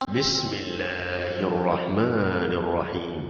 بسم الله الرحمن الرحيم.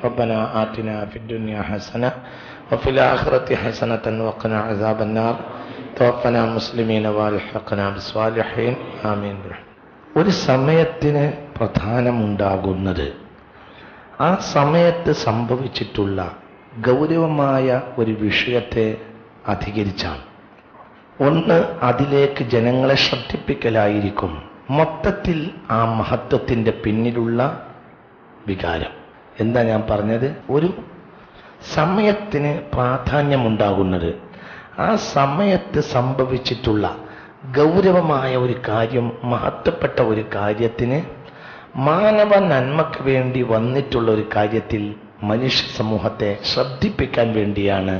ربنا آتنا في الدنيا حسنة وفي الآخرة حسنة وقنا عذاب النار توفنا مسلمين والحقنا بالصالحين آمين. ഒരു സമയത്തിന് പ്രധാനമുണ്ടാകുന്നത് ആ സമയത്ത് സംഭവിച്ചിട്ടുള്ള ഗൗരവമായ ഒരു വിഷയത്തെ അധികരിച്ചാണ്. ഒന്ന്, അതിലേക്ക് ജനങ്ങളെ ശ്രദ്ധിപ്പിക്കലായിരിക്കും മൊത്തത്തിൽ ആ മഹത്വത്തിൻ്റെ പിന്നിലുള്ള വികാരം. എന്താ ഞാൻ പറഞ്ഞത്? ഒരു സമയത്തിന് പ്രാധാന്യമുണ്ടാകുന്നത് ആ സമയത്ത് സംഭവിച്ചിട്ടുള്ള ഗൗരവമായ ഒരു കാര്യം, മഹത്വപ്പെട്ട ഒരു കാര്യത്തിന്, മാനവ നന്മയ്ക്ക് വേണ്ടി വന്നിട്ടുള്ള ഒരു കാര്യത്തിൽ മനുഷ്യ സമൂഹത്തെ ശ്രദ്ധിപ്പിക്കാൻ വേണ്ടിയാണ്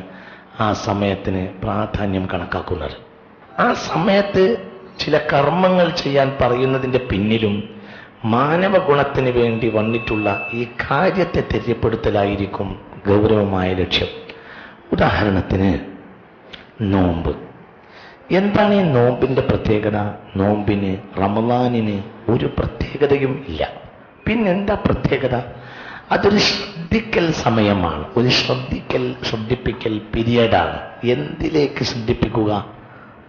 ആ സമയത്തിന് പ്രാധാന്യം കണക്കാക്കുന്നത്. ആ സമയത്ത് ചില കർമ്മങ്ങൾ ചെയ്യാൻ പറയുന്നതിൻ്റെ പിന്നിലും മാനവ ഗുണത്തിന് വേണ്ടി വന്നിട്ടുള്ള ഈ കാര്യത്തെ തെര്യപ്പെടുത്തലായിരിക്കും ഗൗരവമായ ലക്ഷ്യം. ഉദാഹരണത്തിന് നോമ്പ്. എന്താണ് ഈ നോമ്പിൻ്റെ പ്രത്യേകത? നോമ്പിന്, റമളാനിന് ഒരു പ്രത്യേകതയും ഇല്ല. പിന്നെന്താ പ്രത്യേകത? അതൊരു ശ്രദ്ധിക്കൽ സമയമാണ്, ഒരു ശ്രദ്ധിപ്പിക്കൽ പീരിയഡാണ്. എന്തിലേക്ക് ശ്രദ്ധിപ്പിക്കുക?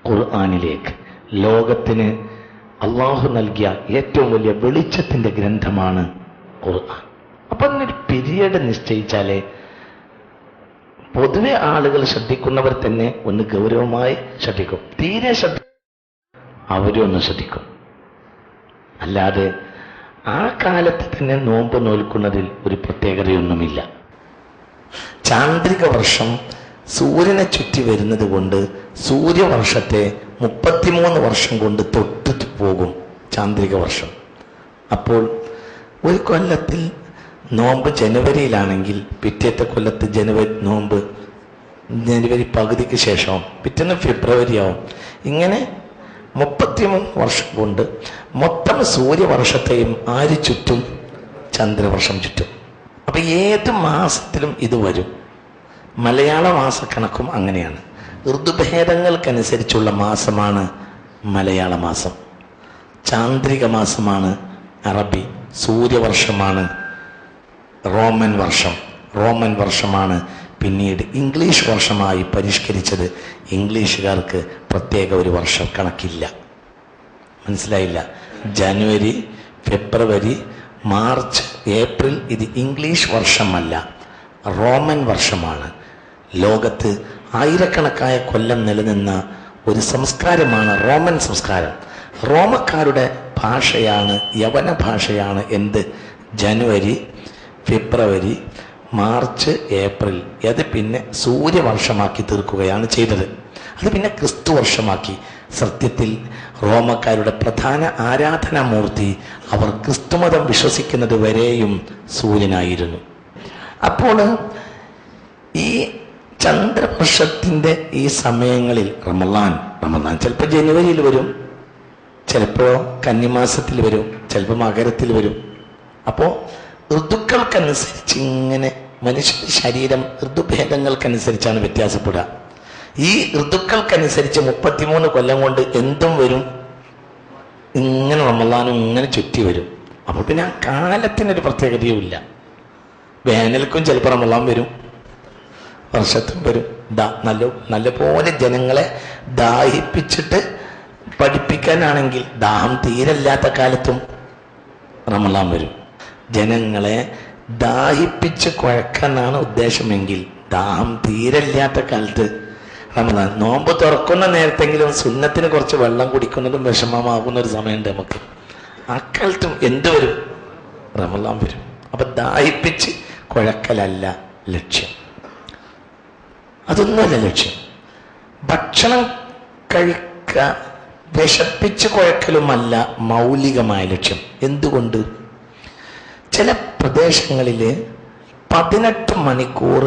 ഖുർആനിലേക്ക്. ലോകത്തിന് അള്ളാഹു നൽകിയ ഏറ്റവും വലിയ വെളിച്ചത്തിന്റെ ഗ്രന്ഥമാണ് ഖുർആൻ. അപ്പൊ അതിനൊരു പീരിയഡ് നിശ്ചയിച്ചാലേ പൊതുവെ ആളുകൾ ശ്രദ്ധിക്കുന്നവർ തന്നെ ഒന്ന് ഗൗരവമായി ശ്രദ്ധിക്കും. തീരെ അവരും ഒന്ന് ശ്രദ്ധിക്കും. അല്ലാതെ ആ കാലത്ത് തന്നെ നോമ്പ് നോൽക്കുന്നതിൽ ഒരു പ്രത്യേകതയൊന്നുമില്ല. ചാന്ദ്രിക വർഷം സൂര്യനെ ചുറ്റി വരുന്നത് കൊണ്ട് സൂര്യവർഷത്തെ 33 വർഷം കൊണ്ട് തൊട്ടിട്ട് പോകും ചാന്ദ്രിക വർഷം. അപ്പോൾ ഒരു കൊല്ലത്തിൽ നോമ്പ് ജനുവരിയിലാണെങ്കിൽ പിറ്റേത്തെ കൊല്ലത്ത് നോമ്പ് ജനുവരി പകുതിക്ക് ശേഷവും പിറ്റേന്ന് ഫെബ്രുവരി ആവും. ഇങ്ങനെ 33 വർഷം കൊണ്ട് മൊത്തം സൂര്യവർഷത്തെയും ആര് ചുറ്റും? ചന്ദ്രവർഷം ചുറ്റും. അപ്പൊ ഏത് മാസത്തിലും ഇത് വരും. മലയാള മാസക്കണക്കും അങ്ങനെയാണ്. ഋതുഭേദങ്ങൾക്കനുസരിച്ചുള്ള മാസമാണ് മലയാള മാസം, ചാന്ദ്രിക മാസമാണ് അറബി, സൂര്യവർഷമാണ് റോമൻ വർഷം. റോമൻ വർഷമാണ് പിന്നീട് ഇംഗ്ലീഷ് വർഷമായി പരിഷ്കരിച്ചത്. ഇംഗ്ലീഷുകാർക്ക് പ്രത്യേക ഒരു വർഷം കണക്കില്ല. മനസ്സിലായില്ല? ജനുവരി, ഫെബ്രുവരി, മാർച്ച്, ഏപ്രിൽ ഇത് ഇംഗ്ലീഷ് വർഷമല്ല, റോമൻ വർഷമാണ്. ലോകത്ത് ആയിരക്കണക്കായ കൊല്ലം നിലനിന്ന ഒരു സംസ്കാരമാണ് റോമൻ സംസ്കാരം. റോമക്കാരുടെ ഭാഷയാണ്, യവന ഭാഷയാണ് എന്ത്? ജനുവരി, ഫെബ്രുവരി, മാർച്ച്, ഏപ്രിൽ. അത് പിന്നെ സൂര്യവർഷമാക്കി തീർക്കുകയാണ് ചെയ്തത്. അത് പിന്നെ ക്രിസ്തു വർഷമാക്കി. സത്യത്തിൽ റോമക്കാരുടെ പ്രധാന ആരാധനാമൂർത്തി അവർ ക്രിസ്തുമതം വിശ്വസിക്കുന്നത് വരെയും സൂര്യനായിരുന്നു. അപ്പോൾ ഈ ചന്ദ്രവർഷത്തിൻ്റെ ഈ സമയങ്ങളിൽ റമളാൻ ചിലപ്പോൾ ജനുവരിയിൽ വരും, ചിലപ്പോൾ കന്നിമാസത്തിൽ വരും, ചിലപ്പോൾ മകരത്തിൽ വരും. അപ്പോൾ ഋതുക്കൾക്കനുസരിച്ച് ഇങ്ങനെ മനുഷ്യന്റെ ശരീരം ഋതുഭേദങ്ങൾക്കനുസരിച്ചാണ് വ്യത്യാസപ്പെടുക. ഈ ഋതുക്കൾക്കനുസരിച്ച് 33 കൊല്ലം കൊണ്ട് എന്തും വരും. ഇങ്ങനെ റമളാനും ഇങ്ങനെ ചുറ്റി വരും. അപ്പോൾ പിന്നെ ആ കാലത്തിനൊരു പ്രത്യേകതയുമില്ല. വേനൽക്കും ചിലപ്പോൾ റമളാൻ വരും, വർഷത്തും വരും. നല്ലപോലെ ജനങ്ങളെ ദാഹിപ്പിച്ചിട്ട് പഠിപ്പിക്കാനാണെങ്കിൽ ദാഹം തീരല്ലാത്ത കാലത്തും റമളാൻ വരും. ജനങ്ങളെ ദാഹിപ്പിച്ച് കുഴക്കാനാണ് ഉദ്ദേശമെങ്കിൽ ദാഹം തീരല്ലാത്ത കാലത്ത് റമദാൻ നോമ്പ് തുറക്കുന്ന നേരത്തെങ്കിലും സുന്നത്തിന് കുറച്ച് വെള്ളം കുടിക്കുന്നതും വിഷമമാകുന്ന ഒരു സമയമുണ്ട് നമുക്ക്. ആ കാലത്തും എന്ത് വരും? റമദാൻ വരും. അപ്പൊ ദാഹിപ്പിച്ച് കുഴക്കലല്ല ലക്ഷ്യം, അതൊന്നുമല്ല ലക്ഷ്യം. ഭക്ഷണം വിശപ്പിച്ച് കുഴക്കലുമല്ല മൗലികമായ ലക്ഷ്യം. എന്തുകൊണ്ട്? ചില പ്രദേശങ്ങളിൽ 18 മണിക്കൂർ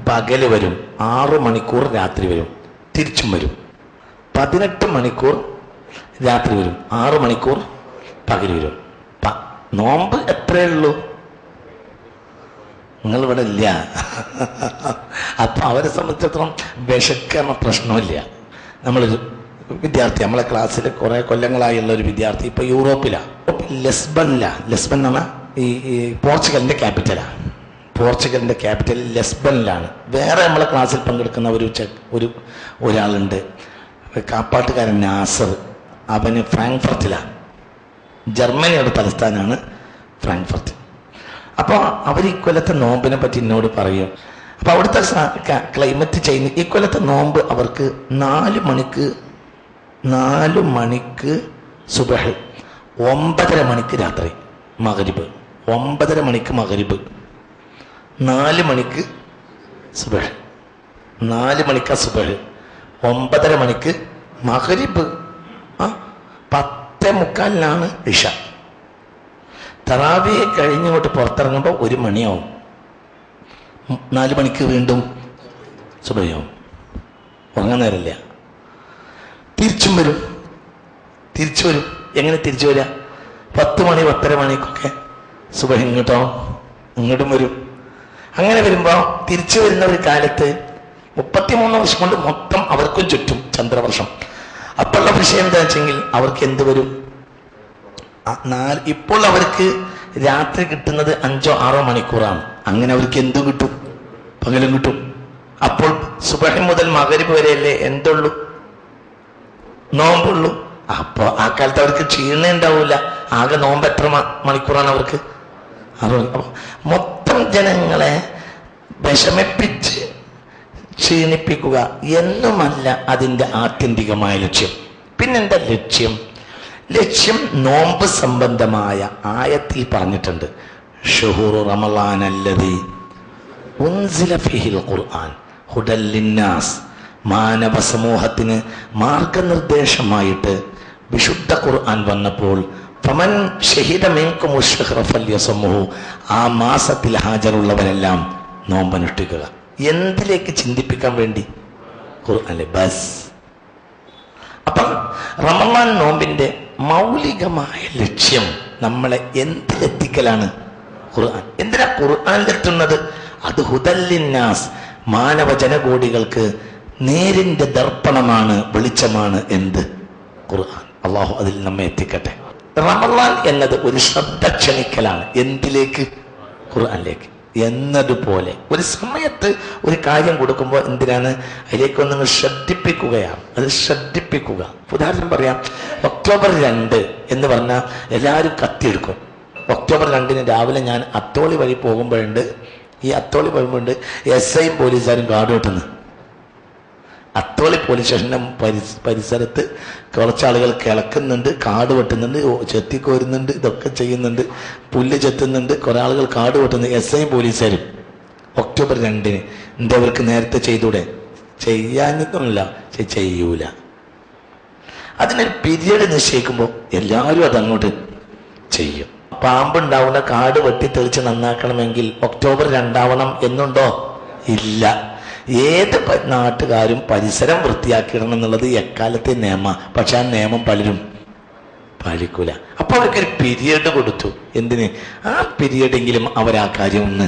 പകല് വരും, 6 മണിക്കൂർ രാത്രി വരും, തിരിച്ചും വരും. 18 മണിക്കൂർ രാത്രി വരും, 6 മണിക്കൂർ പകല് വരും. നോമ്പ് എത്രയേ ഉള്ളൂ? നിങ്ങളിവിടെ ഇല്ല. അപ്പൊ അവരെ സംബന്ധിച്ചിടത്തോളം വിശക്കുന്ന പ്രശ്നമില്ല. നമ്മളൊരു വിദ്യാർത്ഥി, നമ്മളെ ക്ലാസ്സിൽ കുറെ കൊല്ലങ്ങളായുള്ള ഒരു വിദ്യാർത്ഥി ഇപ്പൊ യൂറോപ്പിലാണ്, ലെസ്ബനിലാണ്. ലെസ്ബൻ എന്ന് പറഞ്ഞാൽ ഈ പോർച്ചുഗലിന്റെ ക്യാപിറ്റലാണ്. പോർച്ചുഗലിന്റെ ക്യാപിറ്റൽ ലെസ്ബനിലാണ്. വേറെ നമ്മളെ ക്ലാസ്സിൽ പങ്കെടുക്കുന്ന ഒരാളുണ്ട്, കാപ്പാട്ടുകാരൻ നാസർ. അവന് ഫ്രാങ്ക്ഫർട്ടിലാണ്, ജർമ്മനിയുടെ തലസ്ഥാനാണ് ഫ്രാങ്ക്ഫർട്ട്. അപ്പോൾ അവർ ഇക്കൊല്ലത്തെ നോമ്പിനെ പറ്റി എന്നോട് പറയും. അപ്പോൾ അവിടുത്തെ ക്ലൈമറ്റ് ചെയ്യുന്ന ഇക്കൊല്ലത്തെ നോമ്പ് അവർക്ക് 4 മണിക്ക് സുബഹ്, 9:30 മണിക്ക് രാത്രി മഗ്രിബ്, 9:30 മണിക്ക് മഗ്രിബ്, 4 മണിക്ക് സുബഹ്, 4 മണിക്കാ സുബഹ്, 9:30 മണിക്ക് മഗ്രിബ്, 10:45 ഇശ. തറാവിയെ കഴിഞ്ഞിങ്ങോട്ട് പുറത്തിറങ്ങുമ്പോൾ 1 മണിയാവും, 4 മണിക്ക് വീണ്ടും സുബഹിയാവും. ഉറങ്ങാൻ നേരമില്ല. തിരിച്ചു വരും. എങ്ങനെ തിരിച്ചു വരിക? 10 മണി 10:30 മണിക്കൊക്കെ സുബഹി ഇങ്ങോട്ടും വരും. അങ്ങനെ വരുമ്പോൾ തിരിച്ചു വരുന്ന ഒരു കാലത്ത് 33 വർഷം കൊണ്ട് മൊത്തം അവർക്കും ചുറ്റും ചന്ദ്രവർഷം. അപ്പോഴുള്ള വിഷയം എന്താ വെച്ചെങ്കിൽ അവർക്ക് എന്ത് വരും? ഇപ്പോൾ അവർക്ക് രാത്രി കിട്ടുന്നത് 5-6 മണിക്കൂറാണ്. അങ്ങനെ അവർക്ക് എന്തും കിട്ടും, പകലും കിട്ടും. അപ്പോൾ സുബഹി മുതൽ മഗ്രിബ് വരെയല്ലേ എന്തുള്ളൂ? നോമ്പുള്ളൂ. അപ്പൊ ആ കാലത്ത് അവർക്ക് ക്ഷീണം ഉണ്ടാവില്ല. ആകെ നോമ്പ് എത്ര മണിക്കൂറാണ് അവർക്ക്? 60. മൊത്തം ജനങ്ങളെ വിഷമിപ്പിച്ച് ക്ഷീണിപ്പിക്കുക എന്നുമല്ല അതിൻ്റെ ആത്യന്തികമായ ലക്ഷ്യം. പിന്നെന്താ ലക്ഷ്യം? ലക്ഷ്യം നോമ്പ് സംബന്ധമായ ആയത്തിൽ പറഞ്ഞിട്ടുണ്ട്. ഷുഹൂറു റമളാൻ അല്ലദീ ഉൻസില ഫീഹിൽ ഖുർആൻ ഹുദൽ ലിന്നാസ്. മാനവ സമൂഹത്തിന് മാർഗനിർദ്ദേശമായിട്ട് വിശുദ്ധ ഖുർആൻ വന്നപ്പോൾ ഫമൻ ഷഹിദ മിൻകും അശ്ശഹ്റ ഫല്യസുംഹു, ആ മാസത്തിൽ ഹാജറുള്ളവരെല്ലാം നോമ്പനുഷ്ഠിക്കുക. എന്തിലേക്ക് ചിന്തിപ്പിക്കാൻ വേണ്ടി? ഖുർആനിലെ ബസ്. അപ്പം റമളാൻ നോമ്പിന്റെ മൗലികമായ ലക്ഷ്യം നമ്മളെ എന്തിലെത്തിക്കലാണ്? ഖുർആൻ. എന്തിനാ ഖുർആനിലെത്തുന്നത്? അത് ഹുദല്ലിന്നാസ്, മാനവ ജനകോടികൾക്ക് നേരിന്റെ ദർപ്പണമാണ്, വെളിച്ചമാണ്. എന്ത്? ഖുർആൻ. അള്ളാഹു അതിൽ നമ്മെ എത്തിക്കട്ടെ. റമളാൻ എന്നത് ഒരു ശ്രദ്ധ ക്ഷണിക്കലാണ്. എന്തിലേക്ക്? ഖുർആനിലേക്ക്. എന്നതുപോലെ ഒരു സമയത്ത് ഒരു കാര്യം കൊടുക്കുമ്പോൾ എന്തിനാണ്? അതിലേക്കൊന്ന് നിങ്ങൾ ശ്രദ്ധിപ്പിക്കുകയാണ്. അത് ശ്രദ്ധിപ്പിക്കുക. ഉദാഹരണം പറയാം, ഒക്ടോബർ 2 എന്ന് പറഞ്ഞാൽ എല്ലാവരും കത്തിയെടുക്കും. ഒക്ടോബർ 2 രാവിലെ ഞാൻ അത്തോളി വഴി പോകുമ്പോഴുണ്ട്, ഈ അത്തോളി പോകുമ്പോഴുണ്ട് SIയും പോലീസുകാരും കാട് വെട്ടുന്നു. അത്തോളി പോലീസ് സ്റ്റേഷന്റെ പരിസരത്ത് കുറച്ചാളുകൾ കിളക്കുന്നുണ്ട്, കാട് വെട്ടുന്നുണ്ട്, ചെത്തിക്കോരുന്നുണ്ട്, ഇതൊക്കെ ചെയ്യുന്നുണ്ട്, പുല്ല് ചെത്തുന്നുണ്ട്. കുറെ ആളുകൾ കാട് വെട്ടുന്നു, SIയും പോലീസുകാരും. ഒക്ടോബർ 2 എന്താ അവർക്ക് നേരത്തെ ചെയ്തൂടെ? ചെയ്യാനൊന്നുമില്ല, ചെയ്യൂല. അതിനൊരു പീരീഡ് നിശ്ചയിക്കുമ്പോൾ എല്ലാവരും അതങ്ങോട്ട് ചെയ്യും. പാമ്പുണ്ടാവുന്ന കാട് വെട്ടി തെളിച്ച് നന്നാക്കണമെങ്കിൽ ഒക്ടോബർ 2 എന്നുണ്ടോ? ഇല്ല. ഏത് നാട്ടുകാരും പരിസരം വൃത്തിയാക്കിയിടണം എന്നുള്ളത് എക്കാലത്തെ നിയമ. പക്ഷെ ആ നിയമം പലരും പാലിക്കൂല. അപ്പൊ അവർക്കൊരു പീരിയഡ് കൊടുത്തു. എന്തിന്? ആ പീരിയഡെങ്കിലും അവർ ആ കാര്യം ഒന്ന്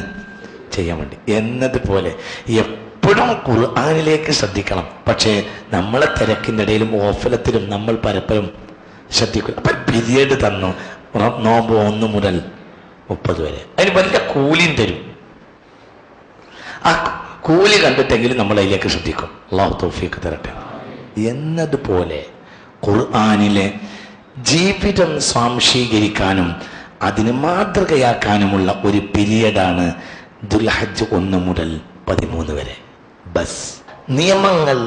ചെയ്യാൻ വേണ്ടി. എന്നതുപോലെ എപ്പോഴും ഖുർആനിലേക്ക് ശ്രദ്ധിക്കണം. പക്ഷേ നമ്മളെ തിരക്കിൻ്റെ ഇടയിലും ഓഫലത്തിലും നമ്മൾ പരപ്പരും ശ്രദ്ധിക്കും. അപ്പൊ പീരിയഡ് തന്നു, നോമ്പ് 1 മുതൽ 30 വരെ. അതിന് വലിയ കൂലിയും തരും. ആ കൂലി കണ്ടിട്ടെങ്കിലും നമ്മൾ അതിലേക്ക് ശ്രദ്ധിക്കും. അല്ലാഹു തൗഫീഖ് തരട്ടെ. എന്നതുപോലെ ഖുർആനിലെ ജീവിതം സ്വാംശീകരിക്കാനും അതിന് മാതൃകയാക്കാനുമുള്ള ഒരു പീരിയഡാണ് ദുൽഹജ്ജ് 1 മുതൽ 13 വരെ. ബസ്. നിയമങ്ങൾ,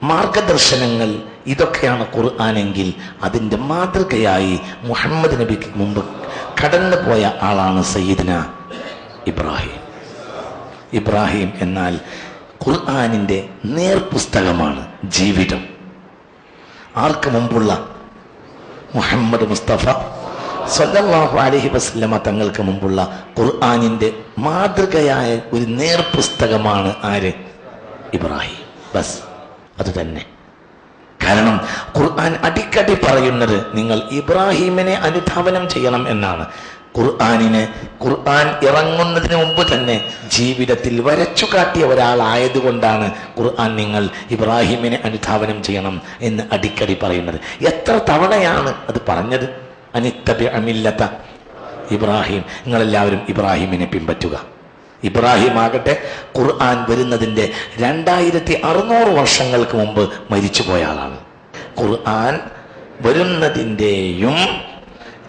മാർഗദർശനങ്ങൾ ഇതൊക്കെയാണ് ഖുർആനെങ്കിൽ അതിൻ്റെ മാതൃകയായി മുഹമ്മദ് നബിക്ക് മുമ്പ് കടന്നു പോയ ആളാണ് സയ്യിദ്ന ഇബ്രാഹിം. ഇബ്രാഹിം എന്നാൽ ഖുർആനിൻ്റെ നേർപുസ്തകമാണ്, ജീവിതം. ആർക്ക് മുമ്പുള്ള? മുഹമ്മദ് മുസ്തഫ സ്വല്ലല്ലാഹു അലൈഹി വസല്ലമ തങ്ങൾക്ക് മുമ്പുള്ള ഖുർആനിൻ്റെ മാതൃകയായ ഒരു നേർപുസ്തകമാണ് ആര്? ഇബ്രാഹിം. ബസ്, അത് തന്നെ. കാരണം ഖുർആൻ അടിക്കടി പറയുന്നത് നിങ്ങൾ ഇബ്രാഹിമിനെ അനുധാവനം ചെയ്യണം എന്നാണ്. ഖുർആൻ ഇറങ്ങുന്നതിന് മുമ്പ് തന്നെ ജീവിതത്തിൽ വരച്ചു കാട്ടിയ ഒരാളായതുകൊണ്ടാണ് ഖുർആൻ നിങ്ങൾ ഇബ്രാഹിമിനെ അനുധാവനം ചെയ്യണം എന്ന് അടിക്കടി പറയുന്നത്. എത്ര തവണയാണ് അത് പറഞ്ഞത്? അനിത്തബിഅ മില്ലത ഇബ്രാഹിം, നിങ്ങളെല്ലാവരും ഇബ്രാഹിമിനെ പിൻപറ്റുക. ഇബ്രാഹിം ആകട്ടെ ഖുർആൻ വരുന്നതിൻ്റെ 2600 വർഷങ്ങൾക്ക് മുമ്പ് മരിച്ചുപോയ ആളാണ്. ഖുർആൻ വരുന്നതിൻ്റെയും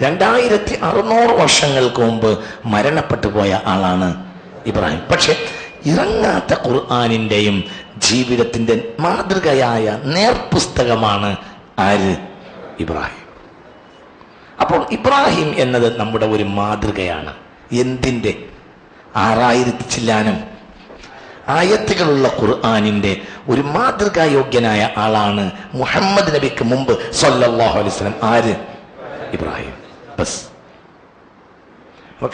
2600 വർഷങ്ങൾക്ക് മുമ്പ് മരണപ്പെട്ടു പോയ ആളാണ് ഇബ്രാഹിം. പക്ഷെ ഇറങ്ങാത്ത ഖുർആനിൻ്റെയും ജീവിതത്തിൻ്റെ മാതൃകയായ നേർപുസ്തകമാണ് ആര്? ഇബ്രാഹിം. അപ്പോൾ ഇബ്രാഹിം എന്നത് നമ്മുടെ ഒരു മാതൃകയാണ്. എന്തിൻ്റെ? 6000 ചില്ലാനം ആയത്തുകളുള്ള ഖുർആനിൻ്റെ ഒരു മാതൃകായോഗ്യനായ ആളാണ് മുഹമ്മദ് നബിക്ക് മുമ്പ് സ്വല്ലല്ലാഹു അലൈഹി വസല്ലം. ആര്? ഇബ്രാഹിം. ബസ്.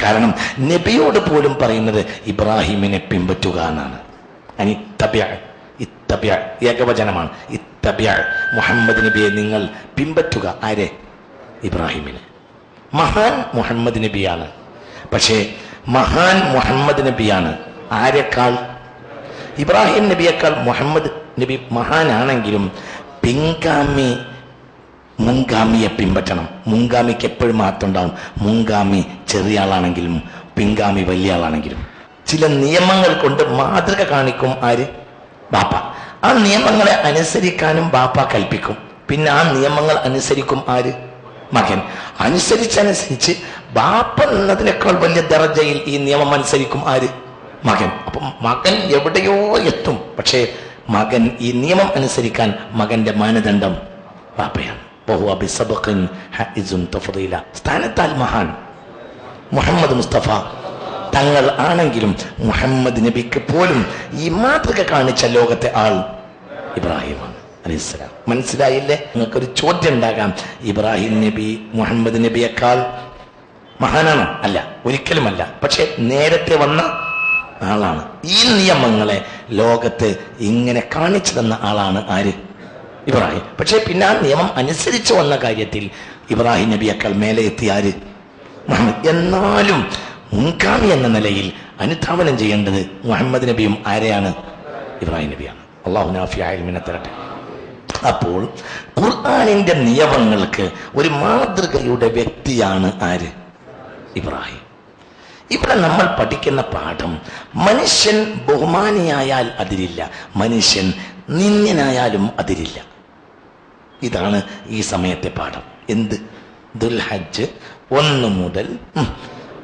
കാരണം നബിയോട് പോലും പറയുന്നത് ഇബ്രാഹിമിനെ പിൻപറ്റുക എന്നാണ്. ഇത്തബിഅ ഏകവചനമാണ്. ഇത്തബിഅ, മുഹമ്മദ് നബിയെ നിങ്ങൾ പിൻപറ്റുക. ആരെ? ഇബ്രാഹിമിനെ. മഹാൻ മുഹമ്മദ് നബിയാണ്. പക്ഷേ മഹാൻ മുഹമ്മദ് നബിയാണ്. ആരെക്കാൾ? ഇബ്രാഹിം നബിയേക്കാൾ മുഹമ്മദ് നബി മഹാനാണെങ്കിലും പിൻഗാമി മുൻഗാമിയെ പിൻപറ്റണം. മുൻഗാമിക്ക് എപ്പോഴും മാറ്റമുണ്ടാവും. മുൻഗാമി ചെറിയ ആളാണെങ്കിലും പിൻഗാമി വലിയ ആളാണെങ്കിലും ചില നിയമങ്ങൾ കൊണ്ട് മാതൃക കാണിക്കും. ആര്? ബാപ്പ. ആ നിയമങ്ങളെ അനുസരിക്കാനും ബാപ്പ കൽപ്പിക്കും. പിന്നെ ആ നിയമങ്ങൾ അനുസരിക്കും ആര്? മകൻ. അനുസരിച്ച് ബാപ്പ എന്നതിനേക്കാൾ വലിയ ദർജയിൽ ഈ നിയമം അനുസരിക്കും ആര്? മകൻ. അപ്പം മകൻ എവിടെയോ എത്തും. പക്ഷേ മകൻ ഈ നിയമം അനുസരിക്കാൻ മകന്റെ മാനദണ്ഡം ബാപ്പയാണ്. സ്ഥാനത്താൽ മഹാൻ മുഹമ്മദ് മുസ്തഫ തങ്ങൾ ആണെങ്കിലും മുഹമ്മദ് നബിക്ക് പോലും ഈ മാതൃക കാണിച്ച ലോകത്തെ ആൾ ഇബ്രാഹിമാണ് അലൈഹിസ്സലാം. മനസ്സിലായില്ലേ? നിങ്ങൾക്കൊരു ചോദ്യം ഉണ്ടാകാം, ഇബ്രാഹിം നബി മുഹമ്മദ് നബിയേക്കാൾ മഹാനാണോ? അല്ല, ഒരിക്കലുമല്ല. പക്ഷെ നേരത്തെ വന്ന ആളാണ്. ഈ നിയമങ്ങളെ ലോകത്ത് ഇങ്ങനെ കാണിച്ചു തന്ന ആളാണ് ആര്? ഇബ്രാഹിം. പക്ഷെ പിന്നെ ആ നിയമം അനുസരിച്ച് വന്ന കാര്യത്തിൽ ഇബ്രാഹിം നബിയേക്കാൾ മേലെ എത്തിയ ആര്? മുഹമ്മദ്. എന്നാലും മുൻഗാമി എന്ന നിലയിൽ അനുധാവനം ചെയ്യേണ്ടത് മുഹമ്മദ് നബിയും ആരെയാണ്? ഇബ്രാഹിം നബിയാണ്. അല്ലാഹു നാഫിയായ ഇൽമിനെ തരട്ടെ. അപ്പോൾ ഖുർആനിന്റെ നിയമങ്ങൾക്ക് ഒരു മാതൃകയുടെ വ്യക്തിയാണ് ആര്? ഇബ്രാഹിം. ഇവിടെ നമ്മൾ പഠിക്കുന്ന പാഠം, മനുഷ്യൻ ബഹുമാനിയായാൽ അതിരില്ല, മനുഷ്യൻ നിന്ദ്യനായാലും അതിരില്ല. ഇതാണ് ഈ സമയത്തെ പാഠം. എന്ത്? ദുൽഹജ്ജ് 1 മുതൽ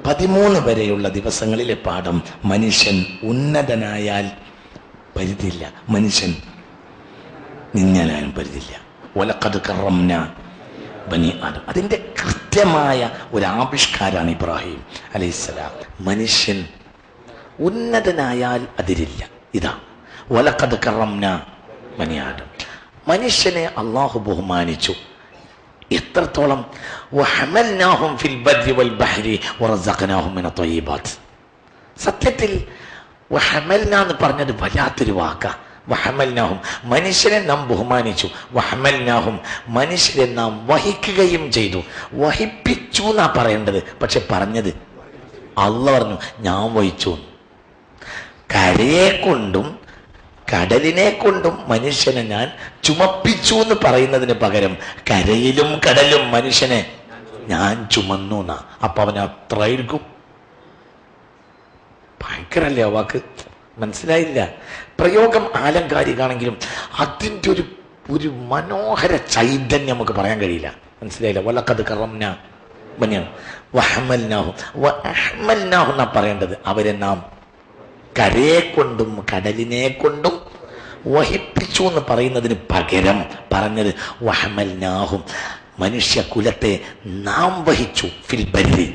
13 വരെയുള്ള ദിവസങ്ങളിലെ പാഠം. മനുഷ്യൻ ഉന്നതനായാൽ പരിധിയില്ല, മനുഷ്യൻ നിന്ദ്യനായാലും പരിധിയില്ല. വലഖദ് കറംനാ ബനി ആദം. അതിൻ്റെ കൃത്യമായ ഒരു ആവിഷ്കാരാണ് ഇബ്രാഹിം അലൈഹിസ്സലാം. മനുഷ്യൻ ഉന്നതനായാൽ അതിരില്ല. ഇതാ വലഖദ് കറംനാ ബനി ആദം. മനുഷ്യനെ അള്ളാഹു ബഹുമാനിച്ചു. എത്രത്തോളം? വഹമൽനാഹും ഫിൽ ബർരി വൽ ബഹ്രി വറസഖ്നാഹും മിന ത്വയ്യിബാത്ത്. സത്യത്തിൽ വഹമൽന എന്ന് പറഞ്ഞത് വല്ലാത്തൊരു വാക്കാ. വഹമൽനാഹും, മനുഷ്യനെ നാം ബഹുമാനിച്ചു. വഹമൽനാഹും, മനുഷ്യരെ നാം വഹിക്കുകയും ചെയ്തു. വഹിപ്പിച്ചു എന്നാ പറയേണ്ടത്. പക്ഷെ പറഞ്ഞത് അള്ളാഹ് പറഞ്ഞു, ഞാൻ വഹിച്ചു. കരയെ കൊണ്ടും കടലിനെ കൊണ്ടും മനുഷ്യനെ ഞാൻ ചുമപ്പിച്ചു എന്ന് പറയുന്നതിന് പകരം കരയിലും കടലും മനുഷ്യനെ ഞാൻ ചുമന്നു എന്നാ. അപ്പൊ അവന് അത്ര ആയിരിക്കും. ഭയങ്കരല്ലേ ആ വാക്ക്? മനസ്സിലായില്ല? പ്രയോഗം ആലങ്കാരികാണെങ്കിലും അതിൻ്റെ ഒരു മനോഹര ചൈതന്യം നമുക്ക് പറയാൻ കഴിയില്ല. മനസ്സിലായില്ല? വലഖദ് കറംനാ ബനിയാ വഹമൽനാഹു വഅഹ്മൽനാഹു എന്നാ പറയേണ്ടത്. അവരെ നാം കരയെ കൊണ്ടും കടലിനെ കൊണ്ടും വഹിപ്പിച്ചു എന്ന് പറയുന്നതിന് പകരം പറഞ്ഞത് വഹമൽനാഹും, മനുഷ്യകുലത്തെ നാം വഹിച്ചു, ഫിൽ ബർരി,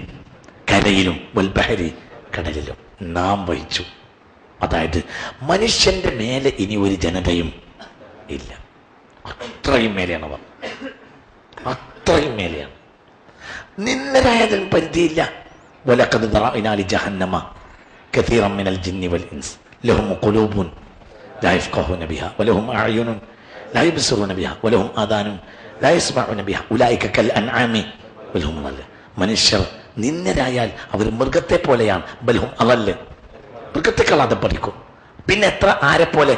കരയിലും, വൽ ബഹരി, കടലിലും നാം വഹിച്ചു. അതായത് മനുഷ്യന്റെ മേലെ ഇനി ഒരു ജനതയും ഇല്ല. അത്രയും മേലെയാണ് അവർ, അത്രയും മേലെയാണ്. നിന്നരായതിന് പരിധിയില്ല. വലഖദ് ദറഅനാ ലിജഹന്നമ കസീറൻ മിനൽ ജിന്നി വൽ ഇൻസ് ലഹും ഖുലൂബുൻ ലാ യഫ്ഖഹൂന ബിഹാ വലഹും അഅ്യുനുൻ ലാ യബ്സിറൂന ബിഹാ വലഹും ആദാനുൻ ലാ യസ്മഊന ബിഹാ ഉലൈക കൽ അൻആമി വൽഹും അളൽ. മനുഷ്യർ നിന്നരായാൽ അവർ മൃഗത്തെ പോലെയാണ്. ബൽഹും അളൽ, മൃഗത്തെക്കാൾ അതപ്പതിക്കും. പിന്നെ എത്ര ആരെപ്പോലെ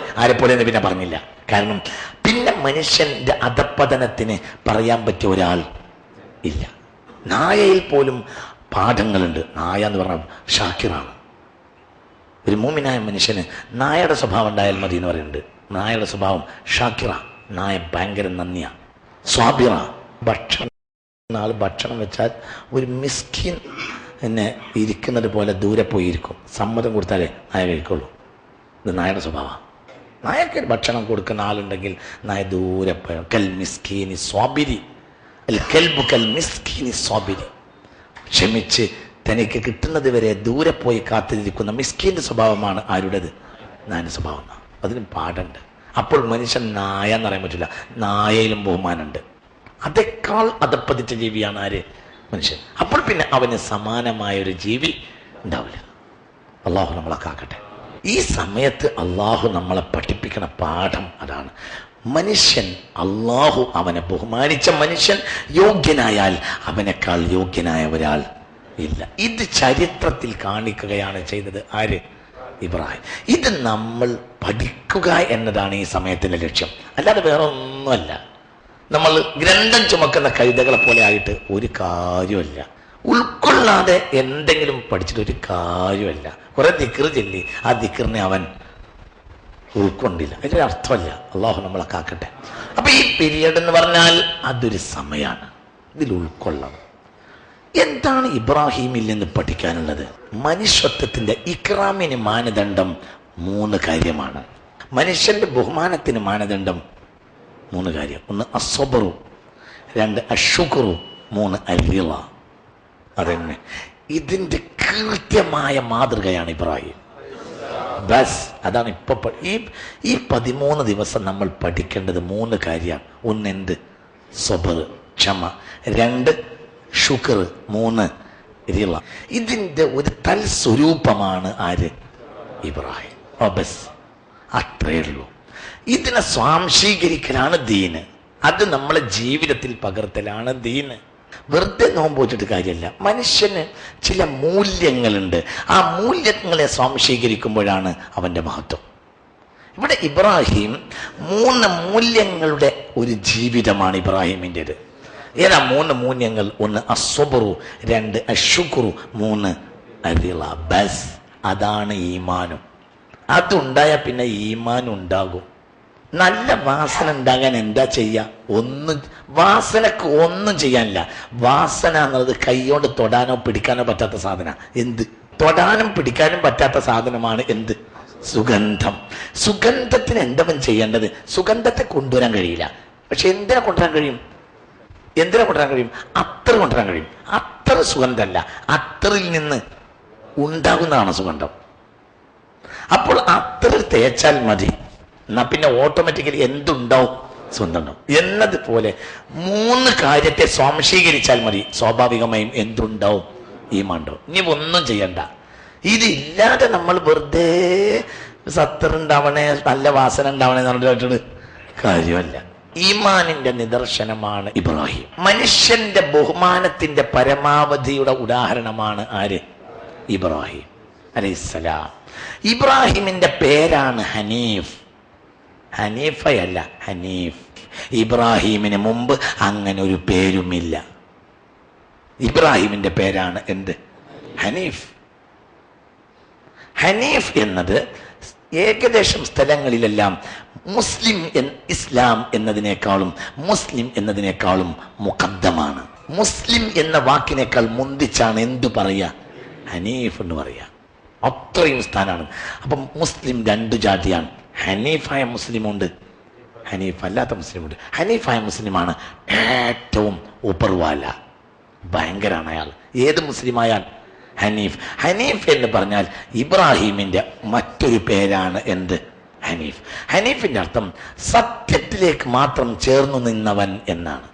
എന്ന് പിന്നെ പറഞ്ഞില്ല. കാരണം പിന്നെ മനുഷ്യന്റെ അധപ്പതനത്തിന് പറയാൻ പറ്റിയ ഒരാൾ ഇല്ല. നായയിൽ പോലും പാഠങ്ങളുണ്ട്. നായ എന്ന് പറഞ്ഞാൽ ഷാക്കിറാണ്. ഒരു മൂമിനായ മനുഷ്യന് നായയുടെ സ്വഭാവം ഉണ്ടായാൽ മതി എന്ന് പറയുന്നുണ്ട്. നായയുടെ സ്വഭാവം ഷാക്കിറ. നായ ഭയങ്കര നന്ദിയ, സ്വാബിറ. ഭക്ഷണം വെച്ചാൽ ഒരു മിസ്കിൻ എന്നെ ഇരിക്കുന്നത് പോലെ ദൂരെ പോയിരിക്കും. സമ്മതം കൊടുത്താലേ നായ കഴിക്കുള്ളൂ. ഇത് നായയുടെ സ്വഭാവമാണ്. നായക്ക് ഭക്ഷണം കൊടുക്കുന്ന ആളുണ്ടെങ്കിൽ നായ ദൂരെ പോയ കൽ മിസ്കീനി സ്വാബിരി, അൽ കൽബു കൽ മിസ്കീനി സ്വാബിരി. ക്ഷമിച്ച് തനിക്ക് കിട്ടുന്നത് വരെ ദൂരെ പോയി കാത്തിരിക്കുന്ന മിസ്കീൻ്റെ സ്വഭാവമാണ് ആരുടേത്? നായൻ്റെ സ്വഭാവം. അതിന് പാടുണ്ട്. അപ്പോൾ മനുഷ്യൻ നായ എന്ന് പറയാൻ പറ്റില്ല. നായയിലും ബഹുമാനമുണ്ട്. അതേക്കാൾ അതപ്പതിച്ച ജീവിയാണ് ആര്? മനുഷ്യൻ. അപ്പോൾ പിന്നെ അവന് സമാനമായൊരു ജീവി ഉണ്ടാവില്ല. അള്ളാഹു നമ്മളെ കാക്കട്ടെ. ഈ സമയത്ത് അള്ളാഹു നമ്മളെ പഠിപ്പിക്കണ പാഠം അതാണ്. മനുഷ്യൻ, അള്ളാഹു അവനെ ബഹുമാനിച്ച മനുഷ്യൻ യോഗ്യനായാൽ അവനേക്കാൾ യോഗ്യനായ ഒരാൾ ഇല്ല. ഇത് ചരിത്രത്തിൽ കാണിക്കുകയാണ് ചെയ്തത് ആര്? ഇബ്രാഹിം. ഇത് നമ്മൾ പഠിക്കുക എന്നതാണ് ഈ സമയത്തിന്റെ ലക്ഷ്യം, അല്ലാതെ വേറെ ഒന്നുമല്ല. നമ്മൾ ഗ്രന്ഥം ചുമക്കുന്ന കഴുതകളെ പോലെ ആയിട്ട് ഒരു കാര്യമല്ല. ഉൾക്കൊള്ളാതെ എന്തെങ്കിലും പഠിച്ചിട്ട് ഒരു കാര്യമല്ല. കുറെ ദിക്ർ ചൊല്ലി ആ ദിക്റിനെ അവൻ ഉൾക്കൊണ്ടില്ല, അതിൻ്റെ അർത്ഥമല്ല. അള്ളാഹു നമ്മളെ കാക്കട്ടെ. അപ്പൊ ഈ പീരിയഡ് എന്ന് പറഞ്ഞാൽ അതൊരു സമയമാണ്. ഇതിൽ ഉൾക്കൊള്ളണം. എന്താണ് ഇബ്രാഹിമിൽ നിന്ന് പഠിക്കാനുള്ളത്? മനുഷ്യത്വത്തിന്റെ ഇക്റാമിന് മാനദണ്ഡം 3 കാര്യമാണ്. മനുഷ്യന്റെ ബഹുമാനത്തിന് മാനദണ്ഡം 3 കാര്യം. 1 അസ്സബറു, 2 അശ്ശുക്റു, 3 അൽറിള. അതന്നെ ഇതിന്റെ കൃത്യമായ മാതൃകയാണ് ഇബ്രാഹിം. ബസ് അതാണ് ഇപ്പൊ ഈ 13 ദിവസം നമ്മൾ പഠിക്കേണ്ടത് 3 കാര്യമാണ്. 1 എന്ത്? സബർ, ക്ഷമ. 2 ശുക്ർ, 3 റിള. ഇതിന്റെ ഒരു തൽസ്വരൂപമാണ് ആര്? ഇബ്രാഹിം. ബസ് അത്രേ ഉള്ളൂ. ഇതിനെ സ്വാംശീകരിക്കലാണ് ദീന്. അത് നമ്മളെ ജീവിതത്തിൽ പകർത്തലാണ് ദീന്. വെറുതെ നോമ്പ് വെച്ചിട്ട് കാര്യമല്ല. മനുഷ്യന് ചില മൂല്യങ്ങളുണ്ട്. ആ മൂല്യങ്ങളെ സ്വാംശീകരിക്കുമ്പോഴാണ് അവന്റെ മഹത്വം. ഇവിടെ ഇബ്രാഹിം 3 മൂല്യങ്ങളുടെ ഒരു ജീവിതമാണ് ഇബ്രാഹിമിൻ്റെത്. ഏതാ 3 മൂല്യങ്ങൾ? 1 അസ്സബറു, 2 അശ്ശുക്റു, 3 അരിള. ബസ് അതാണ് ഈമാനും. അതുണ്ടായ പിന്നെ ഈമാൻ ഉണ്ടാകും. നല്ല വാസന ഉണ്ടാകാൻ എന്താ ചെയ്യുക? വാസനക്ക് ഒന്നും ചെയ്യാനില്ല. വാസന എന്നുള്ളത് കൈകൊണ്ട് തൊടാനോ പിടിക്കാനോ പറ്റാത്ത സാധന. എന്ത്? തൊടാനും പിടിക്കാനും പറ്റാത്ത സാധനമാണ് എന്ത്? സുഗന്ധം. സുഗന്ധത്തിന് എന്തവൻ ചെയ്യേണ്ടത്? സുഗന്ധത്തെ കൊണ്ടുവരാൻ കഴിയില്ല. പക്ഷെ എന്തിനെ കൊണ്ടുവരാൻ കഴിയും? അത്തർ കൊണ്ടുവരാൻ കഴിയും. അത്തർ സുഗന്ധമല്ല, അത്തറിൽ നിന്ന് ഉണ്ടാകുന്നതാണ് സുഗന്ധം. അപ്പോൾ അത്തർ തേച്ചാൽ മതി, എന്നാ പിന്നെ ഓട്ടോമാറ്റിക്കലി എന്തുണ്ടാവും? സുഗന്ധം ഉണ്ടാവും. എന്നതുപോലെ 3 കാര്യത്തെ സ്വാംശീകരിച്ചാൽ മതി, സ്വാഭാവികമായും എന്തുണ്ടാവും? ഈമാൻ ഉണ്ടാവും. ഇനി ഒന്നും ചെയ്യണ്ട. ഇതില്ലാതെ നമ്മൾ വെറുതെ സത്തറുണ്ടാവണേ, നല്ല വാസന ഉണ്ടാവണേ എന്ന് പറഞ്ഞിട്ട് കാര്യമല്ല. ഈമാനിന്റെ നിദർശനമാണ് ഇബ്രാഹിം. മനുഷ്യന്റെ ബഹുമാനത്തിന്റെ പരമാവധിയുടെ ഉദാഹരണമാണ് ആര്? ഇബ്രാഹിം അലൈഹിസ്സലാം. ഇബ്രാഹിമിന്റെ പേരാണ് ഹനീഫ്. ഹനീഫയല്ല, ഹനീഫ്. ഇബ്രാഹിമിന് മുമ്പ് അങ്ങനെ ഒരു പേരുമില്ല. ഇബ്രാഹിമിന്റെ പേരാണ് എന്ത്? ഹനീഫ്. ഹനീഫ് എന്നത് ഏകദേശം സ്ഥലങ്ങളിലെല്ലാം ഇസ്ലാം എന്നതിനേക്കാളും മുഖദ്ദമാണ്. മുസ്ലിം എന്ന വാക്കിനേക്കാൾ മുന്തിച്ചാണ് എന്തു പറയാ? ഹനീഫ് എന്ന് പറയാ. അത്രയും സ്ഥാനമാണ്. അപ്പം മുസ്ലിം രണ്ട് ജാതിയാണ്. ഹനീഫായ മുസ്ലിമുണ്ട്, ഹനീഫ് അല്ലാത്ത മുസ്ലിമുണ്ട്. ഹനീഫായ മുസ്ലിമാണ് ഏറ്റവും ഉപ്പർവാല, ഭയങ്കരമാണ് അയാൾ. ഏത് മുസ്ലിമായാൽ ഹനീഫ്. ഹനീഫ് എന്ന് പറഞ്ഞാൽ ഇബ്രാഹിമിന്റെ മറ്റൊരു പേരാണ് എന്ത്? ഹനീഫ്. ഹനീഫിന്റെ അർത്ഥം സത്യത്തിലേക്ക് മാത്രം ചേർന്നു നിന്നവൻ എന്നാണ്.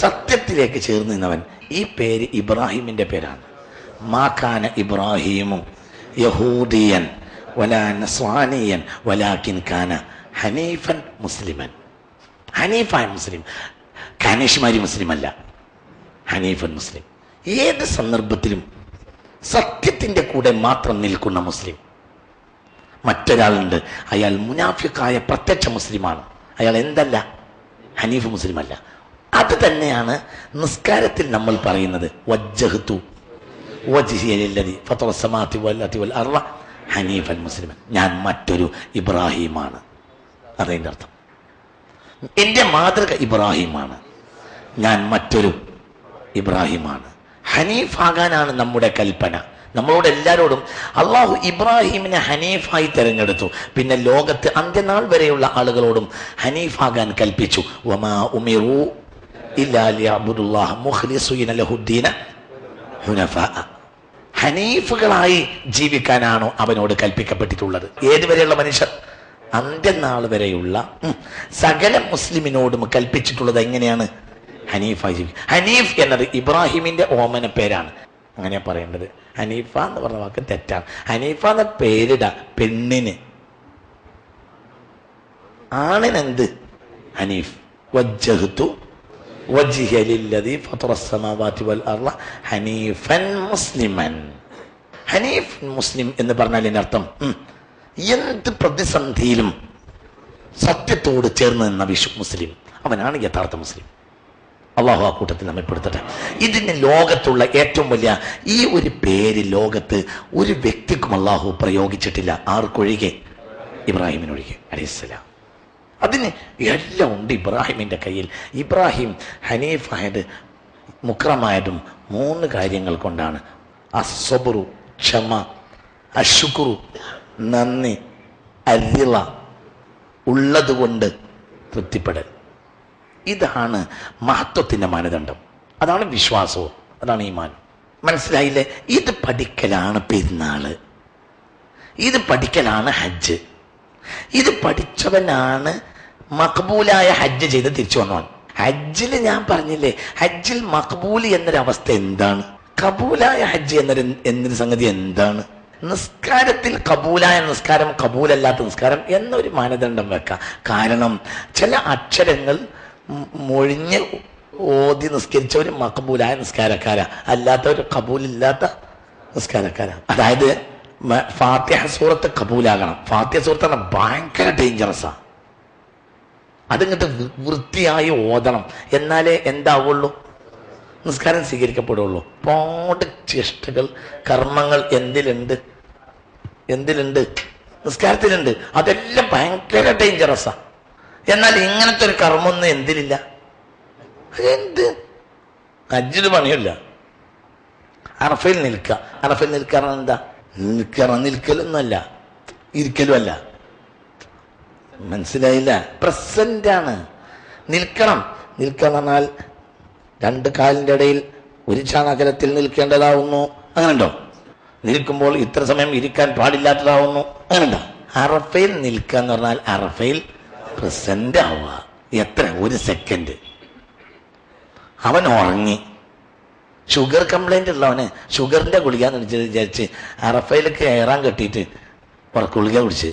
സത്യത്തിലേക്ക് ചേർന്ന് നിന്നവൻ. ഈ പേര് ഇബ്രാഹിമിന്റെ പേരാണ്. മാകാന ഇബ്രാഹിമു യഹൂദിയൻ വലാ നസ്വാനിയൻ വലാകിൻ കാന ഹനീഫൻ മുസ്ലിമൻ. ഹനീഫായ മുസ്ലിം, കാനേഷ്മാരി മുസ്ലിം അല്ല, ഹനീഫൻ മുസ്ലിം. ഏത് സന്ദർഭത്തിലും സത്യത്തിന്റെ കൂടെ മാത്രം നിൽക്കുന്ന മുസ്ലിം. മറ്റൊരാളുണ്ട്, അയാൾ മുനാഫിക്കായ പ്രത്യക്ഷ മുസ്ലിമാണ്. അയാൾ എന്തല്ല? ഹനീഫ് മുസ്ലിം അല്ല. അത് തന്നെയാണ് നിസ്കാരത്തിൽ നമ്മൾ പറയുന്നത്, വജ്ജഹ്തു വജ്ഹിയ ലില്ലദി ഫത്തറ സമാവാതി വൽ അർളി വൽ അർള ഹനീഫൻ മുസ്ലിമൻ. ഞാൻ മറ്റൊരു ഇബ്രാഹിമാണ്. അതതിൻ്റെ അർത്ഥം. എൻ്റെ മാതൃക ഇബ്രാഹിമാണ്, ഞാൻ മറ്റൊരു ഇബ്രാഹിമാണ്. ഹനീഫാകാനാണ് നമ്മുടെ കൽപ്പന. നമ്മളോട് എല്ലാവരോടും അള്ളാഹു ഇബ്രാഹിമിനെ ഹനീഫായി തിരഞ്ഞെടുത്തു. പിന്നെ ലോകത്ത് അന്ത്യനാൾ വരെയുള്ള ആളുകളോടും ഹനീഫാകാൻ കൽപ്പിച്ചു. വമാ ഉമിറു ഇല്ലാ ലിയഅ്ബുദുല്ലാഹ മുഖ്ലിസീന ലഹുദ്ദീന ഹുനഫാ. ഹനീഫുകളായി ജീവിക്കാനാണോ അവനോട് കൽപ്പിക്കപ്പെട്ടിട്ടുള്ളത്? ഏതുവരെയുള്ള മനുഷ്യർ? അന്ത്യനാൾ വരെയുള്ള സകല മുസ്ലിമിനോടും കൽപ്പിച്ചിട്ടുള്ളത് എങ്ങനെയാണ്? ഹനീഫായി ജീവിക്കും. ഹനീഫ് എന്നത് ഇബ്രാഹിമിന്റെ ഓമന പേരാണ്. അങ്ങനെ പറയേണ്ടത്. ഹനീഫ എന്ന് പറഞ്ഞ വാക്ക് തെറ്റാണ്. ഹനീഫ എന്ന പേരിട പെണ്ണിന്, ആണിനെന്ത്? ഹനീഫ്. വജ്ജഹ്തു വജ്ഹിയ ലില്ലദി ഫത്തറ സമാവാതി വൽ അർള ഹനീഫൻ മുസ്ലിമൻ. ഹനീഫ് മുസ്ലിം എന്ന് പറഞ്ഞാൽ ഇതിനർത്ഥം എന്ത് പ്രതിസന്ധിയിലും സത്യത്തോട് ചേർന്ന് നിന്ന മുസ്ലിം, അവനാണ് യഥാർത്ഥ മുസ്ലിം. അള്ളാഹു ആ കൂട്ടത്തിൽ നമ്മെ പെടുത്തട്ടെ. ഇതിന് ലോകത്തുള്ള ഏറ്റവും വലിയ ഈ ഒരു പേര് ലോകത്ത് ഒരു വ്യക്തിക്കും അള്ളാഹു പ്രയോഗിച്ചിട്ടില്ല. ആർക്കൊഴികെ? ഇബ്രാഹിമിനൊഴികെ അലൈഹിസ്സലാം. അതിന് എല്ലാം ഉണ്ട് ഇബ്രാഹിമിൻ്റെ കയ്യിൽ. ഇബ്രാഹിം ഹനീഫായത് മുക്രമായതും 3 കാര്യങ്ങൾ കൊണ്ടാണ്. അസ്സബ്റു ക്ഷമ, അശ്ശുക്രു നന്ദി, അരിള ഉള്ളതുകൊണ്ട് തൃപ്തിപ്പെടൽ. ഇതാണ് മഹത്വത്തിൻ്റെ മാനദണ്ഡം. അതാണ് വിശ്വാസവും, അതാണ് ഈമാൻ. മനസ്സിലായില്ലേ? ഇത് പഠിക്കലാണ് പെരുന്നാള്, ഇത് പഠിക്കലാണ് ഹജ്ജ്. ഇത് പഠിച്ചവനാണ് മഖബൂലായ ഹജ്ജ് ചെയ്ത് തിരിച്ചു വന്നവൻ. ഹജ്ജിൽ ഞാൻ പറഞ്ഞില്ലേ, ഹജ്ജിൽ മഖബൂൽ എന്നൊരവസ്ഥ എന്താണ്? കബൂലായ ഹജ്ജ് എന്നൊരു സംഗതി എന്താണ്? നിസ്കാരത്തിൽ കബൂലായ നിസ്കാരം, കബൂലല്ലാത്ത നിസ്കാരം എന്നൊരു മാനദണ്ഡം വെക്കാം. കാരണം ചില അക്ഷരങ്ങൾ മൊഴിഞ്ഞ് ഓതി നിസ്കരിച്ചവർ മഖബൂലായ നിസ്കാരക്കാരാ, അല്ലാത്തവർ കബൂലില്ലാത്ത നിസ്കാരക്കാരാ. അതായത് ഫാത്തിഹ സൂറത്ത് കബൂലാകണം. ഫാത്തിഹ സൂറത്ത് ഭയങ്കര ഡേഞ്ചറസാ. അതിങ്ങോട്ട് വൃത്തിയായി ഓതണം, എന്നാലേ എന്താവുള്ളൂ? നിസ്കാരം സ്വീകരിക്കപ്പെടുള്ളൂ. ഒരുപാട് ചേഷ്ടകൾ, കർമ്മങ്ങൾ എന്തിലുണ്ട്? നിസ്കാരത്തിലുണ്ട്. അതെല്ലാം ഭയങ്കര ഡേഞ്ചറസാ. എന്നാൽ ഇങ്ങനത്തെ ഒരു കർമ്മമൊന്നും എന്തിലില്ല. എന്ത് ഹജ്ജിന് പണിയില്ല. അറഫയിൽ നിൽക്കുക. അറഫയിൽ നിൽക്കാറ എന്താ? നിൽക്കലൊന്നുമല്ല, ഇരിക്കലുമല്ല. മനസ്സിലായില്ല? പ്രസന്റാണ്. നിൽക്കണം. നിൽക്കുക എന്ന് പറഞ്ഞാൽ 2 കാലിൻ്റെ ഇടയിൽ 1 ചാണകലത്തിൽ നിൽക്കേണ്ടതാവുന്നു. അങ്ങനെയുണ്ടോ? നിൽക്കുമ്പോൾ ഇത്ര സമയം ഇരിക്കാൻ പാടില്ലാത്തതാവുന്നു. അങ്ങനെയുണ്ടോ? അറഫയിൽ നിൽക്കുക എന്ന് പറഞ്ഞാൽ അറഫയിൽ പ്രസന്റ് ആവുക. എത്ര? 1 സെക്കൻഡ്. അവൻ ഉറങ്ങി. ഷുഗർ കംപ്ലൈന്റ് ഉള്ളവന് ഷുഗറിന്റെ ഗുളിക എന്ന് വിചാരിച്ച് അറഫയിലേക്ക് കയറാൻ കെട്ടിയിട്ട് ഗുളിക കുടിച്ച്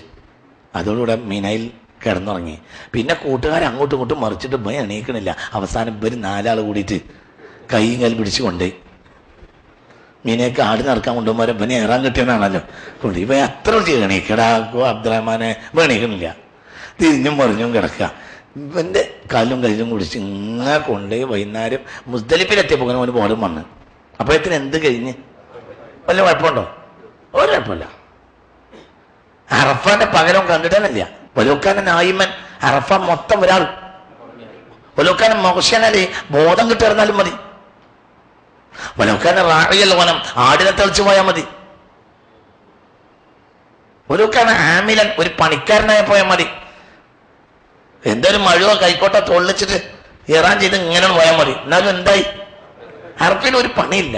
അതോടുകൂടെ മീനയിൽ കിടന്നുറങ്ങി. പിന്നെ കൂട്ടുകാർ അങ്ങോട്ടും ഇങ്ങോട്ടും മറിച്ചിട്ട് ഭയം എണീക്കണില്ല. അവസാനം ഇവർ 4 ആൾ കൂടിയിട്ട് കൈയും കയ്യിൽ പിടിച്ച് കൊണ്ടേ മീനേക്ക് ആടി നടക്കാൻ കൊണ്ടുപോകുമ്പോൾ ഇവനെ ഏറാൻ കിട്ടിയതാണല്ലോ കൊണ്ട് ഇവ അത്ര എണീക്കടാ അബ്ദുറഹ്മാനെ എണീക്കണില്ല. തിരിഞ്ഞും മറിഞ്ഞും കിടക്കുക. ഇവൻ്റെ കാലും കയ്യിലും കുടിച്ച് ഇങ്ങനെ കൊണ്ടുപോയി വൈകുന്നേരം മുസ്ദലിഫിലെത്തിയപ്പോൾ അവന് ബോധം വന്ന്. അപ്പോഴത്തിന് എന്ത് കഴിഞ്ഞ്? വല്ല കുഴപ്പമുണ്ടോ? ഒരു കുഴപ്പമില്ല. അറഫാന്റെ പകരം കണ്ടിട്ടല്ല. വലോക്കാരൻ നായിമൻ അറഫ മൊത്തം ഒരാൾ. വലോക്കാരൻ മോശനല്ലേ ബോധം കിട്ടിയിരുന്നാലും മതി. വലോക്കാരൻ റാഴിയല്ല വനം ആടിനെ തെളിച്ചു പോയാൽ മതി. ഒരുക്കാണ് ആമിലൻ, ഒരു പണിക്കാരനായി പോയാൽ മതി. എന്തൊരു മഴയോ കൈക്കോട്ടോ തൊള്ളിച്ചിട്ട് ഇറാൻ ചെയ്ത് ഇങ്ങനെ പോയാൽ മതി. എന്നാലും എന്തായി? അറഫയിൽ ഒരു പണിയില്ല.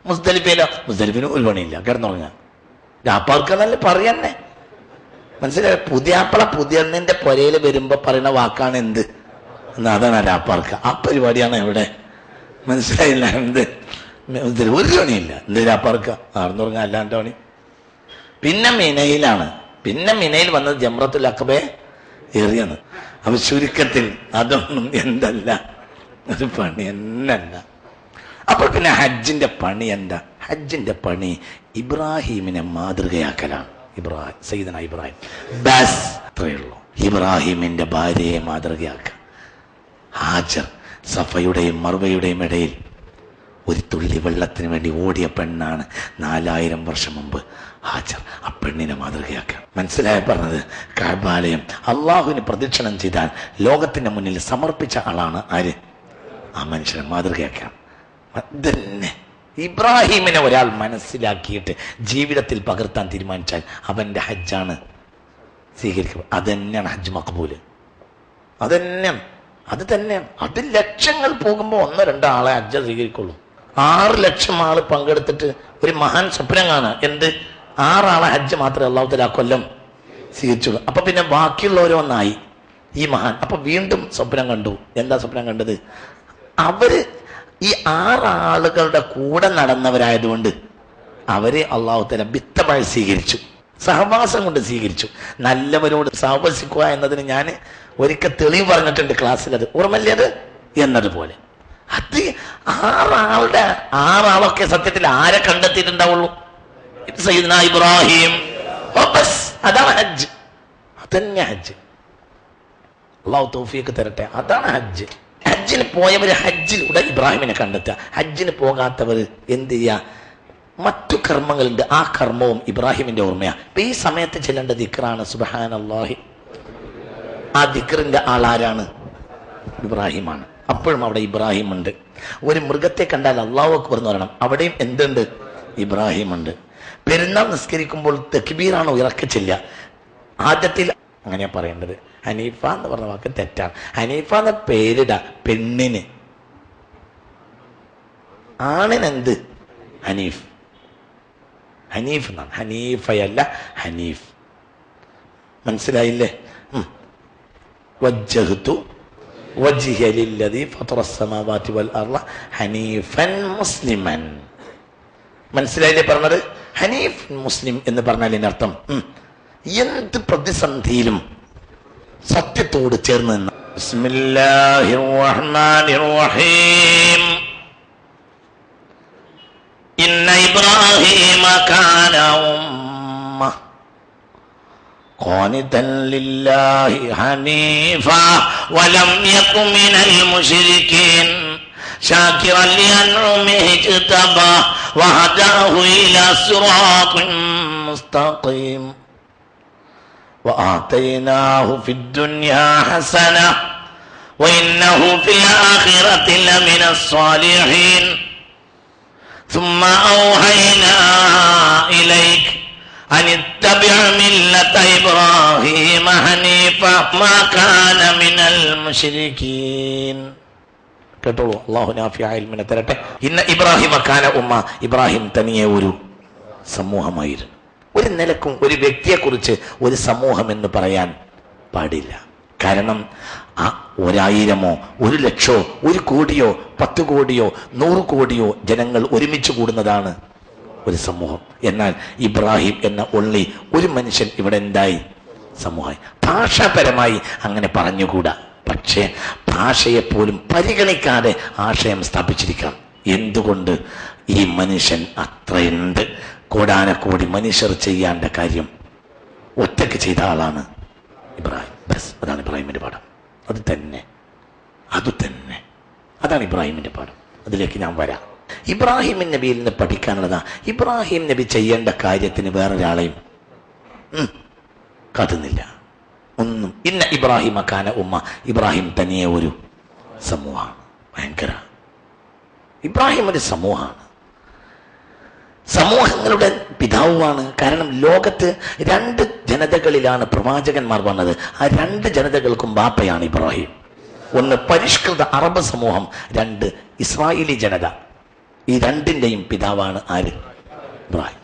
മുസ്ദലിഫയിലോ? മുസ്ദലിഫിന് ഒരു പണിയില്ല, കിടന്നുറങ്ങാൻ. രാപ്പാർക്കെന്നല്ലേ പറയന്നെ, മനസ്സിലായ? പുതിയാപ്പള പുതിയണ്ണിന്റെ പുരയിൽ വരുമ്പോ പറയുന്ന വാക്കാണ് എന്ത് എന്നാ, അതാണ് രാപ്പാർക്ക്. ആ പരിപാടിയാണ് എവിടെ, മനസ്സിലായില്ല? എന്ത് ഒരു പണിയില്ല, എന്ത് രാപ്പാർക്ക? ആർന്നുറങ്ങാൻ അല്ലാണ്ട് പണി. പിന്നെ മിനയിലാണ്. പിന്നെ മിനയിൽ വന്നത് ജംറത്തുൽ അഖബയെ എറിയാണ്. അപ്പൊ ചുരുക്കത്തിൽ അതൊന്നും എന്തല്ല, ഒരു പണി എന്നല്ല. അപ്പോൾ പിന്നെ ഹജ്ജിന്റെ പണി എന്താ? ഹജ്ജിന്റെ പണി ഇബ്രാഹിമിനെ മാതൃകയാക്കലാണ്. സയ്യിദന ഇബ്രാഹിം ബസ്, അത്രയേ ഉള്ളൂ. ഇബ്രാഹിമിന്റെ ഭാര്യയെ മാതൃകയാക്കുക. ഹാജർ സഫയുടെയും മർവയുടെയും ഇടയിൽ ഒരു തുള്ളി വെള്ളത്തിന് വേണ്ടി ഓടിയ പെണ്ണാണ് 4000 വർഷം മുമ്പ് ഹാജർ. ആ പെണ്ണിനെ മാതൃകയാക്കുക. മനസ്സിലായ പറഞ്ഞത്? കഅബാലയം അള്ളാഹുവിന് പ്രദക്ഷിണം ചെയ്താൽ ലോകത്തിന്റെ മുന്നിൽ സമർപ്പിച്ച ആളാണ് ആര്? ആ മനുഷ്യനെ മാതൃകയാക്കാം. തന്നെ ഇബ്രാഹിമിനെ ഒരാൾ മനസ്സിലാക്കിയിട്ട് ജീവിതത്തിൽ പകർത്താൻ തീരുമാനിച്ചാൽ അവന്റെ ഹജ്ജാണ് സ്വീകരിക്കുക. അത് തന്നെയാണ് ഹജ്ജ് മഖബൂല്. അത് തന്നെയാണ്. അത് ലക്ഷങ്ങൾ പോകുമ്പോൾ 1-2 ആളെ ഹജ്ജ് സ്വീകരിക്കുള്ളൂ. 6 ലക്ഷം ആള് പങ്കെടുത്തിട്ട് ഒരു മഹാൻ സ്വപ്നം കാണുക. എന്ത്? 6 ആളെ ഹജ്ജ് മാത്രമേ അള്ളാഹു തആല കൊല്ലം സ്വീകരിച്ചുള്ളൂ. അപ്പൊ പിന്നെ ബാക്കിയുള്ളവരൊന്നായി ഈ മഹാൻ. അപ്പൊ വീണ്ടും സ്വപ്നം കണ്ടു. എന്താ സ്വപ്നം കണ്ടത്? അവര് ഈ 6 ആളുകളുടെ കൂടെ നടന്നവരായതുകൊണ്ട് അവരെ അള്ളാഹു തആല ബിത്തമായി സ്വീകരിച്ചു, സഹവാസം കൊണ്ട് സ്വീകരിച്ചു. നല്ലവരോട് സഹവസിക്കുക എന്നതിന് ഞാൻ ഒരിക്കൽ തെളിവ് പറഞ്ഞിട്ടുണ്ട് ക്ലാസ്സിൽ. അത് ഓർമ്മല്ലേ? അത് എന്നതുപോലെ അത് 6 ആളൊക്കെ സത്യത്തിൽ ആരെ കണ്ടെത്തിയിട്ടുണ്ടാവുള്ളൂ? സയ്യിദ്ന ഇബ്രാഹിം. അതാണ് ഹജ്ജ്. അതന്നെ ഹജ്ജ്. അള്ളാഹു തൗഫീഖ് തരട്ടെ. അതാണ് ഹജ്ജ്. ഹജ്ജിന് പോയവര് ഹജ്ജിലൂടെ ഇബ്രാഹിമിനെ കണ്ടെത്തുക. ഹജ്ജിന് പോകാത്തവർ എന്ത് ചെയ്യുക? മറ്റു കർമ്മങ്ങളുണ്ട്. ആ കർമ്മവും ഇബ്രാഹിമിന്റെ ഓർമ്മയാണ്. ഇപ്പൊ ഈ സമയത്ത് ചെല്ലേണ്ട ദിക്റാണ് സുബ്ഹാനല്ലാഹി. ആ ദിക്റിന്റെ ആളാരാണ്? ഇബ്രാഹിമാണ്. അപ്പോഴും അവിടെ ഇബ്രാഹിം ഉണ്ട്. ഒരു മൃഗത്തെ കണ്ടാൽ അല്ലാഹു അക്ബർ എന്ന് പറയണം. അവിടെയും എന്തുണ്ട്? ഇബ്രാഹിം ഉണ്ട്. പെരുന്നാൾ നിസ്കരിക്കുമ്പോൾ തക്ബീറാണ് ഇറക്കിച്ചില്ല. ആദ്യത്തിൽ അങ്ങനെയാ പറയേണ്ടത്. ഹനീഫ എന്ന് പറഞ്ഞ വാക്ക് തെറ്റാണ്. ഹനീഫ എന്ന പേരിട പെണ്ണിന്. ആണിനെന്ത്? ഹനീഫ്. ഹനീഫ് എന്നാണ്. ഹനീഫയല്ല, ഹനീഫ്. മനസ്സിലായില്ലേ? വജ്ജഹ്തു വജ്ഹിയ ലില്ലദീ ഫതറ അസ്സമാവാതി വൽ അർള ഹനീഫൻ മുസ്ലിമൻ. മനസ്സിലായില്ലേ പറഞ്ഞത്? ഹനീഫ് മുസ്ലിം എന്ന് പറഞ്ഞാൽ ഇതിനർത്ഥം എന്ത് പ്രതിസന്ധിയിലും സത്യത്തോട് ചേർന്ന് നിന്ന്. ബിസ്മില്ലാഹിർ റഹ്മാനിർ റഹീം. ഇന്ന ഇബ്രാഹീമ കാന ഉമ്മ ഖാനിതൻ ലില്ലാഹി ഹനീഫ വലം യകു മിനൽ മുശ്രികീൻ ശാകിറൻ ലിഅൻഉമിഹി ഇജ്തബാ വഹദാഹു ഇലാ സിറാത്തിൻ മുസ്തഖീം وآتيناه في الدنيا حسنة وإنه في الآخرة لمن الصالحين ثم أوحينا إليك أن اتبع ملة إبراهيم حنيفا ما كان من المشركين. കേട്ടോളൂ. അല്ലാഹു നാഫിയ ഇൽമിനെ തരട്ടെ. ഇന്ന ഇബ്രാഹിമ കാന ഉമ്മ. ഇബ്രാഹിം തനിയെ ഒരു സമൂഹമായിരുന്നു. ഒരു നിലക്കും ഒരു വ്യക്തിയെക്കുറിച്ച് ഒരു സമൂഹം എന്ന് പറയാൻ പാടില്ല. കാരണം 1000-ഓ 1,00,000-ഓ 1 കോടിയോ 10 കോടിയോ 100 കോടിയോ ജനങ്ങൾ ഒരുമിച്ച് കൂടുന്നതാണ് ഒരു സമൂഹം. എന്നാൽ ഇബ്രാഹിം എന്ന ഒള്ളി ഒരു മനുഷ്യൻ ഇവിടെ എന്തായി? സമൂഹമായി. ഭാഷാപരമായി അങ്ങനെ പറഞ്ഞുകൂടാ. പക്ഷേ ഭാഷയെപ്പോലും പരിഗണിക്കാതെ ആശയം സ്ഥാപിച്ചിരിക്കാം. എന്തുകൊണ്ട്? ഈ മനുഷ്യൻ അത്രയുണ്ട്. കോടാനക്കോടി മനുഷ്യർ ചെയ്യാണ്ട കാര്യം ഒറ്റയ്ക്ക് ചെയ്ത ആളാണ് ഇബ്രാഹിം. ബസ്, അതാണ് ഇബ്രാഹിമിന്റെ പാഠം. അത് തന്നെ അതാണ് ഇബ്രാഹിമിന്റെ പാഠം. അതിലേക്ക് ഞാൻ വരാം. ഇബ്രാഹിം നബിയിൽ നിന്ന് പഠിക്കാനുള്ളതാ. ഇബ്രാഹിം നബി ചെയ്യേണ്ട കാര്യത്തിന് വേറൊരാളെയും കാത്തുന്നില്ല ഒന്നും. ഇന്ന ഇബ്രാഹിമ കാന ഉമ്മ. ഇബ്രാഹിം തനിയെ ഒരു സമൂഹമാണ്. ഭയങ്കര ഇബ്രാഹിം ഒരു സമൂഹമാണ്. സമൂഹങ്ങളുടെ പിതാവുമാണ്. കാരണം ലോകത്ത് 2 ജനതകളിലാണ് പ്രവാചകന്മാർ വന്നത്. ആ 2 ജനതകൾക്കും ബാപ്പയാണ് ഇബ്രാഹിം. ഒന്ന് പരിഷ്കൃത അറബ് സമൂഹം, 2 ഇസ്രായേലി ജനത. ഈ 2ന്റെയും പിതാവാണ് ആര്? ഇബ്രാഹിം.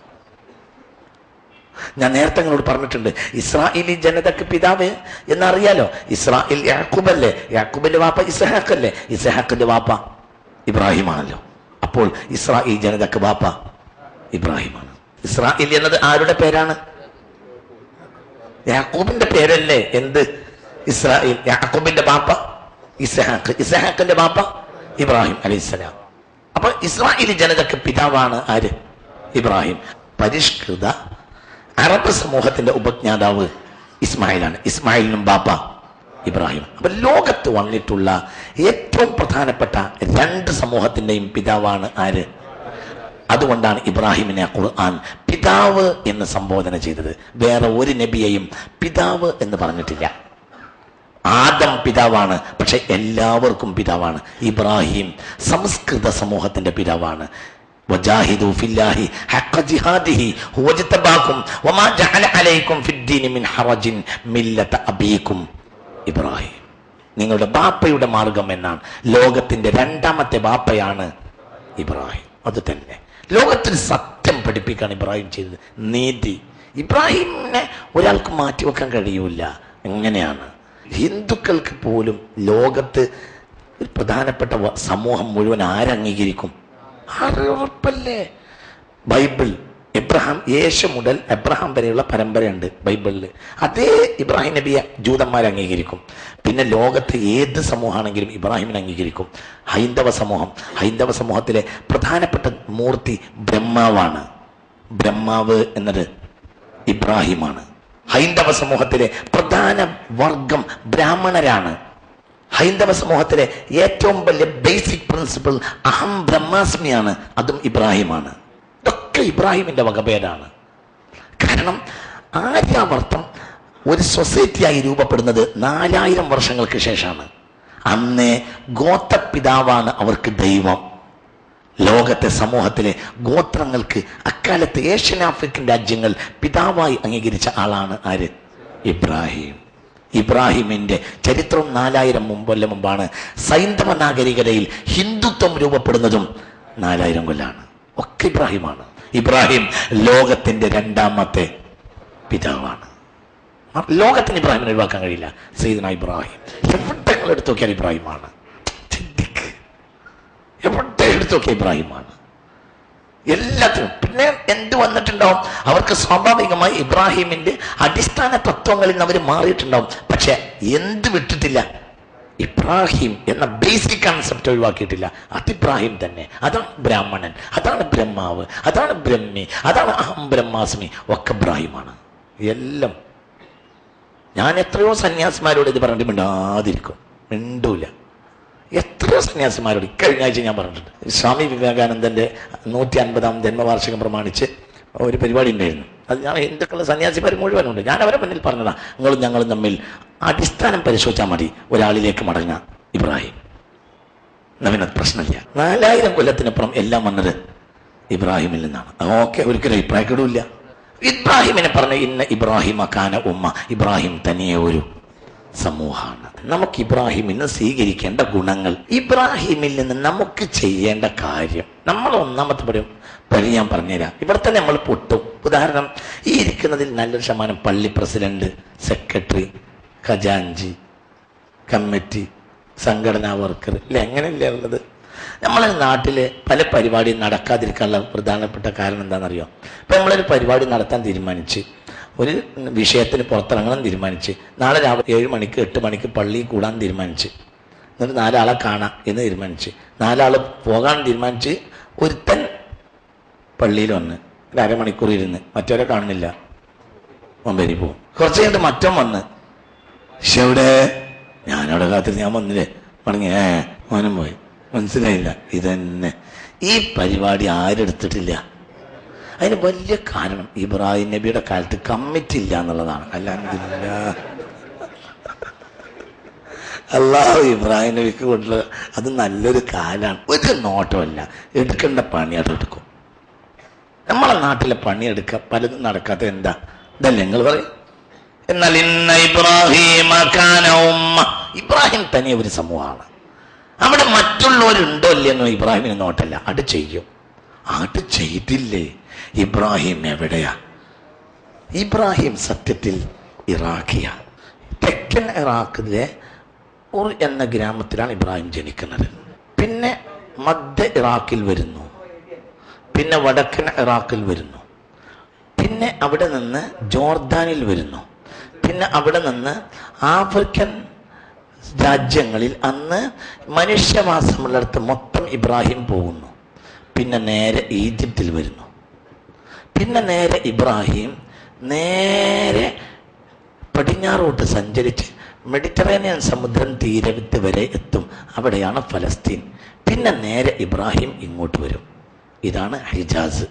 ഞാൻ നേരത്തെ നിങ്ങളോട് പറഞ്ഞിട്ടുണ്ട്, ഇസ്രായേലി ജനതക്ക് പിതാവ് എന്നറിയാലോ. ഇസ്രായേൽ യാക്കൂബ് അല്ലേ, യാക്കൂബിന്റെ വാപ്പ ഇസ്ഹാഖ് അല്ലേ, ഇസ്ഹാഖിന്റെ വാപ്പ ഇബ്രാഹിമാണല്ലോ. അപ്പോൾ ഇസ്രായേൽ ജനതക്ക് വാപ്പ ഇബ്രാഹിമാണ്. ഇസ്രായേൽ എന്നത് ആരുടെ പേരാണ്? യാക്കൂബിന്റെ പേരല്ലേ. എന്ത്? ഇസ്രായേൽ. യാക്കൂബിന്റെ ബാപ്പ ഇസ്ഹാഖ്, ഇസ്ഹാഖിന്റെ ബാപ്പ ഇബ്രാഹിം അലൈഹിസ്സലാം. അപ്പൊ ഇസ്രായേലി ജനതക്ക് പിതാവാണ് ആര്? ഇബ്രാഹിം. പരിഷ്കൃത അറബ് സമൂഹത്തിന്റെ ഉപജ്ഞാതാവ് ഇസ്മായിലാണ്. ഇസ്മായിലിനും ബാപ്പ ഇബ്രാഹിം. അപ്പൊ ലോകത്ത് വന്നിട്ടുള്ള ഏറ്റവും പ്രധാനപ്പെട്ട 2 സമൂഹത്തിന്റെയും പിതാവാണ് ആര്? അതുകൊണ്ടാണ് ഇബ്രാഹിമിനെ ഖുർആൻ പിതാവ് എന്ന് സംബോധന ചെയ്തത്. വേറെ ഒരു നബിയെയും പിതാവ് എന്ന് പറഞ്ഞിട്ടില്ല. ആദം പിതാവാണ്, പക്ഷെ എല്ലാവർക്കും പിതാവാണ്. ഇബ്രാഹിം സംസ്കൃത സമൂഹത്തിന്റെ പിതാവാണ്. വജാഹിദു ഫില്ലാഹി ഹഖ ജിഹാദിഹി ഹുവജ്തബാകും വമാ ജഅല അലൈക്കും ഫിദ്ദീനി മിൻ ഹറജിൻ മില്ലത അബീകും ഇബ്രാഹിം. നിങ്ങളുടെ ബാപ്പയുടെ മാർഗം എന്നാണ്. ലോകത്തിന്റെ 2ാമത്തെ ബാപ്പയാണ് ഇബ്രാഹിം. അത് തന്നെ ലോകത്തിന് സത്യം പഠിപ്പിക്കാൻ ഇബ്രാഹിം ചെയ്തത്. നീതി. ഇബ്രാഹിമിനെ ഒരാൾക്ക് മാറ്റിവെക്കാൻ കഴിയൂല. എങ്ങനെയാണ്? ഹിന്ദുക്കൾക്ക് പോലും ലോകത്ത് ഒരു പ്രധാനപ്പെട്ട സമൂഹം മുഴുവൻ ആരംഗീകരിക്കും? ഉറപ്പല്ലേ? ബൈബിൾ എബ്രഹാം, യേശു മുതൽ എബ്രഹാം വരെയുള്ള പരമ്പരയുണ്ട് ബൈബിളിൽ. അതേ ഇബ്രാഹിം നബിയെ ജൂതന്മാർ അംഗീകരിക്കും. പിന്നെ ലോകത്ത് ഏത് സമൂഹമാണെങ്കിലും ഇബ്രാഹിമിനെ അംഗീകരിക്കും. ഹൈന്ദവ സമൂഹം, ഹൈന്ദവ സമൂഹത്തിലെ പ്രധാനപ്പെട്ട മൂർത്തി ബ്രഹ്മാവാണ്. ബ്രഹ്മാവ് എന്നത് ഇബ്രാഹിമാണ്. ഹൈന്ദവ സമൂഹത്തിലെ പ്രധാന വർഗം ബ്രാഹ്മണരാണ്. ഹൈന്ദവ സമൂഹത്തിലെ ഏറ്റവും വലിയ ബേസിക് പ്രിൻസിപ്പിൾ അഹം ബ്രഹ്മാസ്മിയാണ്. അതും ഇബ്രാഹിമാണ്. ഇതൊക്കെ ഇബ്രാഹിമിന്റെ വകഭേദാണ്. കാരണം ആര്യാവർത്തം ഒരു സൊസൈറ്റിയായി രൂപപ്പെടുന്നത് 4000 വർഷങ്ങൾക്ക് ശേഷമാണ്. അന്നേ ഗോത്രപിതാവാണ് അവർക്ക് ദൈവം. ലോകത്തെ സമൂഹത്തിലെ ഗോത്രങ്ങൾക്ക് അക്കാലത്ത് ഏഷ്യൻ ആഫ്രിക്കൻ രാജ്യങ്ങൾ പിതാവായി അംഗീകരിച്ച ആളാണ് ആര്? ഇബ്രാഹിം. ഇബ്രാഹിമിന്റെ ചരിത്രം 4000 കൊല്ലം മുമ്പാണ്. സൈന്ധവ നാഗരികതയിൽ ഹിന്ദുത്വം രൂപപ്പെടുന്നതും 4000 കൊല്ലാണ്. ഒക്കെ ഇബ്രാഹിമാണ്. ഇബ്രാഹിം ലോകത്തിന്റെ 2ാമത്തെ പിതാവാണ്. ലോകത്തിന് ഇബ്രാഹിമിനെ ഒഴിവാക്കാൻ കഴിയില്ല. സയ്യിദുനാ ഇബ്രാഹിം എവിടെ എടുത്തു നോക്കിയാൽ ഇബ്രാഹിമാണ്. എവിടെ എടുത്തു നോക്കിയാൽ ഇബ്രാഹിമാണ് എല്ലാത്തിനും. പിന്നെ എന്ത് വന്നിട്ടുണ്ടാവും? അവർക്ക് സ്വാഭാവികമായി ഇബ്രാഹിമിന്റെ അടിസ്ഥാന തത്വങ്ങളിൽ നിന്ന് അവർ മാറിയിട്ടുണ്ടാവും. പക്ഷെ എന്ത് വിട്ടിട്ടില്ല? ഇബ്രാഹിം എന്ന ബേസിക് കൺസെപ്റ്റ് ഒഴിവാക്കിയിട്ടില്ല. അത് ഇബ്രാഹിം തന്നെ. അതാണ് ബ്രാഹ്മണൻ, അതാണ് ബ്രഹ്മാവ്, അതാണ് ബ്രഹ്മി, അതാണ് അഹം ബ്രഹ്മാസ്മി. ഒക്കെ ഇബ്രാഹിമാണ് എല്ലാം. ഞാൻ എത്രയോ സന്യാസിമാരോട് ഇത് പറഞ്ഞിട്ട് മിണ്ടാതിരിക്കും, മിണ്ടൂല. എത്രയോ സന്യാസിമാരോട് കഴിഞ്ഞ ആഴ്ച ഞാൻ പറഞ്ഞിട്ടുണ്ട്. സ്വാമി വിവേകാനന്ദന്റെ 150ാം ജന്മവാർഷികം പ്രമാണിച്ച് ഒരു പരിപാടി ഉണ്ടായിരുന്നു. അത് ഞാൻ ഹിന്ദുക്കളുടെ സന്യാസിമാർ മുഴുവനുണ്ട്. ഞാൻ അവരെ മുന്നിൽ പറഞ്ഞതാ, നിങ്ങളും ഞങ്ങളും തമ്മിൽ അടിസ്ഥാനം പരിശോധിച്ചാൽ മതി, ഒരാളിലേക്ക് മടങ്ങാം. ഇബ്രാഹിം നവീനത് പ്രശ്നമില്ല. 4000 കൊല്ലത്തിനപ്പുറം എല്ലാം വന്നത് ഇബ്രാഹിമിൽ നിന്നാണ്. ഓക്കെ, ഒരിക്കലും അഭിപ്രായക്കെടുമില്ല. ഇബ്രാഹിമിനെ പറഞ്ഞ ഇന്ന ഇബ്രാഹിം കാന ഉമ്മ, ഇബ്രാഹിം തനിയെ ഒരു സമൂഹമാണ്. നമുക്ക് ഇബ്രാഹിമിന് സ്വീകരിക്കേണ്ട ഗുണങ്ങൾ, ഇബ്രാഹിമിൽ നിന്ന് നമുക്ക് ചെയ്യേണ്ട കാര്യം. നമ്മൾ ഒന്നാമത്തെ പടി ഞാൻ പറഞ്ഞുതരാം. ഇവിടെ തന്നെ നമ്മൾ പൊട്ടും. ഉദാഹരണം, ഈ ഇരിക്കുന്നതിൽ നല്ലൊരു ശതമാനം പള്ളി പ്രസിഡന്റ്, സെക്രട്ടറി, ഖജാൻജി, കമ്മിറ്റി, സംഘടനാ വർക്കർ ഇല്ല, എങ്ങനെയല്ലേ ഉള്ളത്? നമ്മളെ നാട്ടിൽ പല പരിപാടിയും നടക്കാതിരിക്കാനുള്ള പ്രധാനപ്പെട്ട കാരണം എന്താണെന്നറിയോ? ഇപ്പം നമ്മളൊരു പരിപാടി നടത്താൻ തീരുമാനിച്ച്, ഒരു വിഷയത്തിന് പുറത്തിറങ്ങണം തീരുമാനിച്ച്, നാളെ രാവിലെ 7 മണിക്ക് 8 മണിക്ക് പള്ളിയിൽ കൂടാൻ തീരുമാനിച്ച്, എന്നിട്ട് 4 ആളെ കാണാം എന്ന് തീരുമാനിച്ച്, 4 ആൾ പോകാൻ തീരുമാനിച്ച്, ഒരുത്തൻ പള്ളിയിൽ വന്ന് ഒരു അരമണിക്കൂർ ഇരുന്ന് മറ്റവരെ കാണുന്നില്ല, മൊബൈലിൽ പോകും. കുറച്ച് കഴിഞ്ഞിട്ട് മറ്റവൻ വന്ന്, പക്ഷെ എവിടെ? ഞാനവിടെ കാത്തിരുന്ന്, ഞാൻ വന്നില്ലേ മടങ്ങി, മോനും പോയി, മനസ്സിലായില്ല. ഇതന്നെ ഈ പരിപാടി ആരെടുത്തിട്ടില്ല. അതിന് വലിയ കാരണം ഇബ്രാഹിം നബിയുടെ കാലത്ത് കമ്മിറ്റി ഇല്ല എന്നുള്ളതാണ്. അൽഹംദുലില്ലാഹ്, അല്ലാഹു ഇബ്രാഹിം നബിക്ക് കൊണ്ടുള്ള അത് നല്ലൊരു കാലാണ്. ഒരു നോട്ടമല്ല, എടുക്കേണ്ട പണി അത് എടുക്കും. നമ്മളെ നാട്ടിലെ പണിയെടുക്കുക പലതും നടക്കാത്ത എന്താ? ഇതല്ലേ നിങ്ങൾ പറയും. എന്നാൽ ഇന്ന ഇബ്രാഹിം ഇബ്രാഹിം തനിയെ ഒരു സമൂഹമാണ്. അവിടെ മറ്റുള്ളവരുണ്ടോ ഇല്ലെന്നോ ഇബ്രാഹിമിന് നോട്ടല്ല. അത് ചെയ്യും. അത് ചെയ്തില്ലേ? ഇബ്രാഹിം എവിടെയാ? ഇബ്രാഹിം സത്യത്തിൽ ഇറാഖിയ. തെക്കൻ ഇറാഖിലെ ഉർ എന്ന ഗ്രാമത്തിലാണ് ഇബ്രാഹിം ജനിക്കുന്നത്. പിന്നെ മധ്യ ഇറാഖിൽ വരുന്നു, പിന്നെ വടക്കൻ ഇറാഖിൽ വരുന്നു, പിന്നെ അവിടെ നിന്ന് ജോർദാനിൽ വരുന്നു, പിന്നെ അവിടെ നിന്ന് ആഫ്രിക്കൻ രാജ്യങ്ങളിൽ അന്ന് മനുഷ്യവാസമുള്ളിടത്ത് മൊത്തം ഇബ്രാഹിം പോകുന്നു. പിന്നെ നേരെ ഈജിപ്തിൽ വരുന്നു. പിന്നെ നേരെ ഇബ്രാഹിം നേരെ പടിഞ്ഞാറോട്ട് സഞ്ചരിച്ച് മെഡിറ്ററേനിയൻ സമുദ്രം തീരത്ത് വരെ എത്തും. അവിടെയാണ് ഫലസ്തീൻ. പിന്നെ നേരെ ഇബ്രാഹിം ഇങ്ങോട്ട് വരും. ഇതാണ് ഹിജാസ്.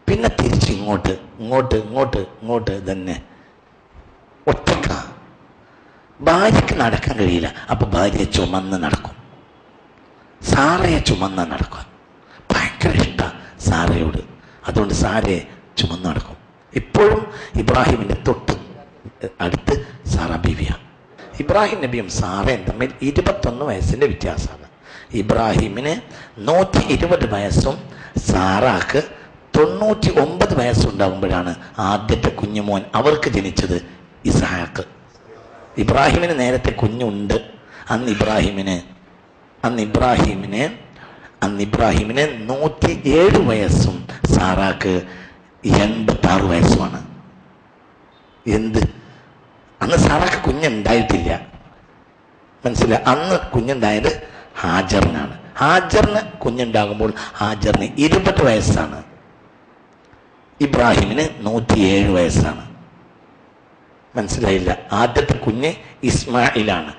പിന്നെ തിരിച്ച് ഇങ്ങോട്ട് ഇങ്ങോട്ട് ഇങ്ങോട്ട് ഇങ്ങോട്ട് തന്നെ. ഒറ്റക്ക. ഭാര്യക്ക് നടക്കാൻ കഴിയില്ല. അപ്പൊ ഭാര്യയെ ചുമന്ന് നടക്കും. സാറയെ ചുമന്ന് നടക്കും. ഭയങ്കര ഇഷ്ടം സാറയോട്. അതുകൊണ്ട് സാരയെ ചുമന്ന് നടക്കും. ഇപ്പോഴും ഇബ്രാഹിമിന്റെ തൊട്ട് അടുത്ത് സാറ ബീവിയാണ്. ഇബ്രാഹിം നബിയും സാറയും തമ്മിൽ 21 വയസ്സിന്റെ വ്യത്യാസമാണ്. ഇബ്രാഹിമിന് 120 വയസ്സും സാറാക്ക് 99 വയസ്സുണ്ടാകുമ്പോഴാണ് ആദ്യത്തെ കുഞ്ഞുമോൻ അവർക്ക് ജനിച്ചത്, ഇസ്ഹാക്ക്. ഇബ്രാഹിമിന് നേരത്തെ കുഞ്ഞുണ്ട്. അന്ന് ഇബ്രാഹിമിന് 107 വയസ്സും സാറാക്ക് 86 വയസ്സുമാണ്. എന്ത്? അന്ന് സാറാക്ക് കുഞ്ഞുണ്ടായിട്ടില്ല. മനസ്സിലായി? അന്ന് കുഞ്ഞുണ്ടായത് ഹാജറിനാണ്. ഹാജറിന് കുഞ്ഞുണ്ടാകുമ്പോൾ ഹാജറിന് 20 വയസ്സാണ്. ഇബ്രാഹിമിന് 107 വയസ്സാണ്. മനസ്സിലായില്ല? ആദ്യത്തെ കുഞ്ഞ് ഇസ്മായിലാണ്.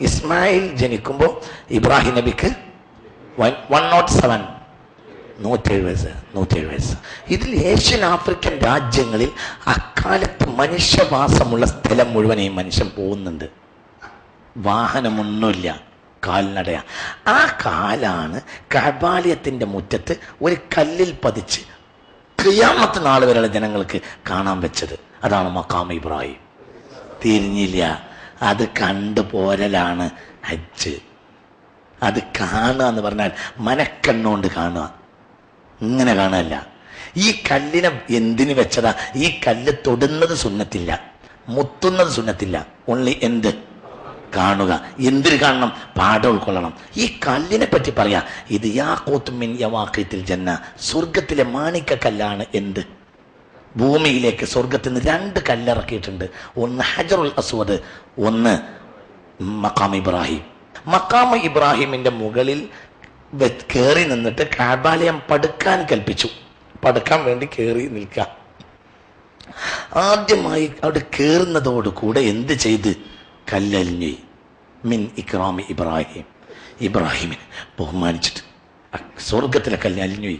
ഇസ്മായിൽ ജനിക്കുമ്പോൾ ഇബ്രാഹിം നബിക്ക് 107 വയസ്സ്. ഇതിൽ ഏഷ്യൻ ആഫ്രിക്കൻ രാജ്യങ്ങളിൽ അക്കാലത്ത് മനുഷ്യവാസമുള്ള സ്ഥലം മുഴുവൻ ഈ മനുഷ്യൻ പോകുന്നുണ്ട്. വാഹനമൊന്നുമില്ല, കാൽനടയാ. ആ കാലാണ് കഅബാലയത്തിന്റെ മുറ്റത്ത് ഒരു കല്ലിൽ പതിച്ച് ഖിയാമത്ത് നാൾ വരെയുള്ള ജനങ്ങൾക്ക് കാണാൻ വെച്ചത്. അതാണ് മഖാം ഇബ്രാഹിം. തിരിഞ്ഞില്ല. അത് കണ്ടു പോരലാണ് ഹജ്ജ്. അത് കാണുക എന്ന് പറഞ്ഞാൽ മനക്കണ്ണുകൊണ്ട് കാണുക, ഇങ്ങനെ കാണുകയല്ല. ഈ കല്ലിനെ എന്തിനു വെച്ചതാ? ഈ കല്ല് തൊടുന്നത് സുന്നത്തില്ല, മുത്തുന്നത് സുന്നത്തില്ല. ഓൺലി എന്ത്? കാണുക. എന്തിന് കാണണം? പാഠം ഉൾക്കൊള്ളണം. ഈ കല്ലിനെ പറ്റി പറയാ, ഇത് യാഖൂത്തും മിൻ യവാഖീത്തിൽ ജന്ന, സ്വർഗത്തിലെ മാണിക്ക കല്ലാണ്. എന്ത്? ഭൂമിയിലേക്ക് സ്വർഗത്തിൽ നിന്ന് 2 കല്ലിറക്കിയിട്ടുണ്ട്. ഒന്ന് ഹജറുൽ അസ്വദ്, ഒന്ന് മഖാം ഇബ്രാഹിം. മഖാം ഇബ്രാഹിമിന്റെ മുകളിൽ കയറി നിന്നിട്ട് കഅബാലയം പടുക്കാൻ കൽപ്പിച്ചു. പടുക്കാൻ വേണ്ടി കയറി നിൽക്കുക. ആദ്യമായി അവിടെ കയറുന്നതോടുകൂടെ എന്ത് ചെയ്ത്? കല്ലലിഞ്ഞു. മിൻ ഇക്റാമി ഇബ്രാഹിം, ഇബ്രാഹിമിനെ ബഹുമാനിച്ചിട്ട് സ്വർഗത്തിലെ കല്ല് അലിഞ്ഞു.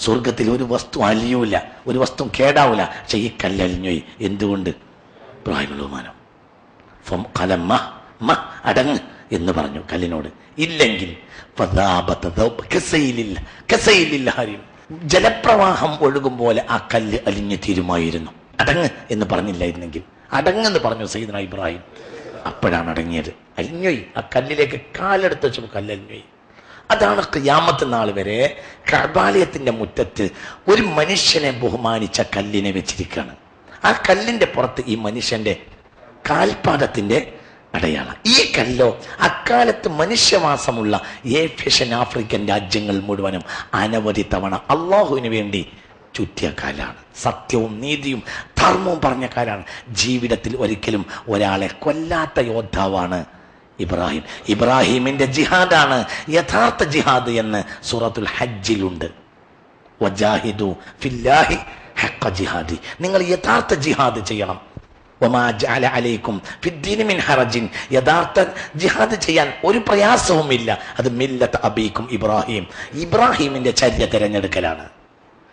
സ്വർഗത്തിൽ ഒരു വസ്തു അലിയൂല, ഒരു വസ്തു കേടാവൂല. പക്ഷെ ഈ കല്ല് അലിഞ്ഞു. എന്തുകൊണ്ട്? ഇബ്രാഹിം ബഹുമാനം. അടങ്ങ് എന്ന് പറഞ്ഞു കല്ലിനോട്. ഇല്ലെങ്കിൽ ജലപ്രവാഹം ഒഴുകും പോലെ ആ കല്ല് അലിഞ്ഞു തീരുമായിരുന്നു. അടങ്ങ് എന്ന് പറഞ്ഞില്ലായിരുന്നെങ്കിൽ. അടങ്ങെന്ന് പറഞ്ഞു സയ്യിദുനാ ഇബ്രാഹിം. അപ്പോഴാണ് അടങ്ങിയത്. അലിഞ്ഞോയി. ആ കല്ലിലേക്ക് കാലെടുത്ത് വെച്ചപ്പോൾ കല്ലലിഞ്ഞോയി. അതാണ് ഖിയാമത്ത് നാൾ വരെ കഅബാലയത്തിന്റെ മുറ്റത്ത് ഒരു മനുഷ്യനെ ബഹുമാനിച്ച കല്ലിനെ വെച്ചിരിക്കുകയാണ്. ആ കല്ലിന്റെ പുറത്ത് ഈ മനുഷ്യന്റെ കാൽപാദത്തിന്റെ അടയാളം. ഈ കല്ലോ അക്കാലത്ത് മനുഷ്യവാസമുള്ള ഏഷ്യൻ ആഫ്രിക്കൻ രാജ്യങ്ങൾ മുഴുവനും അനവധി തവണ അള്ളാഹുവിന് വേണ്ടി ചുറ്റിയ കാലാണ്. സത്യവും നീതിയും ധർമ്മവും പറഞ്ഞ കാലാണ്. ജീവിതത്തിൽ ഒരിക്കലും ഒരാളെ കൊല്ലാത്ത യോദ്ധാവാണ് ഇബ്രാഹിം. ഇബ്രാഹിമിന്റെ ജിഹാദാണ് യഥാർത്ഥ ജിഹാദ് എന്ന് സൂറത്തുൽ ഹജ്ജിലുണ്ട്. വജാഹിദു ഫില്ലാഹി ഹഖ്ഖ ജിഹാദി. നിങ്ങൾ യഥാർത്ഥ ജിഹാദ് ചെയ്യണം. വമാ ജഅല അലൈക്കും ഫിദ്ദീനി മിൻ ഹറജിൻ. യഥാർത്ഥ ജിഹാദ് ചെയ്യാൻ ഒരു പ്രയാസവുമില്ല. അത് മില്ലത്ത് അബീക്കും ഇബ്രാഹിം. ഇബ്രാഹിമിന്റെ ചര്യ തിരഞ്ഞെടുക്കലാണ്.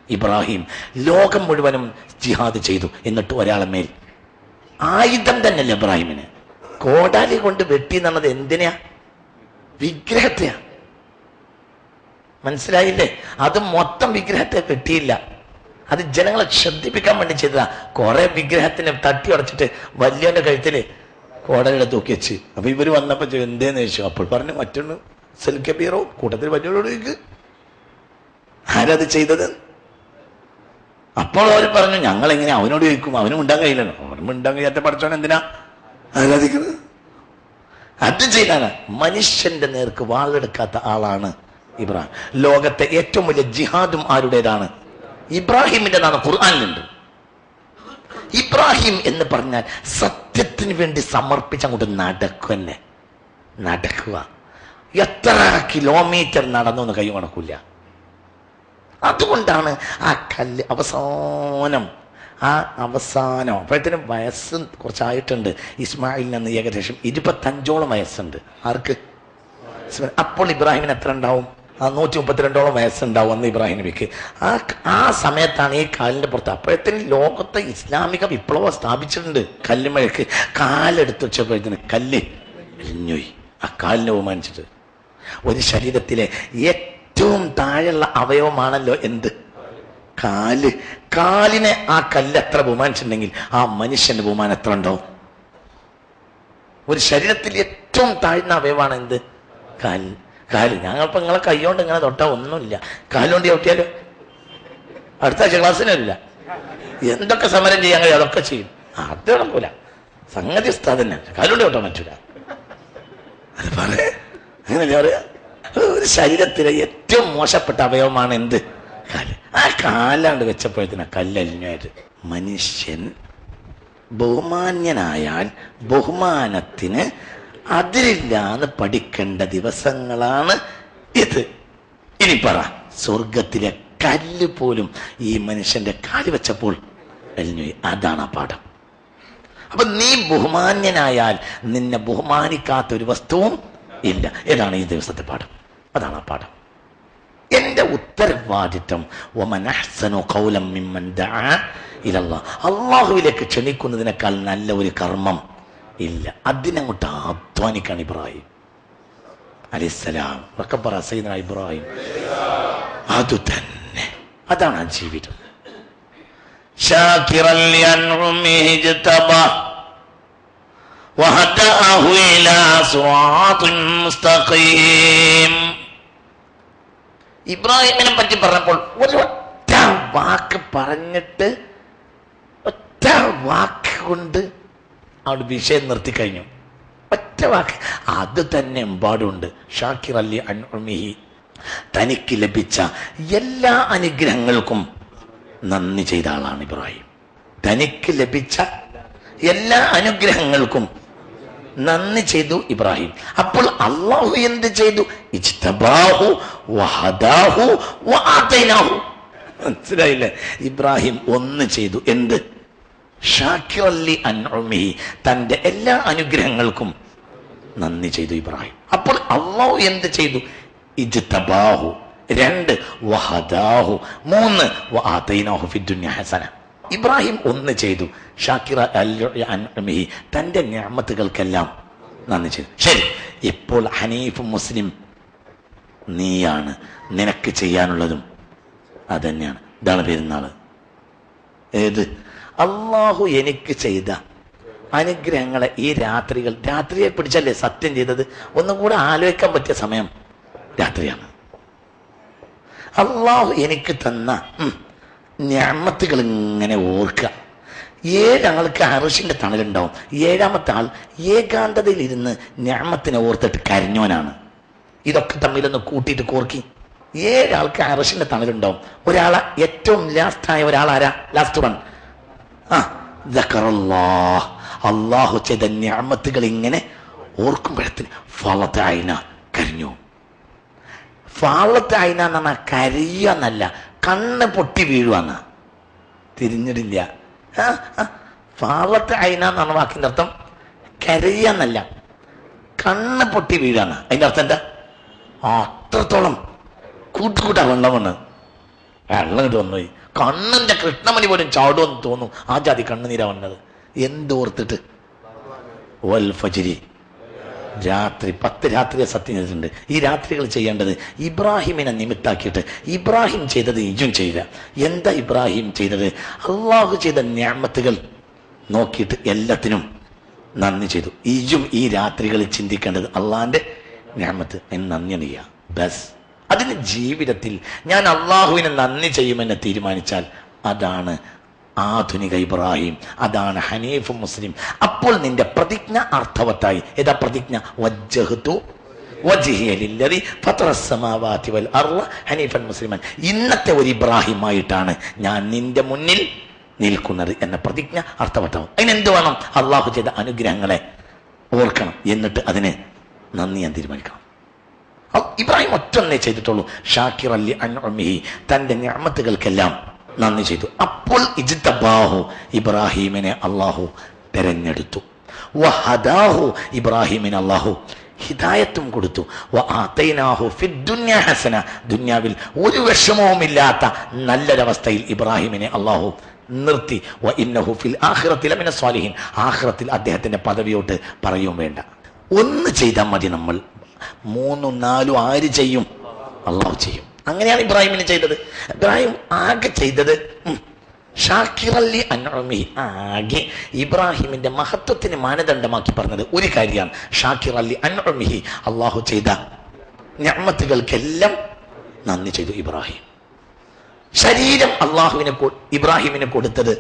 ഇബ്രാഹിം ലോകം മുഴുവനും ജിഹാദ് ചെയ്തു. എന്നിട്ട് ഒരാളെ മേൽ ആയുധം തന്നെയല്ല ഇബ്രാഹിമിന്. കോടാലി കൊണ്ട് വെട്ടി എന്നുള്ളത് എന്തിനാ? വിഗ്രഹത്തെയാ. മനസ്സിലായില്ലേ? അത് മൊത്തം വിഗ്രഹത്തെ കിട്ടിയില്ല, അത് ജനങ്ങളെ ശ്രദ്ധിപ്പിക്കാൻ വേണ്ടി ചെയ്തതാ. കുറെ വിഗ്രഹത്തിനെ തട്ടി ഉടച്ചിട്ട് വലിയവന്റെ കഴുത്തില് കോടലിയുടെ തൂക്കി വെച്ച്. അപ്പൊ ഇവര് വന്നപ്പോ എന്തേന്ന് ചോദിച്ചു. അപ്പോൾ പറഞ്ഞു മറ്റൊന്ന് സെൽക്കബീറോ കൂട്ടത്തിൽ വലിയോട് ചോദിക്ക് ആരത് ചെയ്തത്. അപ്പോൾ അവർ പറഞ്ഞു ഞങ്ങൾ എങ്ങനെ അവനോട് ചോദിക്കും, അവനും ഉണ്ടാൻ കഴിയില്ലല്ലോ. അവനും ഉണ്ടാൻ കഴിയാത്ത പഠിച്ചവൻ എന്തിനാ ആരാധിക്കുന്നത്? അത് ചെയ്താണ്. മനുഷ്യന്റെ നേർക്ക് വാളെടുക്കാത്ത ആളാണ് ഇബ്രാഹിം. ലോകത്തെ ഏറ്റവും വലിയ ജിഹാദും ആരുടേതാണ്? ഇബ്രാഹിമിൻ്റെതാണ്. ഖുർആനിലുണ്ട്. ഇബ്രാഹിം എന്ന് പറഞ്ഞാൽ സത്യത്തിന് വേണ്ടി സമർപ്പിച്ച് അങ്ങോട്ട് നടക്കുക. എത്ര കിലോമീറ്റർ നടന്നു എന്ന് കൈ കണക്കില്ല. അതുകൊണ്ടാണ് ആ കല്ല് അവസാനം അപ്പോഴത്തേനും വയസ്സ് കുറച്ചായിട്ടുണ്ട്. ഇസ്മായിലിന് ഏകദേശം 25ഓളം വയസ്സുണ്ട്. ആർക്ക്? അപ്പോൾ ഇബ്രാഹിമിന് എത്ര ഉണ്ടാവും? 132ഓളം വയസ്സുണ്ടാവും അന്ന് ഇബ്രാഹിം നബിക്ക്. ആ സമയത്താണ് ഈ കാലിന്റെ പുറത്ത്. അപ്പോഴത്തേനും ലോകത്തെ ഇസ്ലാമിക വിപ്ലവം സ്ഥാപിച്ചിട്ടുണ്ട്. കല്ലുമഴക്ക് കാലെടുത്ത് വെച്ചപ്പോഴത്തേന് കല്ല് എരിഞ്ഞുപോയി. ആ കാലിനെ ബഹുമാനിച്ചിട്ട്. ഒരു ശരീരത്തിലെ ഏറ്റവും താഴെയുള്ള അവയവമാണല്ലോ എന്ത്? കാല്. കാലിനെ ആ കല്ല് എത്ര ബഹുമാനിച്ചിട്ടുണ്ടെങ്കിൽ ആ മനുഷ്യന്റെ ബഹുമാനം എത്ര ഉണ്ടാവും? ഒരു ശരീരത്തിൽ ഏറ്റവും താഴ്ന്ന അവയവമാണ് എന്ത്? കാല്. ഞങ്ങളിപ്പോ നിങ്ങളെ കൈകൊണ്ട് ഇങ്ങനെ തൊട്ടാ ഒന്നുമില്ല. കാലുകൊണ്ട് ചവിട്ടിയാലോ അടുത്ത ആഴ്ച ക്ലാസ്സിന് വരില്ല. എന്തൊക്കെ സമരം ചെയ്യാൻ കഴിയും അതൊക്കെ ചെയ്യും. അത് നടക്കൂല. സംഗതി ഉസ്താദ് തന്നെ. കാലുകൊണ്ട് ചവിട്ടാൻ പറ്റൂല. അത് പറയാ അങ്ങനല്ലേ പറയാ? ഒരു ശരീരത്തിലെ ഏറ്റവും മോശപ്പെട്ട അവയവമാണ് എന്ത്? കാല്. ആ കാലാണ്ട് വെച്ചപ്പോഴത്തേന് കല്ലലിഞ്ഞായിട്ട്. മനുഷ്യൻ ബഹുമാന്യനായാൽ ബഹുമാനത്തിന് അതിരില്ലാന്ന് പഠിക്കേണ്ട ദിവസങ്ങളാണ് ഇത്. ഇനി പറ, സ്വർഗത്തിലെ കല്ല് പോലും ഈ മനുഷ്യന്റെ കാല് വെച്ചപ്പോൾ എലിഞ്ഞു. അതാണ് ആ പാഠം. അപ്പൊ നീ ബഹുമാന്യനായാൽ നിന്നെ ബഹുമാനിക്കാത്ത ഒരു വസ്തുവും ഇല്ല. ഏതാണ് ഈ ദിവസത്തെ പാഠം? അതാണ് ആ പാഠം. എന്റെ ഉത്തരവാദിത്വം അള്ളാഹുവിലേക്ക് ക്ഷണിക്കുന്നതിനേക്കാൾ നല്ല ഒരു കർമ്മം ഇല്ല. അതിനങ്ങോട്ട് അധ്വാനിക്കാണ് ഇബ്രാഹിം അലൈഹിസ്സലാം. സയ്യിദുനാ ഇബ്രാഹിം അതു തന്നെ. അതാണ് ആ ജീവിതം. ശാകിറൻ ലിഅൻഉമിഹി ഇജ്തബാ വഹദഅഹു ഇലാ സിറാത്തിൻ മുസ്തഖീം. ഇബ്രാഹിമിനെ പറ്റി പറഞ്ഞപ്പോൾ ഒറ്റ വാക്ക് പറഞ്ഞിട്ട് ഒറ്റ വാക്ക് കൊണ്ട് അവിടെ വിഷയം നിർത്തിക്കഴിഞ്ഞു. ഒറ്റ വാക്ക്. അത് തന്നെ എമ്പാടുണ്ട്. ഷാക്കിർ അലി അൻഉമിഹി, തനിക്ക് ലഭിച്ച എല്ലാ അനുഗ്രഹങ്ങൾക്കും നന്ദി ചെയ്ത ആളാണ് ഇബ്രാഹിം. തനിക്ക് ലഭിച്ച എല്ലാ അനുഗ്രഹങ്ങൾക്കും നന്ദി ചെയ്തു ഇബ്രാഹിം. അപ്പോൾ അള്ളാഹു എന്ത് ചെയ്തു? ഇജ്തബാഹു വഹദാഹു വആതൈനാഹു. മനസ്സിലായില്ലേ? ഇബ്രാഹിം ഒന്ന് ചെയ്തു. എന്ത്? ഷാക്കിർ ലി അൻഉമിഹി, തന്റെ എല്ലാ അനുഗ്രഹങ്ങൾക്കും നന്ദി ചെയ്തു ഇബ്രാഹിം. അപ്പോൾ അള്ളാഹു എന്ത് ചെയ്തു? ഇജ്തബാഹു 2, വഹദാഹു 3, വആതൈനാഹു ഫിദ്ദുനിയ ഹസന. ഇബ്രാഹിം ഒന്ന് ചെയ്തു. ഷാക്കിർ അൻഉമിഹി, തന്റെ നിഅമത്തുകൾക്കെല്ലാം നന്ദി ചെയ്തു. ശരി, ഇപ്പോൾ ഹനീഫ് മുസ്ലിം നീയാണ്. നിനക്ക് ചെയ്യാനുള്ളതും അതന്നെയാണ്. ഇതാണ് പെരുന്നാള്. ഏത്? അള്ളാഹു എനിക്ക് ചെയ്ത അനുഗ്രഹങ്ങളെ ഈ രാത്രിയെ പിടിച്ചല്ലേ സത്യം ചെയ്തത്. ഒന്നും കൂടെ ആലോചിക്കാൻ പറ്റിയ സമയം രാത്രിയാണ്. അള്ളാഹു എനിക്ക് തന്ന നിഅമത്തുകൾ ഇങ്ങനെ ഓർക്കുക. 7 ആൾക്ക് അർശിന്റെ തണലുണ്ടാവും. 7ാമത്തെ ആൾ ഏകാന്തതയിൽ ഇരുന്ന് നിഅമത്തിനെ ഓർത്തിട്ട് കരഞ്ഞോനാണ്. ഇതൊക്കെ തമ്മിലൊന്ന് കൂട്ടിയിട്ട് കോർക്കി. 7 ആൾക്ക് അർശിന്റെ തണലുണ്ടാവും. ഒരാളെ ഏറ്റവും ലാസ്റ്റായ ഒരാളാരാ? Last one. അള്ളാഹു ചെയ്ത നിഅമത്തുകൾ ഇങ്ങനെ ഓർക്കുമ്പോഴത്തിന് ഫളത്ത് ഐന, കരഞ്ഞു. ഫളത്ത് ഐന എന്ന് പറഞ്ഞാൽ കരയുന്നല്ല, കണ്ണ് പൊട്ടി വീഴുവാന്ന. തിരിഞ്ഞിട്ടില്ല. ഫളത്ത് ഐന എന്ന് പറഞ്ഞ വാക്കിന്റെ അർത്ഥം കരയുന്നല്ല, കണ്ണ് പൊട്ടി വീഴാന്ന. അതിന്റെ അർത്ഥം എന്താ? അത്രത്തോളം കൂട്ടുകൂട്ടാ വെള്ളം വന്ന് വെള്ളം ഇട്ട് വന്നുപോയി. കണ്ണിന്റെ കൃഷ്ണമണി പോലും ചാടുമെന്ന് തോന്നും. ആ ജാതി കണ്ണുനീരാ വന്നത്. എന്തോർത്തിട്ട്? വൽ ഫജ്രി രാത്രി 10 രാത്രിയെ സത്യം ചെയ്തിട്ടുണ്ട്. ഈ രാത്രികൾ ചെയ്യേണ്ടത് ഇബ്രാഹിമിനെ നിമിത്താക്കിയിട്ട് ഇബ്രാഹിം ചെയ്തത് ഇജും ചെയ്ത. എന്താ ഇബ്രാഹിം ചെയ്തത്? അള്ളാഹു ചെയ്ത നിഅമത്തുകൾ നോക്കിയിട്ട് എല്ലാത്തിനും നന്ദി ചെയ്തു. ഇജും ഈ രാത്രികളിൽ ചിന്തിക്കേണ്ടത് അള്ളാഹിന്റെ നിഅമത്ത് നന്ദി ചെയ്യാ. ബസ് അതിന് ജീവിതത്തിൽ ഞാൻ അള്ളാഹുവിനെ നന്ദി ചെയ്യുമെന്ന് തീരുമാനിച്ചാൽ അതാണ് ആധുനിക ഇബ്രാഹിം, അതാണ് ഹനീഫ് മുസ്ലിം. അപ്പോൾ നിന്റെ പ്രതിജ്ഞ അർത്ഥവത്തായി. ഏതാ പ്രതിജ്ഞ? വജ്ജഹ്തു വജ്ഹിയ ലില്ലദി ഫതറസ് സമാവാതി വൽ അർള ഹനീഫൻ മുസ്ലിമൻ. ഇന്നത്തെ ഒരു ഇബ്രാഹിമായിട്ടാണ് ഞാൻ നിന്റെ മുന്നിൽ നിൽക്കുന്നത് എന്ന പ്രതിജ്ഞ അർത്ഥവത്താവും. അതിനെന്ത് വേണം? അള്ളാഹു ചെയ്ത അനുഗ്രഹങ്ങളെ ഓർക്കണം, എന്നിട്ട് അതിന് നന്ദി ഞാൻ തീരുമാനിക്കണം. ഇബ്രാഹിം ഒറ്റൊന്നേ ചെയ്തിട്ടുള്ളൂ. ഷാക്കിർ അലി അൻഉമിഹി, തന്റെ നിഅമത്തുകൾക്കെല്ലാം നന്ദി ചെയ്തു. അപ്പോൾ ഇജ്തബാഹു, ഇബ്രാഹിമിനെ അള്ളാഹു തെരഞ്ഞെടുത്തു. വഹദാഹു, ഇബ്രാഹിമിന് അള്ളാഹു ഹിദായത്തും കൊടുത്തു. വആതൈനാഹു ഫിദ്ദുനിയ ഹസന, ദുനിയാവിൽ ഒരു വിഷമവുമില്ലാത്ത നല്ലൊരവസ്ഥയിൽ ഇബ്രാഹിമിനെ അള്ളാഹു നിർത്തി. വഇന്നഹു ഫിൽ ആഖിറതി ലമിന സ്വാലിഹീൻ, ആഖിറത്തിൽ അദ്ദേഹത്തിന്റെ പദവിയോട്ട് പറയും വേണ്ട. ഒന്ന് ചെയ്താൽ മതി. നമ്മൾ 3, 4 ആര് ചെയ്യും? അള്ളാഹു ചെയ്യും. അങ്ങനെയാണ് ഇബ്രാഹിമിനെ ചെയ്തത്. ഇബ്രാഹിം ആകെ ചെയ്തത് ഷാക്കിറല്ലി അൻഉമി, ആകെ ഇബ്രാഹിമിന്റെ മഹത്വത്തിന് മാനദണ്ഡമാക്കി പറഞ്ഞത് ഒരു കാര്യമാണ്. ഷാക്കിറല്ലി അൻഉമിഹി, അള്ളാഹു ചെയ്ത നിഅമത്തുകൾക്കെല്ലാം നന്ദി ചെയ്തു ഇബ്രാഹിം. ശരീരം ഇബ്രാഹിമിന് കൊടുത്തത്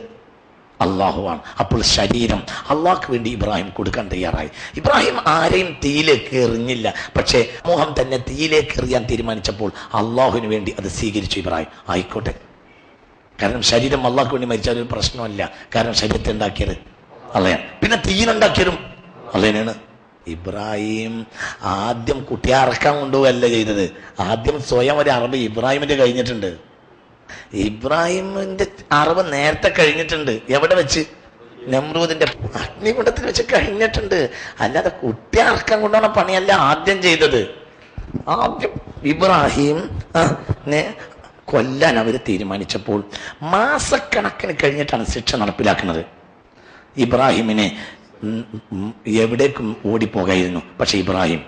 അള്ളാഹുവാണ്. അപ്പോൾ ശരീരം അള്ളാഹ്ക്ക് വേണ്ടി ഇബ്രാഹിം കൊടുക്കാൻ തയ്യാറായി. ഇബ്രാഹിം ആരെയും തീയിലേക്ക് എറിഞ്ഞില്ല. പക്ഷേ മോഹം തന്നെ തീയിലേക്ക് എറിയാൻ തീരുമാനിച്ചപ്പോൾ അള്ളാഹുവിന് വേണ്ടി അത് സ്വീകരിച്ചു ഇബ്രാഹിം. ആയിക്കോട്ടെ, കാരണം ശരീരം അള്ളാഹ്ക്ക് വേണ്ടി മരിച്ചാൽ ഒരു പ്രശ്നമല്ല. കാരണം ശരീരത്തെ ഉണ്ടാക്കിയത് അള്ളയാണ്, പിന്നെ തീയിലുണ്ടാക്കിയതും അള്ളേനാണ്. ഇബ്രാഹിം ആദ്യം കുട്ടിയെ അറക്കാൻ കൊണ്ടുപോകല്ല ചെയ്തത്. ആദ്യം സ്വയം ഒരു അറബ് ഇബ്രാഹിമിന്റെ കഴിഞ്ഞിട്ടുണ്ട്. ഇബ്രാഹിമിന്റെ അറിവ് നേരത്തെ കഴിഞ്ഞിട്ടുണ്ട്. എവിടെ വെച്ച്? നമ്രൂദിന്റെ അഗ്നികുണ്ഡത്തിൽ വെച്ച് കഴിഞ്ഞിട്ടുണ്ട്. അല്ലാതെ കുട്ടി അറക്കാൻ കൊണ്ടുപോണ പണിയല്ല ആദ്യം ചെയ്തത്. ആദ്യം ഇബ്രാഹിം കൊല്ലാൻ അവർ തീരുമാനിച്ചപ്പോൾ മാസക്കണക്കിന് കഴിഞ്ഞിട്ടാണ് ശിക്ഷ നടപ്പിലാക്കുന്നത്. ഇബ്രാഹിമിനെ എവിടേക്കും ഓടിപ്പോകായിരുന്നു, പക്ഷെ ഇബ്രാഹിം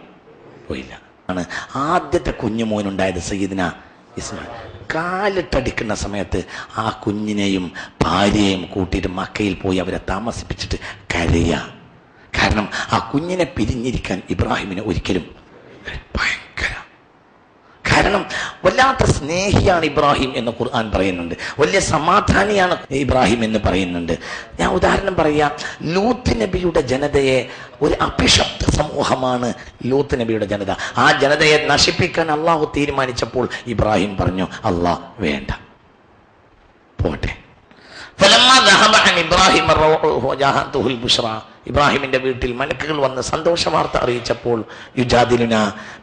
പോയില്ല. ആണ് ആദ്യത്തെ കുഞ്ഞുമോനുണ്ടായത് സയ്യിദ്ന ഇസ്മായിൽ. കാലിട്ടടിക്കുന്ന സമയത്ത് ആ കുഞ്ഞിനെയും ഭാര്യയെയും കൂട്ടിയിട്ട് മക്കയിൽ പോയി അവരെ താമസിപ്പിച്ചിട്ട് കരയുക. കാരണം ആ കുഞ്ഞിനെ പിരിഞ്ഞിരിക്കാൻ ഇബ്രാഹിമിന് ഒരിക്കലും ഭയങ്കര, കാരണം വല്ലാത്ത സ്നേഹിയാണ് ഇബ്രാഹിം എന്ന് ഖുർആൻ പറയുന്നുണ്ട്. വലിയ സമാധാനിയാണ് ഇബ്രാഹിം എന്ന് പറയുന്നുണ്ട്. ഞാൻ ഉദാഹരണം പറയാം. ലൂത്ത് നബിയുടെ ജനതയെ ഒരു അഭിശപ്ത സമൂഹമാണ് ലൂത്ത് നബിയുടെ ജനത. ആ ജനതയെ നശിപ്പിക്കാൻ അള്ളാഹു തീരുമാനിച്ചപ്പോൾ ഇബ്രാഹിം പറഞ്ഞു, അള്ളാഹ് വേണ്ട, പോട്ടെ. ഇബ്രാഹിമിന്റെ വീട്ടിൽ മലക്കുകൾ വന്ന് സന്തോഷ വാർത്ത അറിയിച്ചപ്പോൾ യുജാദിലുന,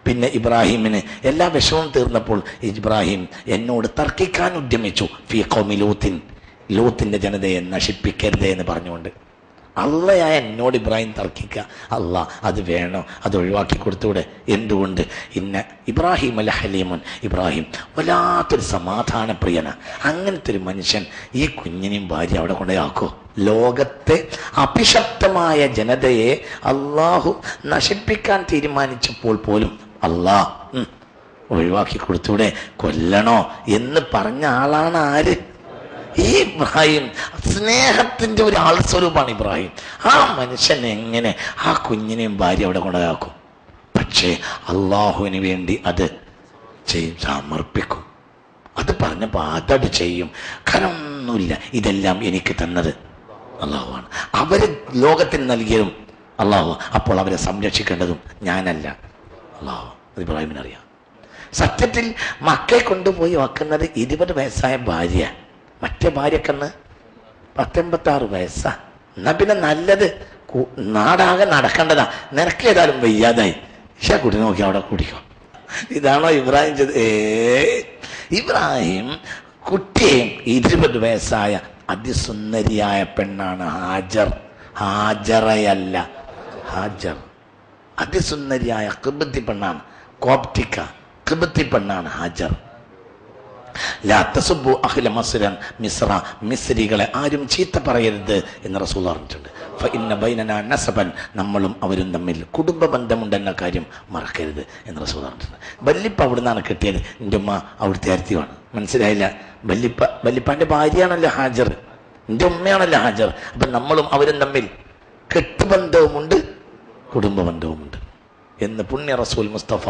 പിന്നെ ഇബ്രാഹിമിന് എല്ലാ വിഷമവും തീർന്നപ്പോൾ ഇബ്രാഹിം എന്നോട് തർക്കിക്കാൻ ഉദ്യമിച്ചു. ഫീ ഖൗമി ലൂത്തിൻ, ലൂത്തിന്റെ ജനതയെ നശിപ്പിക്കരുതേ എന്ന് പറഞ്ഞുകൊണ്ട്. അള്ളയായ എന്നോട് ഇബ്രാഹിം തർക്കിക്കുക, അള്ളാഹ് അത് വേണോ, അത് ഒഴിവാക്കി കൊടുത്തൂടെ? എന്തുകൊണ്ട്? ഇന്ന ഇബ്രാഹിം അൽ ഹലീമുൻ, ഇബ്രാഹിം വല്ലാത്തൊരു സമാധാന പ്രിയന. അങ്ങനത്തെ ഒരു മനുഷ്യൻ ഈ കുഞ്ഞിനെയും ഭാര്യ അവിടെ കൊണ്ടുപോയാക്കോ? ലോകത്തെ അഭിശപ്തമായ ജനതയെ അള്ളാഹു നശിപ്പിക്കാൻ തീരുമാനിച്ചപ്പോൾ പോലും അള്ളാഹ് ഒഴിവാക്കി കൊടുത്തൂടെ, കൊല്ലണോ എന്ന് പറഞ്ഞ ആളാണ് ആര്? ഈ ഇബ്രാഹിം. സ്നേഹത്തിന്റെ ഒരു ആൾ സ്വരൂപമാണ് ഇബ്രാഹിം. ആ മനുഷ്യൻ എങ്ങനെ ആ കുഞ്ഞിനെയും ഭാര്യ അവിടെ കൊണ്ടുപോയാക്കും? പക്ഷേ അള്ളാഹുവിന് വേണ്ടി അത് സമർപ്പിക്കും. അത് പറഞ്ഞപ്പോൾ അതത് ചെയ്യും. കാരണം ഒന്നുമില്ല, ഇതെല്ലാം എനിക്ക് തന്നത് അള്ളാഹുവാണ്. അവര് ലോകത്തിന് നൽകിയതും അള്ളാഹു. അപ്പോൾ അവരെ സംരക്ഷിക്കേണ്ടതും ഞാനല്ല, അള്ളാഹു. അത് ഇബ്രാഹിമിനറിയാം. സത്യത്തിൽ മക്കളെ കൊണ്ടുപോയി വെക്കുന്നത് 20 വയസ്സായ ഭാര്യ, മറ്റേ ഭാര്യക്കന്ന് 19 വയസ്സാ. എന്നാ പിന്നെ നല്ലത് നാടാകെ നടക്കേണ്ടതാ. നിനക്ക് ഏതായാലും വയ്യാതായി, പക്ഷെ കുട്ടി നോക്കി അവിടെ കുടിക്കും. ഇതാണോ ഇബ്രാഹിം ചെയ്ത്? ഇബ്രാഹിം കുട്ടിയെയും 20 വയസ്സായ അതിസുന്ദരിയായ പെണ്ണാണ് ഹാജർ. ഹാജറയല്ല, ഹാജർ അതിസുന്ദരിയായ കിബ്തി പെണ്ണാണ്. കോപ്റ്റിക്ക കിബ്തി പെണ്ണാണ് ഹാജർ. ലാ തസുബ്ബു അഹ്ല മസ്റൻ, മിസ്ര, മിസ്രികളെ ആരും ചീത്ത പറയരുത് എന്ന് റസൂൽ പറഞ്ഞിട്ടുണ്ട്. ഫഇന്ന ബൈനനാ നസബൻ, നമ്മളും അവരും തമ്മിൽ കുടുംബ ബന്ധമുണ്ടെന്ന കാര്യം മറക്കരുത് എന്ന് റസൂൽ പറഞ്ഞിട്ടുണ്ട്. വല്ലിപ്പ അവിടെ നിന്നാണ് കിട്ടിയത്. എൻ്റെ ഉമ്മ അവിടുത്തെ അരുത്തിയാണ്. മനസ്സിലായില്ല? വല്ലിപ്പാൻ്റെ ഭാര്യയാണല്ലോ ഹാജർ, എൻ്റെ ഉമ്മയാണല്ലോ ഹാജർ. അപ്പം നമ്മളും അവരും തമ്മിൽ കെട്ടുബന്ധവുമുണ്ട് കുടുംബ ബന്ധവുമുണ്ട് എന്ന് പുണ്യ റസൂൽ മുസ്തഫ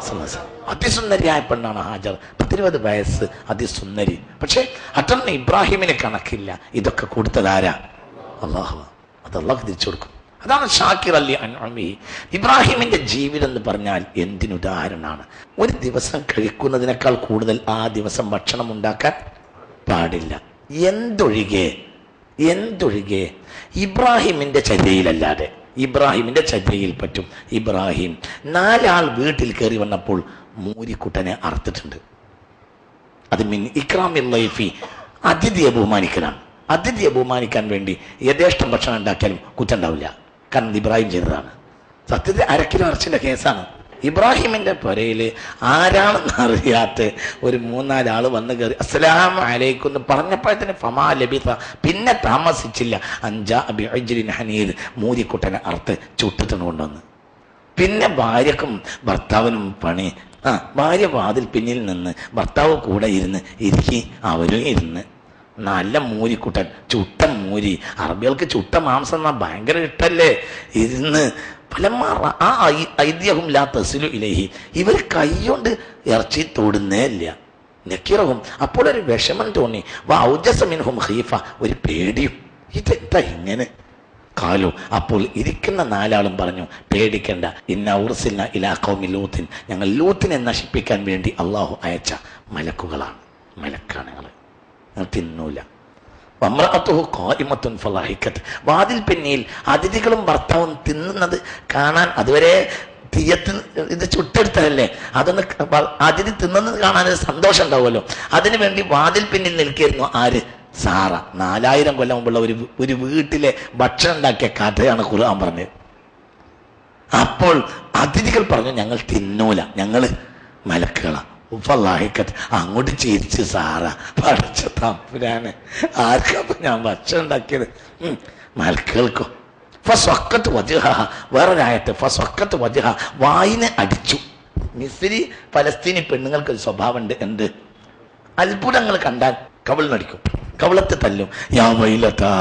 സല്ലല്ലാഹു. അതിസുന്ദരിയായ പെണ്ണാണ് ഹാജർ, 10-20 വയസ്സ്, അതിസുന്ദരി. പക്ഷെ അട്ടന്ന് ഇബ്രാഹിമിന് കണക്കില്ല. ഇതൊക്കെ കൊടുത്തതാരാ? അള്ളാഹു. അത് അള്ളാഹ് തിരിച്ചു കൊടുക്കും. അതാണ് ഷാക്കിർ അലി അൻഅമി. ഇബ്രാഹിമിന്റെ ജീവിതം എന്ന് പറഞ്ഞാൽ എന്തിനുദാഹരണമാണ്. ഒരു ദിവസം കഴിക്കുന്നതിനേക്കാൾ കൂടുതൽ ആ ദിവസം ഭക്ഷണം ഉണ്ടാക്കാൻ പാടില്ല. എന്തൊഴികെ ഇബ്രാഹിമിന്റെ ചര്യയിലല്ലാതെ. ഇബ്രാഹിമിന്റെ ചര്യയിൽ പറ്റും. ഇബ്രാഹിം 4 ആൾ വീട്ടിൽ കയറി വന്നപ്പോൾ മൂരിക്കുട്ടനെ അറുത്തിട്ടുണ്ട്. അത് മിൻ ഇക്രാമിൽ ലൈഫി, അതിഥിയെ ബഹുമാനിക്കലാണ്. അതിഥിയെ ബഹുമാനിക്കാൻ വേണ്ടി യഥേഷ്ടം ഭക്ഷണം ഉണ്ടാക്കിയാലും കുറ്റം ഉണ്ടാവില്ല. കാരണം ഇബ്രാഹിം ചെയ്തതാണ്. സത്യത്തിൽ 1/2 കിലോ ഇറച്ചിന്റെ കേസാണ്. ഇബ്രാഹിമിന്റെ പുരയിൽ ആരാണെന്ന് അറിയാത്ത ഒരു 3-4 ആള് വന്ന് കയറി അസ്സലാമു അലൈക്കും എന്ന് പറഞ്ഞപ്പോഴത്തേന് ഫമാ ലബിസ, പിന്നെ താമസിച്ചില്ല, അഞ്ചാ ബിഅജ്രിൻ ഹനീദ്, മൂരിക്കുട്ടനെ അറുത്ത് ചുട്ടിട്ട് കൊണ്ടുവന്ന്. പിന്നെ ഭാര്യക്കും ഭർത്താവിനും പണി. ഭാര്യ വാതിൽ പിന്നിൽ നിന്ന്, ഭർത്താവ് കൂടെ ഇരിക്കി, അവരും ഇരുന്ന്. നല്ല മൂരിക്കുട്ടൻ, ചുട്ട മൂരി. അറബികൾക്ക് ചുട്ട മാംസം എന്നാ ഭയങ്കര ഇഷ്ടല്ലേ. ഇരുന്ന് ആ ഐതിഹ്യവും ലാ തസിലു ഇലൈഹി, ഇവർ കൈകൊണ്ട് ഇറച്ചി തൊടുന്നേ ഇല്ല. നക്കിറവും. അപ്പോൾ ഒരു വിഷമം തോന്നി. വൗജസ മിൻഹും ഖീഫ, ഒരു പേടിയും. ഇതെന്താ ഇങ്ങനെ കാലു. അപ്പോൾ ഇരിക്കുന്ന 4 ആളും പറഞ്ഞു, പേടിക്കണ്ട, ഇന്ന ഉർസിൽന ഇലാ ഖൗമി ലൂത്തിൻ, ഞങ്ങൾ ലൂത്തിനെ നശിപ്പിക്കാൻ വേണ്ടി അള്ളാഹു അയച്ച മലക്കുകളാണ്. മലക്കാണ് ഞങ്ങൾ തിന്നൂല. വാതിൽ പിന്നിൽ അതിഥികളും ഭർത്താവും തിന്നുന്നത് കാണാൻ, അതുവരെ തീയത്ത് ഇത് ചുട്ടെടുത്തതല്ലേ, അതൊന്ന് അതിഥി തിന്നുന്നത് കാണാൻ ഒരു സന്തോഷം ഉണ്ടാവുമല്ലോ. അതിനു വേണ്ടി വാതിൽ പിന്നിൽ നിൽക്കായിരുന്നു ആര്? സാറ. 4000 കൊല്ലം മുമ്പുള്ള ഒരു വീട്ടിലെ ഭക്ഷണം ഉണ്ടാക്കിയ കഥയാണ് ഖുർആൻ പറഞ്ഞത്. അപ്പോൾ അതിഥികൾ പറഞ്ഞു, ഞങ്ങൾ തിന്നൂല, ഞങ്ങള് മലക്കുകളാ. ഉഫല്ലാഹിക്കത്ത്. അങ്ങോട്ട് ചിരിച്ച് സാറ, പഠിച്ച തമ്പുരാന്, ആർക്കപ്പം ഞാൻ ഭക്ഷണം ഉണ്ടാക്കിയത്? മലക്കുകൾക്കോ. ഫസ്വക്കത്ത് വജ്ഹ, വേറൊരായത്ത് ഫസ്വക്കത്ത് വജ്ഹ, വായിനെ അടിച്ചു. മിസ്രി പലസ്തീനി പെണ്ണുങ്ങൾക്ക് ഒരു സ്വഭാവമുണ്ട്. എന്ത്? അത്ഭുതങ്ങൾ കണ്ടാൽ കവിളിനടിക്കും, കവിളത്ത് തല്ലും. യാ വൈലതാ,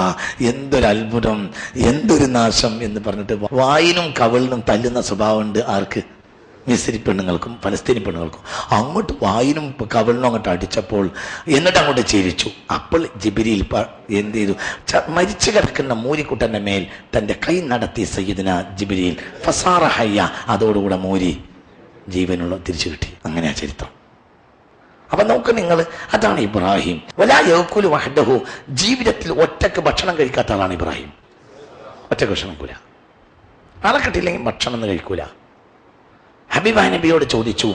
എന്തൊരു അത്ഭുതം, എന്തൊരു നാശം എന്ന് പറഞ്ഞിട്ട് വായിനും കവിളിനും തല്ലുന്ന സ്വഭാവമുണ്ട്. ആർക്ക്? മിസ്രി പെണ്ണുങ്ങൾക്കും പലസ്തീനി പെണ്ണുങ്ങൾക്കും. അങ്ങോട്ട് വായിനും കവിളിനും അങ്ങോട്ട് അടിച്ചപ്പോൾ എന്നിട്ട് അങ്ങോട്ട് ചിരിച്ചു. അപ്പോൾ ജിബ്രീൽ എന്ത് ചെയ്തു? മരിച്ചു കിടക്കുന്ന മൂരിക്കുട്ടന്റെ മേൽ തന്റെ കൈ നടത്തി സയ്യിദുനാ ജിബ്രീൽ. ഫസാറ ഹയ്യ, അതോടുകൂടെ മൂരി ജീവനുള്ള തിരിച്ചു കിട്ടി. അങ്ങനെയാ ചരിത്രം. അപ്പൊ നോക്ക് നിങ്ങൾ, അതാണ് ഇബ്രാഹിം. വലാ യഅ്കുലു വഹ്ദഹു, ജീവിതത്തിൽ ഒറ്റക്ക് ഭക്ഷണം കഴിക്കാത്ത ആളാണ് ഇബ്രാഹിം. ഒറ്റക്ക് ഭക്ഷണം കഴിക്കൂല. ആളെ കിട്ടിയില്ലെങ്കിൽ ഭക്ഷണം കഴിക്കൂല. ഹബീബ നബിയോട് ചോദിച്ചു,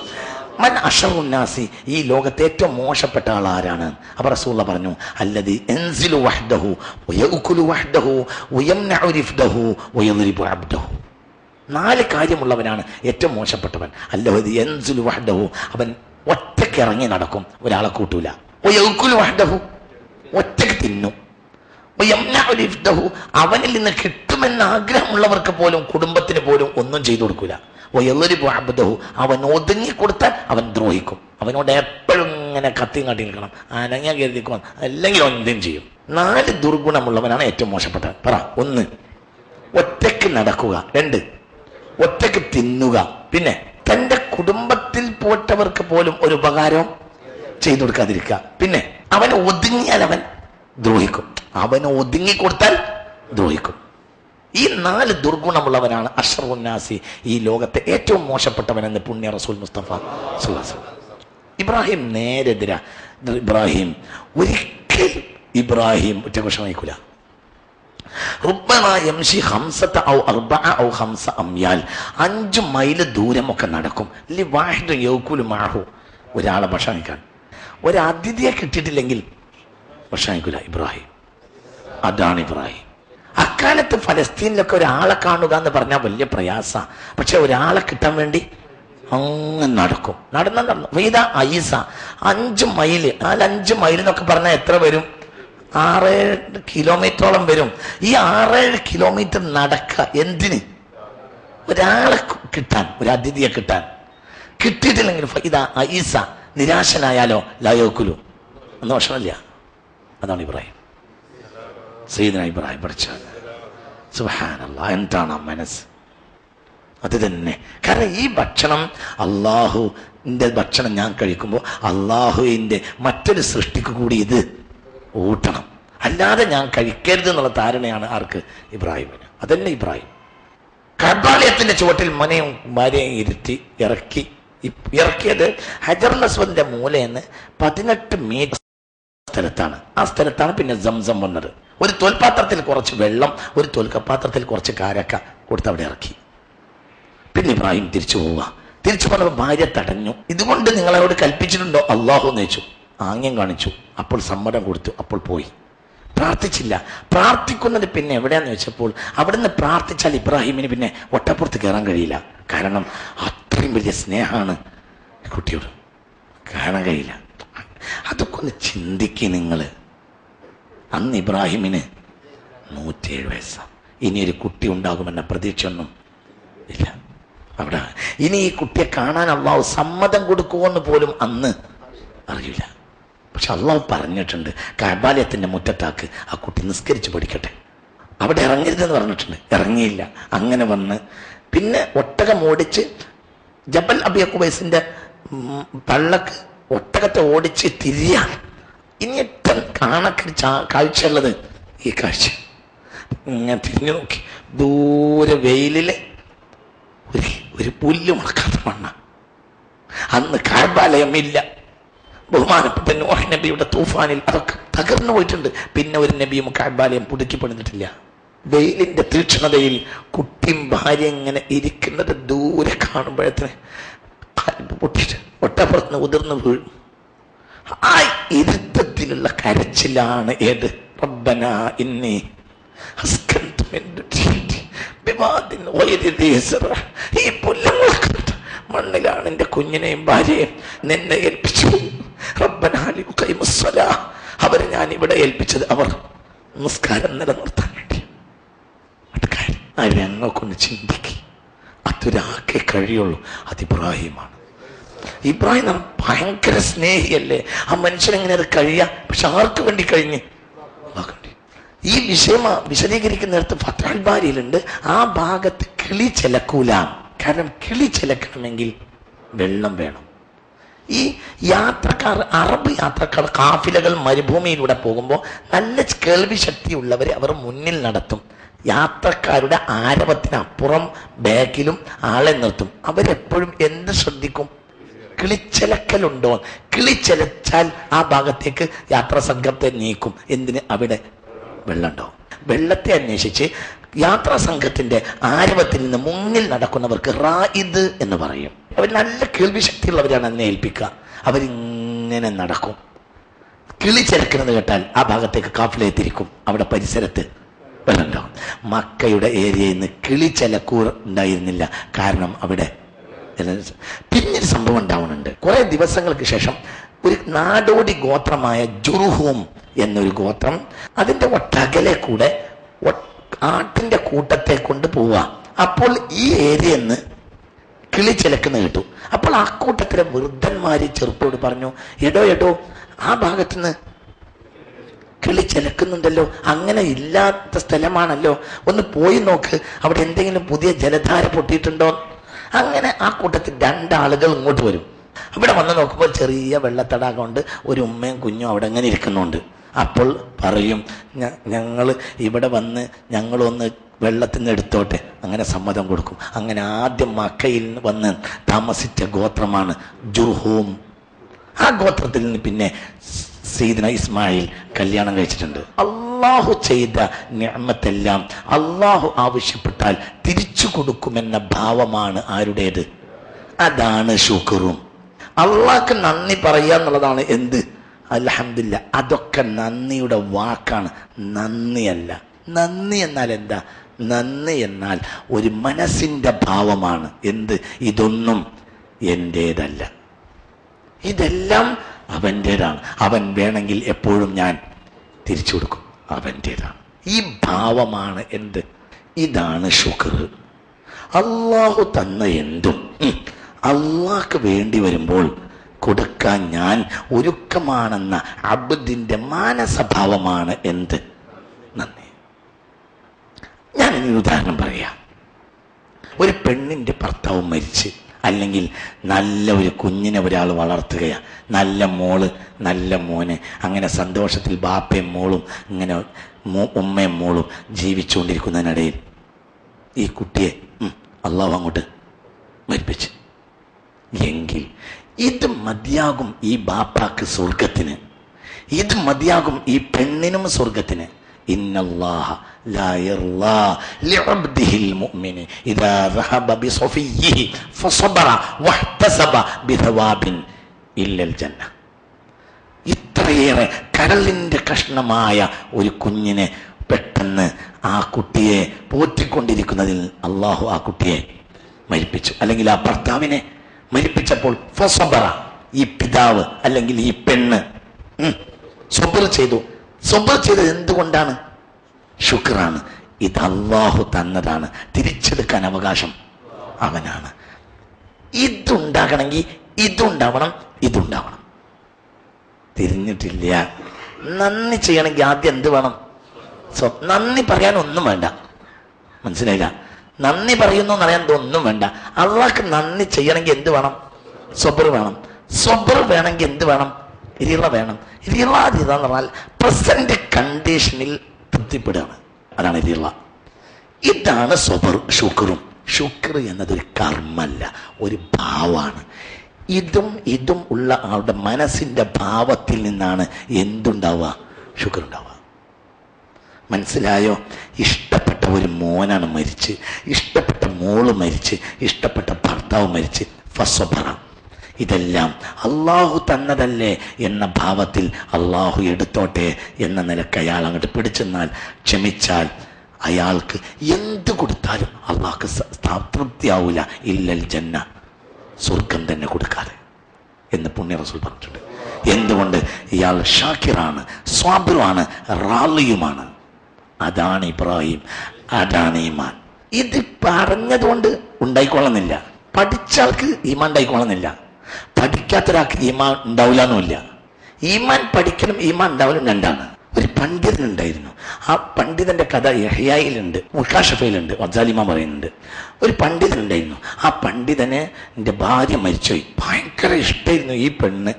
മൻ അശറുന്നാസി, ഈ ലോകത്തെ ഏറ്റവും മോശപ്പെട്ട ആൾ ആരാണ്? അപ്പോൾ റസൂലുള്ളാഹി പറഞ്ഞു, അല്ലദീ യൻസിലു വഹ്ദഹു വയഅ്കുലു വഹ്ദഹു വയംനഉ റിഫ്ദഹു വയദ്രിബു അബ്ദഹു. 4 കാര്യമുള്ളവനാണ് ഏറ്റവും മോശപ്പെട്ടവൻ. അല്ലദീ യൻസിലു വഹ്ദഹു, അവൻ ഒറ്റയ്ക്ക് ഇറങ്ങി നടക്കും, ഒരാളെ കൂട്ടൂല. വയഅ്കുലു വഹ്ദഹു, ഒറ്റയ്ക്ക് തിന്നും. വയംനഉ റിഫ്ദഹു, അവനിൽ നിന്ന് കിട്ടുമെന്ന് ആഗ്രഹമുള്ളവർക്ക് പോലും, കുടുംബത്തിന് പോലും ഒന്നും ചെയ്തു കൊടുക്കൂല. വയദ്രിബു അബ്ദഹു, അവൻ ഒതുങ്ങി കൊടുത്താൽ അവൻ ദ്രോഹിക്കും. അവനോട് എപ്പോഴും ഇങ്ങനെ കത്തിയും കാട്ടി നിൽക്കണം, അനങ്ങ കരുതിക്കും, അല്ലെങ്കിൽ എന്തും ചെയ്യും. 4 ദുർഗുണമുള്ളവനാണ് ഏറ്റവും മോശപ്പെട്ടവൻ. പറ. 1, ഒറ്റയ്ക്ക് നടക്കുക. 2, ഒറ്റയ്ക്ക് തിന്നുക. പിന്നെ തന്റെ കുടുംബത്തിൽ പോറ്റവർക്ക് പോലും ഒരു ഉപകാരവും ചെയ്തു കൊടുക്കാതിരിക്കുക. പിന്നെ അവന് ഒതുങ്ങിയാൽ അവൻ ദ്രോഹിക്കും, അവന് ഒതുങ്ങിക്കൊടുത്താൽ ദ്രോഹിക്കും. ഈ 4 ദുർഗുണമുള്ളവനാണ് അഷ്ററുന്നാസി, ഈ ലോകത്തെ ഏറ്റവും മോശപ്പെട്ടവനെന്ന് പുണ്യ റസൂൽ മുസ്തഫ സ്വല്ലല്ലാഹു അലൈഹി വസല്ലം. ഇബ്രാഹിം നേരെതിരാ. ഇബ്രാഹിം ഒരിക്കൽ ഒറ്റ ഭക്ഷണം കഴിക്കൂല. റുബ്ബമാ യംശി 5 ഔ 4 ഔ 5 അംയാൽ, 5 മൈൽ ദൂരമൊക്കെ നടക്കും. ലി വാഹിദ് യൗകുലു മഅഹു, ഒരാളെ ഭക്ഷണം കഴിക്കാൻ. ഒരു അതിഥിയെ കിട്ടിയിട്ടില്ലെങ്കിൽ ഭക്ഷണം കഴിക്കൂല ഇബ്രാഹിം. അതാണ് ഇബ്രാഹിം. അക്കാലത്ത് ഫലസ്തീനിലൊക്കെ ഒരാളെ കാണുക എന്ന് പറഞ്ഞാൽ വലിയ പ്രയാസ. പക്ഷെ ഒരാളെ കിട്ടാൻ വേണ്ടി അങ്ങനെ നടക്കും. നടന്നു. വെയ്ത ഐസ 5 മൈൽ. 5 മൈൽ എന്നൊക്കെ പറഞ്ഞാൽ എത്ര വരും? 6-7 കിലോമീറ്ററോളം വരും. ഈ 6-7 കിലോമീറ്റർ നടക്കുക എന്തിന്? ഒരാളെ കിട്ടാൻ, ഒരു അതിഥിയെ കിട്ടാൻ. കിട്ടിയിട്ടില്ലെങ്കിൽ ഇതാ ഐസ നിരാശനായാലോ ലയോക്കുലു എന്ന ഭക്ഷണമില്ല. അതാണ് ഇബ്രാഹിം, സയ്യിദുനാ ഇബ്രാഹിം പഠിച്ചത്. സുബ്ഹാനല്ലാഹ്, എന്താണ് ആ മനസ്സ്! അത് തന്നെ. കാരണം ഈ ഭക്ഷണം അള്ളാഹുവിൻ്റെ ഭക്ഷണം ഞാൻ കഴിക്കുമ്പോൾ അള്ളാഹുവിൻ്റെ മറ്റൊരു സൃഷ്ടിക്ക് കൂടി ഇത് ഊട്ടണം, അല്ലാതെ ഞാൻ കഴിക്കരുത് എന്നുള്ള ധാരണയാണ് ആർക്ക്? ഇബ്രാഹിമിന്. അതന്നെ ഇബ്രാഹിം കഅബാലയത്തിന്റെ ചുവട്ടിൽ മനയും ഭാര്യയും ഇറക്കിയത് ഹജറുൽ അസ്വദിന്റെ മൂലയെന്ന് 18 മീറ്റർ സ്ഥലത്താണ്. ആ സ്ഥലത്താണ് പിന്നെ സംസം വന്നത്. ഒരു തോൽപാത്രത്തിൽ കുറച്ച് വെള്ളം, ഒരു തോൽക്കപാത്രത്തിൽ കുറച്ച് കാരക്ക കൊടുത്ത് അവിടെ ഇറക്കി. പിന്നെ ഇബ്രാഹിം തിരിച്ചു പോവുക. തിരിച്ചു പോന്നപ്പോൾ ഭാര്യ തടഞ്ഞു. ഇതുകൊണ്ട് നിങ്ങളോട് കൽപ്പിച്ചിട്ടുണ്ടോ അള്ളാഹു എന്ന് ചോദിച്ചു. ആംഗ്യം കാണിച്ചു. അപ്പോൾ സമ്മതം കൊടുത്തു. അപ്പോൾ പോയി. പ്രാർത്ഥിച്ചില്ല. പ്രാർത്ഥിക്കുന്നത് പിന്നെ എവിടെയാന്ന് വെച്ചപ്പോൾ അവിടുന്ന് പ്രാർത്ഥിച്ചാൽ ഇബ്രാഹിമിന് പിന്നെ ഒട്ടപ്പുറത്ത് കയറാൻ കഴിയില്ല. കാരണം അത്രയും വലിയ സ്നേഹമാണ് കുട്ടിയോട്. കാണാൻ കഴിയില്ല. അതൊക്കെ ഒന്ന് ചിന്തിക്കുക നിങ്ങൾ. അന്ന് ഇബ്രാഹിമിന് 107 വയസ്സാണ്. ഇനിയൊരു കുട്ടി ഉണ്ടാകുമെന്ന പ്രതീക്ഷയൊന്നും ഇല്ല അവിടെ. ഇനി ഈ കുട്ടിയെ കാണാൻ അള്ളാഹു സമ്മതം കൊടുക്കുമെന്ന് പോലും അന്ന് അറിയില്ല. പക്ഷെ അള്ളാഹു പറഞ്ഞിട്ടുണ്ട്, കഅബാലയത്തിന്റെ മുറ്റത്താക്ക് ആ കുട്ടി നിസ്കരിച്ച് പഠിക്കട്ടെ, അവിടെ ഇറങ്ങരുതെന്ന് പറഞ്ഞിട്ടുണ്ട്. ഇറങ്ങിയില്ല. അങ്ങനെ വന്ന് പിന്നെ ഒട്ടകം ഓടിച്ച് ജബൽ അബി ഖുബൈസിന്റെ പള്ളക്ക് ഒട്ടകത്തെ ഓടിച്ച് തിരിയ. ഇനി ഏറ്റവും കാഴ്ചയുള്ളത് ഈ കാഴ്ച. ഇങ്ങനെ തിരിഞ്ഞു നോക്കി, ദൂരെ വെയിലില് ഒരു പുല്ല് മുളക്കാത്ത മണ്ണ. അന്ന് കഅബാലയം ഇല്ല. ബഹുമാനപ്പെട്ട നൂഹ് നബിയുടെ തൂഫാനിൽ അതൊക്കെ തകർന്നു പോയിട്ടുണ്ട്. പിന്നെ ഒരു നബിയും കഅബാലയം പുതുക്കി പണിതിട്ടില്ല. വെയിലിന്റെ തീക്ഷ്ണതയിൽ കുട്ടിയും ഭാര്യ ഇങ്ങനെ ഇരിക്കുന്നത് ദൂരെ കാണുമ്പോഴത്തിന് പൊട്ടിട്ട് ഒട്ടപ്പുറത്ത് ഉതിർന്നു വീഴും. ആ ഇരുത്തത്തിലുള്ള കരച്ചിലാണ് ഏത്? റബ്ബനാ ഇന്നി അസ്കൻതു മിൻ ദുരിയത്തി ബിവാദിൻ ഗൈരി ദീ സറഅ. ഈ പുല്ലുമുളക്കുന്ന മണ്ണിലാണ് എൻ്റെ കുഞ്ഞിനെയും ഭാര്യയും നിന്നെ ഏൽപ്പിച്ചു. റബ്ബനാ ലിയുഖീമുസ് സ്വലാഹ്. അവരെ ഞാൻ ഇവിടെ ഏൽപ്പിച്ചത് അവർ നിസ്കാരം നിലനിർത്താൻ വേണ്ടി. ഞങ്ങൾക്കൊന്ന് ചിന്തിക്കുക. അതൊരാക്കേ കഴിയുള്ളൂ. അത് ഇബ്രാഹിമാണ്. ഇബ്രാഹിം നാം ഭയങ്കര സ്നേഹിയല്ലേ. ആ മനുഷ്യനെങ്ങനെ അത് കഴിയാ? പക്ഷെ ആർക്ക് വേണ്ടി കഴിഞ്ഞ്? ഈ വിഷയം വിശദീകരിക്കുന്നിടത്ത് ഫത്ഹുൽ ബാരിയിലുണ്ട്. ആ ഭാഗത്ത് കിളി ചിലക്കൂല. കാരണം കിളി ചിലക്കണമെങ്കിൽ വെള്ളം വേണം. ഈ യാത്രക്കാർ, അറബ് യാത്രക്കാർ കാഫിലകൾ മരുഭൂമിയിലൂടെ പോകുമ്പോൾ നല്ല കേൾവി ശക്തിയുള്ളവരെ അവർ മുന്നിൽ നടത്തും. യാത്രക്കാരുടെ ആരവത്തിനപ്പുറം ബാക്കിലും ആളെ നിർത്തും. അവരെപ്പോഴും എന്ത് ശ്രദ്ധിക്കും? കിളിച്ചലക്കലുണ്ടോ? കിളിച്ചലച്ചാൽ ആ ഭാഗത്തേക്ക് യാത്രാ സംഘത്തെ നീക്കും. എന്തിന്? അവിടെ വെള്ളം ഉണ്ടാവും. വെള്ളത്തെ അന്വേഷിച്ച് യാത്രാ സംഘത്തിന്റെ ആരവത്തിൽ നിന്ന് മുന്നിൽ നടക്കുന്നവർക്ക് റായിദ് എന്ന് പറയും. അവർ നല്ല കേൾവി ശക്തിയുള്ളവരാണ് എന്നെ ഏൽപ്പിക്കുക. അവരിങ്ങനെ നടക്കും. കിളി ചിലക്കുന്നത് കേട്ടാൽ ആ ഭാഗത്തേക്ക് കാഫിലെ തിരിക്കും. അവിടെ പരിസരത്ത് വെള്ളം ഉണ്ടാവും. മക്കയുടെ ഏരിയയിൽ നിന്ന് കിളി ചിലക്കൂർ ഉണ്ടായിരുന്നില്ല. കാരണം അവിടെ പിന്നൊരു സംഭവം ഉണ്ടാവുന്നുണ്ട്. കുറെ ദിവസങ്ങൾക്ക് ശേഷം ഒരു നാടോടി ഗോത്രമായ ജുർഹൂം എന്നൊരു ഗോത്രം അതിന്റെ ഒട്ടകലെ കൂടെ ആട്ടിന്റെ കൂട്ടത്തെ കൊണ്ട് പോവുക. അപ്പോൾ ഈ ഏരിയയിൽ നിന്ന് കിളി ചിലക്കുന്ന കേട്ടു. അപ്പോൾ ആ കൂട്ടത്തിലെ വൃദ്ധന്മാര് ചെറുപ്പോട് പറഞ്ഞു, എടോ ആ ഭാഗത്തുനിന്ന് കിളി ചിലക്കുന്നുണ്ടല്ലോ, അങ്ങനെ ഇല്ലാത്ത സ്ഥലമാണല്ലോ, ഒന്ന് പോയി നോക്ക്, അവിടെ എന്തെങ്കിലും പുതിയ ജലധാര പൊട്ടിയിട്ടുണ്ടോ. അങ്ങനെ ആ കൂട്ടത്തിൽ 2 ആളുകൾ ഇങ്ങോട്ട് വരും. അവിടെ വന്ന് നോക്കുമ്പോൾ ചെറിയ വെള്ളത്തടാകമുണ്ട്. ഒരു ഉമ്മയും കുഞ്ഞും അവിടെ അങ്ങനെ ഇരിക്കുന്നുണ്ട്. അപ്പോൾ പറയും, ഞങ്ങൾ ഇവിടെ വന്ന് ഞങ്ങളൊന്ന് വെള്ളത്തിൽ നിന്ന് എടുത്തോട്ടെ. അങ്ങനെ സമ്മതം കൊടുക്കും. അങ്ങനെ ആദ്യം മക്കയിൽ വന്ന് താമസിച്ച ഗോത്രമാണ് ജുർഹൂം. ആ ഗോത്രത്തിൽ നിന്ന് പിന്നെ സയ്യിദ്ന ഇസ്മായിൽ കല്യാണം കഴിച്ചിട്ടുണ്ട്. അള്ളാഹു ചെയ്ത നിഅമത്തെല്ലാം അള്ളാഹു ആവശ്യപ്പെട്ടാൽ തിരിച്ചു കൊടുക്കുമെന്ന ഭാവമാണ് ആരുടേത്? അതാണ് ശുക്റും. അള്ളാഹ്ക്ക് നന്ദി പറയുക എന്നുള്ളതാണ് എന്ത്? അൽഹംദുലില്ലാ. അതൊക്കെ നന്ദിയുടെ വാക്കാണ്, നന്ദിയല്ല. നന്ദി എന്നാൽ എന്താ? നന്ദി എന്നാൽ ഒരു മനസ്സിന്റെ ഭാവമാണ്. എന്ത്? ഇതൊന്നും എന്റേതല്ല, ഇതെല്ലാം അവൻ്റേതാണ്. അവൻ വേണമെങ്കിൽ എപ്പോഴും ഞാൻ തിരിച്ചു കൊടുക്കും, അവൻ്റേതാണ്. ഈ ഭാവമാണ് എന്ത്? ഇതാണ് ശുക്ർ. അള്ളാഹു തന്ന എന്തും അള്ളാഹ്ക്ക് വേണ്ടി വരുമ്പോൾ കൊടുക്കാൻ ഞാൻ ഒരുക്കമാണെന്ന അബ്ദിന്റെ മാനസഭാവമാണ് എന്ത്? നന്ദി. ഞാനൊരു ഉദാഹരണം പറയാം. ഒരു പെണ്ണിന്റെ ഭർത്താവ് മരിച്ച്, അല്ലെങ്കിൽ നല്ല ഒരു കുഞ്ഞിനെ ഒരാൾ വളർത്തുകയാണ്, നല്ല മോള് നല്ല മോന്, അങ്ങനെ സന്തോഷത്തിൽ ബാപ്പയും മോളും ഇങ്ങനെ ഉമ്മയും മോളും ജീവിച്ചുകൊണ്ടിരിക്കുന്നതിനിടയിൽ ഈ കുട്ടിയെ അള്ളാഹു അങ്ങോട്ട് മരിപ്പിച്ച്, എങ്കിൽ ഇത് മതിയാകും ഈ ബാപ്പാക്ക് സ്വർഗത്തിന്, ഇത് മതിയാകും ഈ പെണ്ണിനും സ്വർഗത്തിന്. ഇന്നല്ലാഹ ലാ യർളാ ലിഅബ്ദിഹിൽ മുഅ്മിനി ഇദാ ദഹബ ബിസഫിയിഹി ഫസബറ വഹ്തസബ ബിഥവാബിൻ ഇല്ലൽ ജന്ന. ഇത്രയേറെ കരളിന്റെ കഷ്ണമായ ഒരു കുഞ്ഞിനെ പെട്ടെന്ന് ആ കുട്ടിയെ പോറ്റിക്കൊണ്ടിരിക്കുന്നതിൽ അള്ളാഹു ആ കുട്ടിയെ മരിപ്പിച്ചു, അല്ലെങ്കിൽ ആ ഭർത്താവിനെ മരിപ്പിച്ചപ്പോൾ ഫസബറ, ഈ പിതാവ് അല്ലെങ്കിൽ ഈ പെണ്ണ് സബർ ചെയ്തു. സബർ ചെയ്തത് എന്തുകൊണ്ടാണ്? ശുക്റാണ്. ഇത് അള്ളാഹു തന്നതാണ്, തിരിച്ചെടുക്കാൻ അവകാശം അവനാണ്. ഇതുണ്ടാകണമെങ്കിൽ ഇതുണ്ടാവണം, ഇതുണ്ടാവണം. തിരിഞ്ഞിട്ടില്ല. നന്ദി ചെയ്യണമെങ്കിൽ ആദ്യം എന്ത് വേണം? നന്ദി പറയാൻ ഒന്നും വേണ്ട. മനസ്സിലായില്ല? നന്ദി പറയുന്നു എന്നറിയാൻ ഒന്നും വേണ്ട. അള്ളാഹ്ക്ക് നന്ദി ചെയ്യണമെങ്കിൽ എന്ത് വേണം? സബർ വേണം. സബർ വേണമെങ്കിൽ എന്ത് വേണം? റിള വേണം. റിള എന്ന് പറഞ്ഞാൽ പ്രസന്റ് കണ്ടീഷനിൽ തൃപ്തിപ്പെടുകയാണ്. അതാണ് റിള. ഇതാണ് സബർ. ശുക്റും. ശുക്ർ എന്നതൊരു കർമ്മല്ല, ഒരു ഭാവമാണ്. ഇതും ഉള്ള ആളുടെ മനസ്സിന്റെ ഭാവത്തിൽ നിന്നാണ് എന്തുണ്ടാവുക? ശുക്ർ ഉണ്ടാവുക. മനസ്സിലായോ? ഇഷ്ടപ്പെട്ട ഒരു മോനാണ് മരിച്ച്, ഇഷ്ടപ്പെട്ട മോള് മരിച്ച്, ഇഷ്ടപ്പെട്ട ഭർത്താവ് മരിച്ച്, ഫസ്വബറ, ഇതെല്ലാം അള്ളാഹു തന്നതല്ലേ എന്ന ഭാവത്തിൽ അള്ളാഹു എടുത്തോട്ടെ എന്ന നിലക്ക് അയാൾ അങ്ങോട്ട് പിടിച്ചെന്നാൽ, ക്ഷമിച്ചാൽ അയാൾക്ക് എന്ത് കൊടുത്താലും അള്ളാഹ്ക്ക് തൃപ്തിയാവൂല. ഇല്ലൽ ജന്ന, സ്വർഗം തന്നെ കൊടുക്കാതെ എന്ന് പുണ്യ റസൂൽ പറഞ്ഞിട്ടുണ്ട്. എന്തുകൊണ്ട്? ഇയാൾ ഷാക്കിറാണ്, സ്വാബിറാണ്, റാളിയുമാണ്. അതാണ് ഇബ്രാഹിം, അതാണ് ഈമാൻ. ഇത് പറഞ്ഞതുകൊണ്ട് ഉണ്ടായിക്കൊള്ളുന്നില്ല. പഠിച്ചാൾക്ക് ഈമാൻ ഉണ്ടായിക്കൊള്ളുന്നില്ല, പഠിക്കാത്തൊരാൾക്ക് ഈമാൻ ഉണ്ടാവില്ല എന്നുമില്ല. ഈമാൻ പഠിക്കലും ഈമാൻ ഉണ്ടാവലും രണ്ടാണ്. ഒരു പണ്ഡിതനുണ്ടായിരുന്നു. ആ പണ്ഡിതന്റെ കഥ യഹ്യായിലുണ്ട്, മുക്കാഷഫയിലുണ്ട്, വസാലിമ പറയുന്നുണ്ട്. ഒരു പണ്ഡിതനുണ്ടായിരുന്നു. ആ പണ്ഡിതന് എൻ്റെ ഭാര്യ മരിച്ചുപോയി. ഭയങ്കര ഇഷ്ടമായിരുന്നു ഈ പെണ്ണ്.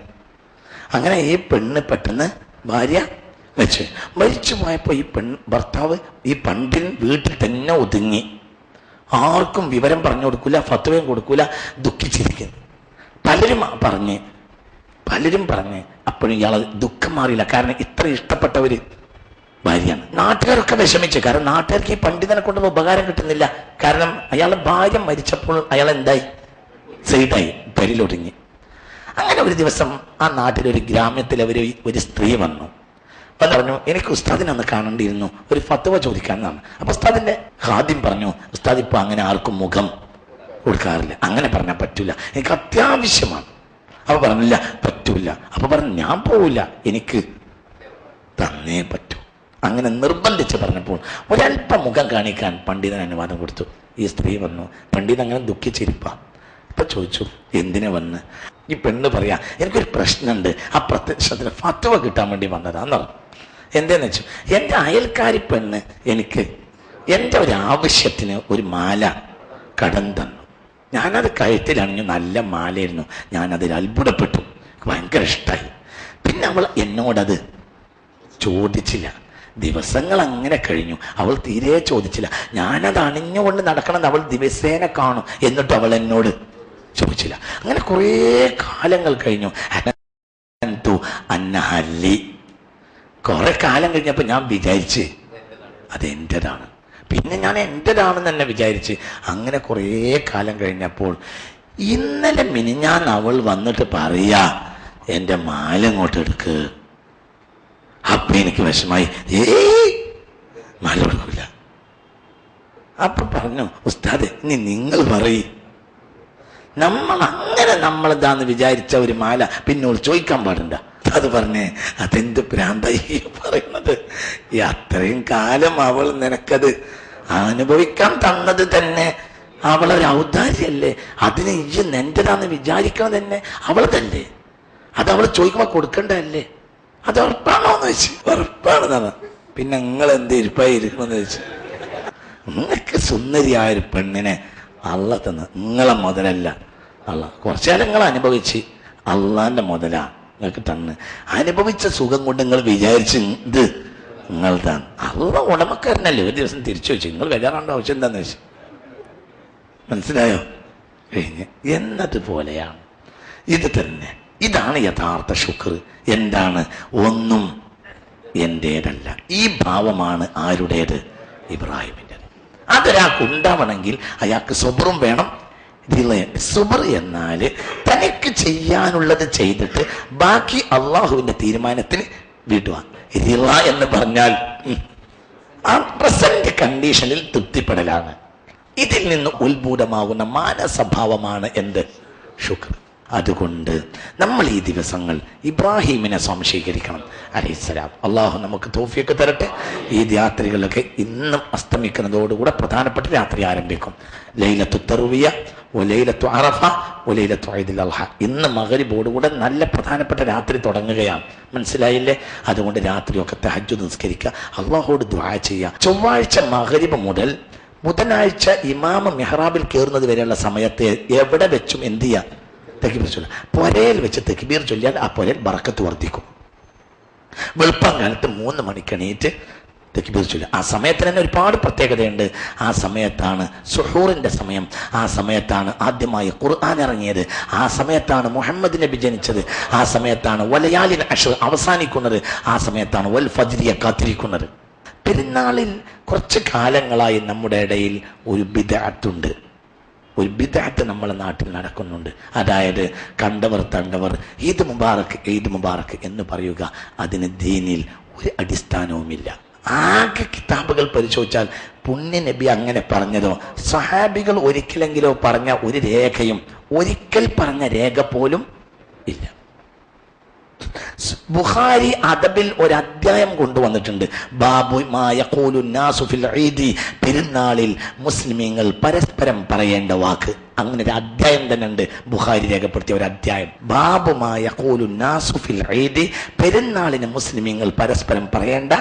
അങ്ങനെ ഈ പെണ്ണ് പെട്ടെന്ന് ഭാര്യ മരിച്ചു പോയപ്പോൾ ഈ ഭർത്താവ് ഈ പണ്ഡിതൻ വീട്ടിൽ തന്നെ ഒതുങ്ങി, ആർക്കും വിവരം പറഞ്ഞു കൊടുക്കൂല, ഫത്വയും കൊടുക്കൂല, ദുഃഖിച്ചിരിക്കുന്നു. പലരും പറഞ്ഞ് അപ്പോഴും ഇയാളെ ദുഃഖം മാറിയില്ല. കാരണം ഇത്ര ഇഷ്ടപ്പെട്ടവര് ഭാര്യയാണ്. നാട്ടുകാരൊക്കെ വിഷമിച്ചു. കാരണം നാട്ടുകാർക്ക് ഈ പണ്ഡിതനെ കൊണ്ടൊന്നും ഉപകാരം കിട്ടുന്നില്ല. കാരണം അയാളെ ഭാര്യ മരിച്ചപ്പോൾ അയാൾ എന്തായി? സൈഡായി, പെരിലൊടുങ്ങി. അങ്ങനെ ഒരു ദിവസം ആ നാട്ടിലൊരു ഗ്രാമത്തിൽ ഒരു സ്ത്രീ വന്നു. അപ്പം പറഞ്ഞു, എനിക്ക് ഉസ്താദിനെ ഒന്ന് കാണേണ്ടിയിരുന്നു, ഒരു ഫത്വ ചോദിക്കാനാണ്. അപ്പൊ ഉസ്താദിന്റെ ഖാദിം പറഞ്ഞു, ഉസ്താദ് ഇപ്പൊ അങ്ങനെ ആർക്കും മുഖം കൊടുക്കാറില്ല. അങ്ങനെ പറഞ്ഞാൽ പറ്റൂല, എനിക്ക് അത്യാവശ്യമാണ്. അപ്പൊ പറഞ്ഞില്ല, പറ്റൂല. അപ്പൊ പറഞ്ഞു, ഞാൻ പോവില്ല, എനിക്ക് തന്നേ പറ്റൂ. അങ്ങനെ നിർബന്ധിച്ച് പറഞ്ഞപ്പോൾ ഒരല്പം മുഖം കാണിക്കാൻ പണ്ഡിതൻ അനുവാദം കൊടുത്തു. ഈ സ്ത്രീ വന്നു. പണ്ഡിതൻ അങ്ങനെ ദുഃഖിച്ചിരിപ്പാ. ഇപ്പൊ ചോദിച്ചു, എന്തിനാ വന്ന്? ഈ പെണ്ണ് പറയാ, എനിക്കൊരു പ്രശ്നമുണ്ട്, ആ പ്രത്യക്ഷത്തിന് ഫത്വ കിട്ടാൻ വേണ്ടി വന്നതാന്ന് പറഞ്ഞു. എന്താന്ന് വെച്ചു, എൻ്റെ അയൽക്കാരി പെണ്ണ് എനിക്ക് എൻ്റെ ഒരു ആവശ്യത്തിന് ഒരു മാല കടം തന്നു. ഞാനത് കഴുത്തിലണിഞ്ഞു, നല്ല മാലയായിരുന്നു. ഞാനതിൽ അത്ഭുതപ്പെട്ടു, ഭയങ്കര ഇഷ്ടമായി. പിന്നെ അവൾ എന്നോടത് ചോദിച്ചില്ല. ദിവസങ്ങൾ അങ്ങനെ കഴിഞ്ഞു, അവൾ തീരെ ചോദിച്ചില്ല. ഞാനത് അണിഞ്ഞുകൊണ്ട് നടക്കണമെന്ന് അവൾ ദിവസേന കാണും, എന്നിട്ട് അവൾ എന്നോട് ചോദിച്ചില്ല. അങ്ങനെ കുറേ കാലങ്ങൾ കഴിഞ്ഞു. കുറെ കാലം കഴിഞ്ഞപ്പോൾ ഞാൻ വിചാരിച്ച് അതെൻ്റെതാണ്. പിന്നെ ഞാൻ എൻ്റെതാണെന്ന് തന്നെ വിചാരിച്ച്. അങ്ങനെ കുറേ കാലം കഴിഞ്ഞപ്പോൾ ഇന്നലെ മിനിഞ്ഞാൻ അവൾ വന്നിട്ട് പറയാ, എൻ്റെ മാല ഇങ്ങോട്ട് എടുക്ക്. അപ്പൊ എനിക്ക് വിഷമായി, മാല കൊടുക്കില്ല. അപ്പൊ പറഞ്ഞു, ഉസ്താദ് ഇനി നിങ്ങൾ പറയ്, നമ്മളെന്താന്ന് വിചാരിച്ച ഒരു മാല പിന്നെ ചോദിക്കാൻ പാടണ്ട. ഉസ്താദ് പറഞ്ഞേ, അതെന്ത് ഭ്രാന്തായി പറയുന്നത്? ഈ അത്രയും കാലം അവൾ നിനക്കത് അനുഭവിക്കാൻ തന്നത് തന്നെ അവളൊരു ഔദാര്യല്ലേ? അതിനെ ഈ നിന്റെതാന്ന് വിചാരിക്കണം തന്നെ അവൾ തന്നെ. അത് അവൾ ചോദിക്കുമ്പോ കൊടുക്കണ്ടല്ലേ? അത് ഉറപ്പാണോന്ന് വെച്ച്, ഉറപ്പാണെന്നാണ്. പിന്നെ നിങ്ങൾ എന്ത് ഇരിപ്പായി ഇരിക്കണമെന്ന് വെച്ച്, നിങ്ങൾക്ക് സുന്ദരിയായൊരു പെണ്ണിനെ അള്ള തന്ന് നിങ്ങളെ മുതലല്ല അള്ള. കുറച്ചു കാലം നിങ്ങൾ അനുഭവിച്ച് അള്ളാന്റെ മുതലാ നിങ്ങൾക്ക് തന്ന്. അനുഭവിച്ച സുഖം കൊണ്ട് നിങ്ങൾ വിചാരിച്ച് ഇത് നിങ്ങൾ തന്നെ അള്ള ഉടമക്കാരനല്ലേ? ഒരു ദിവസം തിരിച്ചു വെച്ചു, നിങ്ങൾ വരാറുണ്ട് ആവശ്യം എന്താന്ന് വെച്ച്. മനസ്സിലായോ? കഴിഞ്ഞ് എന്നതുപോലെയാണ് ഇത് തന്നെ. ഇതാണ് യഥാർത്ഥ ശുക്ർ. എന്താണ്? ഒന്നും എന്റേതല്ല. ഈ ഭാവമാണ് ആരുടേത്? ഇബ്രാഹിമിൻ്റെത്. അതൊരാൾക്ക് ഉണ്ടാവണമെങ്കിൽ അയാൾക്ക് സുബറും വേണം. സുബർ എന്നാല് തനിക്ക് ചെയ്യാനുള്ളത് ചെയ്തിട്ട് ബാക്കി അള്ളാഹുവിന്റെ തീരുമാനത്തിന് വിടുക. റിള എന്ന് പറഞ്ഞാൽ ആ പ്രസന്റ് കണ്ടീഷനിൽ തൃപ്തിപ്പെടലാണ്. ഇതിൽ നിന്ന് ഉത്ഭൂതമാകുന്ന മാനസഭാവമാണ് എന്ത്? ശുക്ർ. അതുകൊണ്ട് നമ്മൾ ഈ ദിവസങ്ങൾ ഇബ്രാഹിമിനെ സംശീകരിക്കണം അലൈഹിസ്സലാം. അള്ളാഹു നമുക്ക് തൗഫീഖ് തരട്ടെ. ഈ രാത്രികളിലൊക്കെ ഇന്നും അസ്തമിക്കുന്നതോടുകൂടെ പ്രധാനപ്പെട്ട രാത്രി ആരംഭിക്കും. ലൈലത്തു തർവിയ, ലൈലത്തു അറഫ, ലൈലത്തു ഈദുൽ അദ്ഹ. ഇന്ന് മഗ്രിബോടുകൂടെ നല്ല പ്രധാനപ്പെട്ട രാത്രി തുടങ്ങുകയാണ്. മനസ്സിലായില്ലേ? അതുകൊണ്ട് രാത്രിയൊക്കെ തഹജ്ജുദ് നിസ്കരിക്കുക, അള്ളാഹുവോട് ദുആ ചെയ്യുക. ചൊവ്വാഴ്ച മഗ്രിബ് മുതൽ ബുധനാഴ്ച ഇമാമ മെഹ്റാബിൽ കയറുന്നത് വരെയുള്ള സമയത്ത് എവിടെ വെച്ചും എന്ത് ചെയ്യാം? തക്ബീർ ചൊല്ലുക. പൊരയിൽ വെച്ച് തക്ബീർ ചൊല്ലിയാൽ ആ പൊരയിൽ ബറക്കത്ത് വർദ്ധിക്കും. വെളുപ്പം കാലത്ത് 3 മണിക്ക് എണീറ്റ് തക്ബീർ ചൊല്ലുക. ആ സമയത്തിന് തന്നെ ഒരുപാട് പ്രത്യേകതയുണ്ട്. ആ സമയത്താണ് സുഹൂറിന്റെ സമയം. ആ സമയത്താണ് ആദ്യമായി ഖുർആൻ ഇറങ്ങിയത്. ആ സമയത്താണ് മുഹമ്മദ് നബി ജനിച്ചത്. ആ സമയത്താണ് വലയാലിൻ അശ്ർ അവസാനിക്കുന്നത്. ആ സമയത്താണ് വൽ ഫജ്രിയെ കാത്തിരിക്കുന്നത്. പെരുന്നാളിൽ കുറച്ച് കാലങ്ങളായി നമ്മുടെ ഇടയിൽ ഒരു ബിദ്അത്തുണ്ട്. ഒരു ബിദ്അത്ത് നമ്മളെ നാട്ടിൽ നടക്കുന്നുണ്ട്. അതായത് കണ്ടവർ തണ്ടവർ ഈദ് മുബാറക്ക് ഈദ് മുബാറക്ക് എന്ന് പറയുക. അതിന് ദീനിൽ ഒരു അടിസ്ഥാനവുമില്ല. ആകെ കിതാബുകൾ പരിശോധിച്ചാൽ പുണ്യ നബി അങ്ങനെ പറഞ്ഞതോ സഹാബികൾ ഒരിക്കലെങ്കിലോ പറഞ്ഞ ഒരു രേഖയും ഒരിക്കൽ പറഞ്ഞ രേഖ പോലും ഇല്ല. ബുഖാരി അദബിൽ ഒരു അധ്യായം കൊണ്ടുവന്നിട്ടുണ്ട്. ബാബു മാ യഖൂലു നാസു ഫിൽ ഈദി, പെരുന്നാളിൽ മുസ്ലിമീങ്ങൾ പരസ്പരം പറയേണ്ട വാക്ക്. അങ്ങനെ ഒരു അധ്യായം തന്നെ ഉണ്ട്, ബുഖാരി രേഖപ്പെടുത്തിയ ഒരു അധ്യായം. ബാബു മാ യഖൂലു നാസു ഫിൽ ഈദി, പെരുന്നാളിന് മുസ്ലിമീങ്ങൾ പരസ്പരം പറയേണ്ട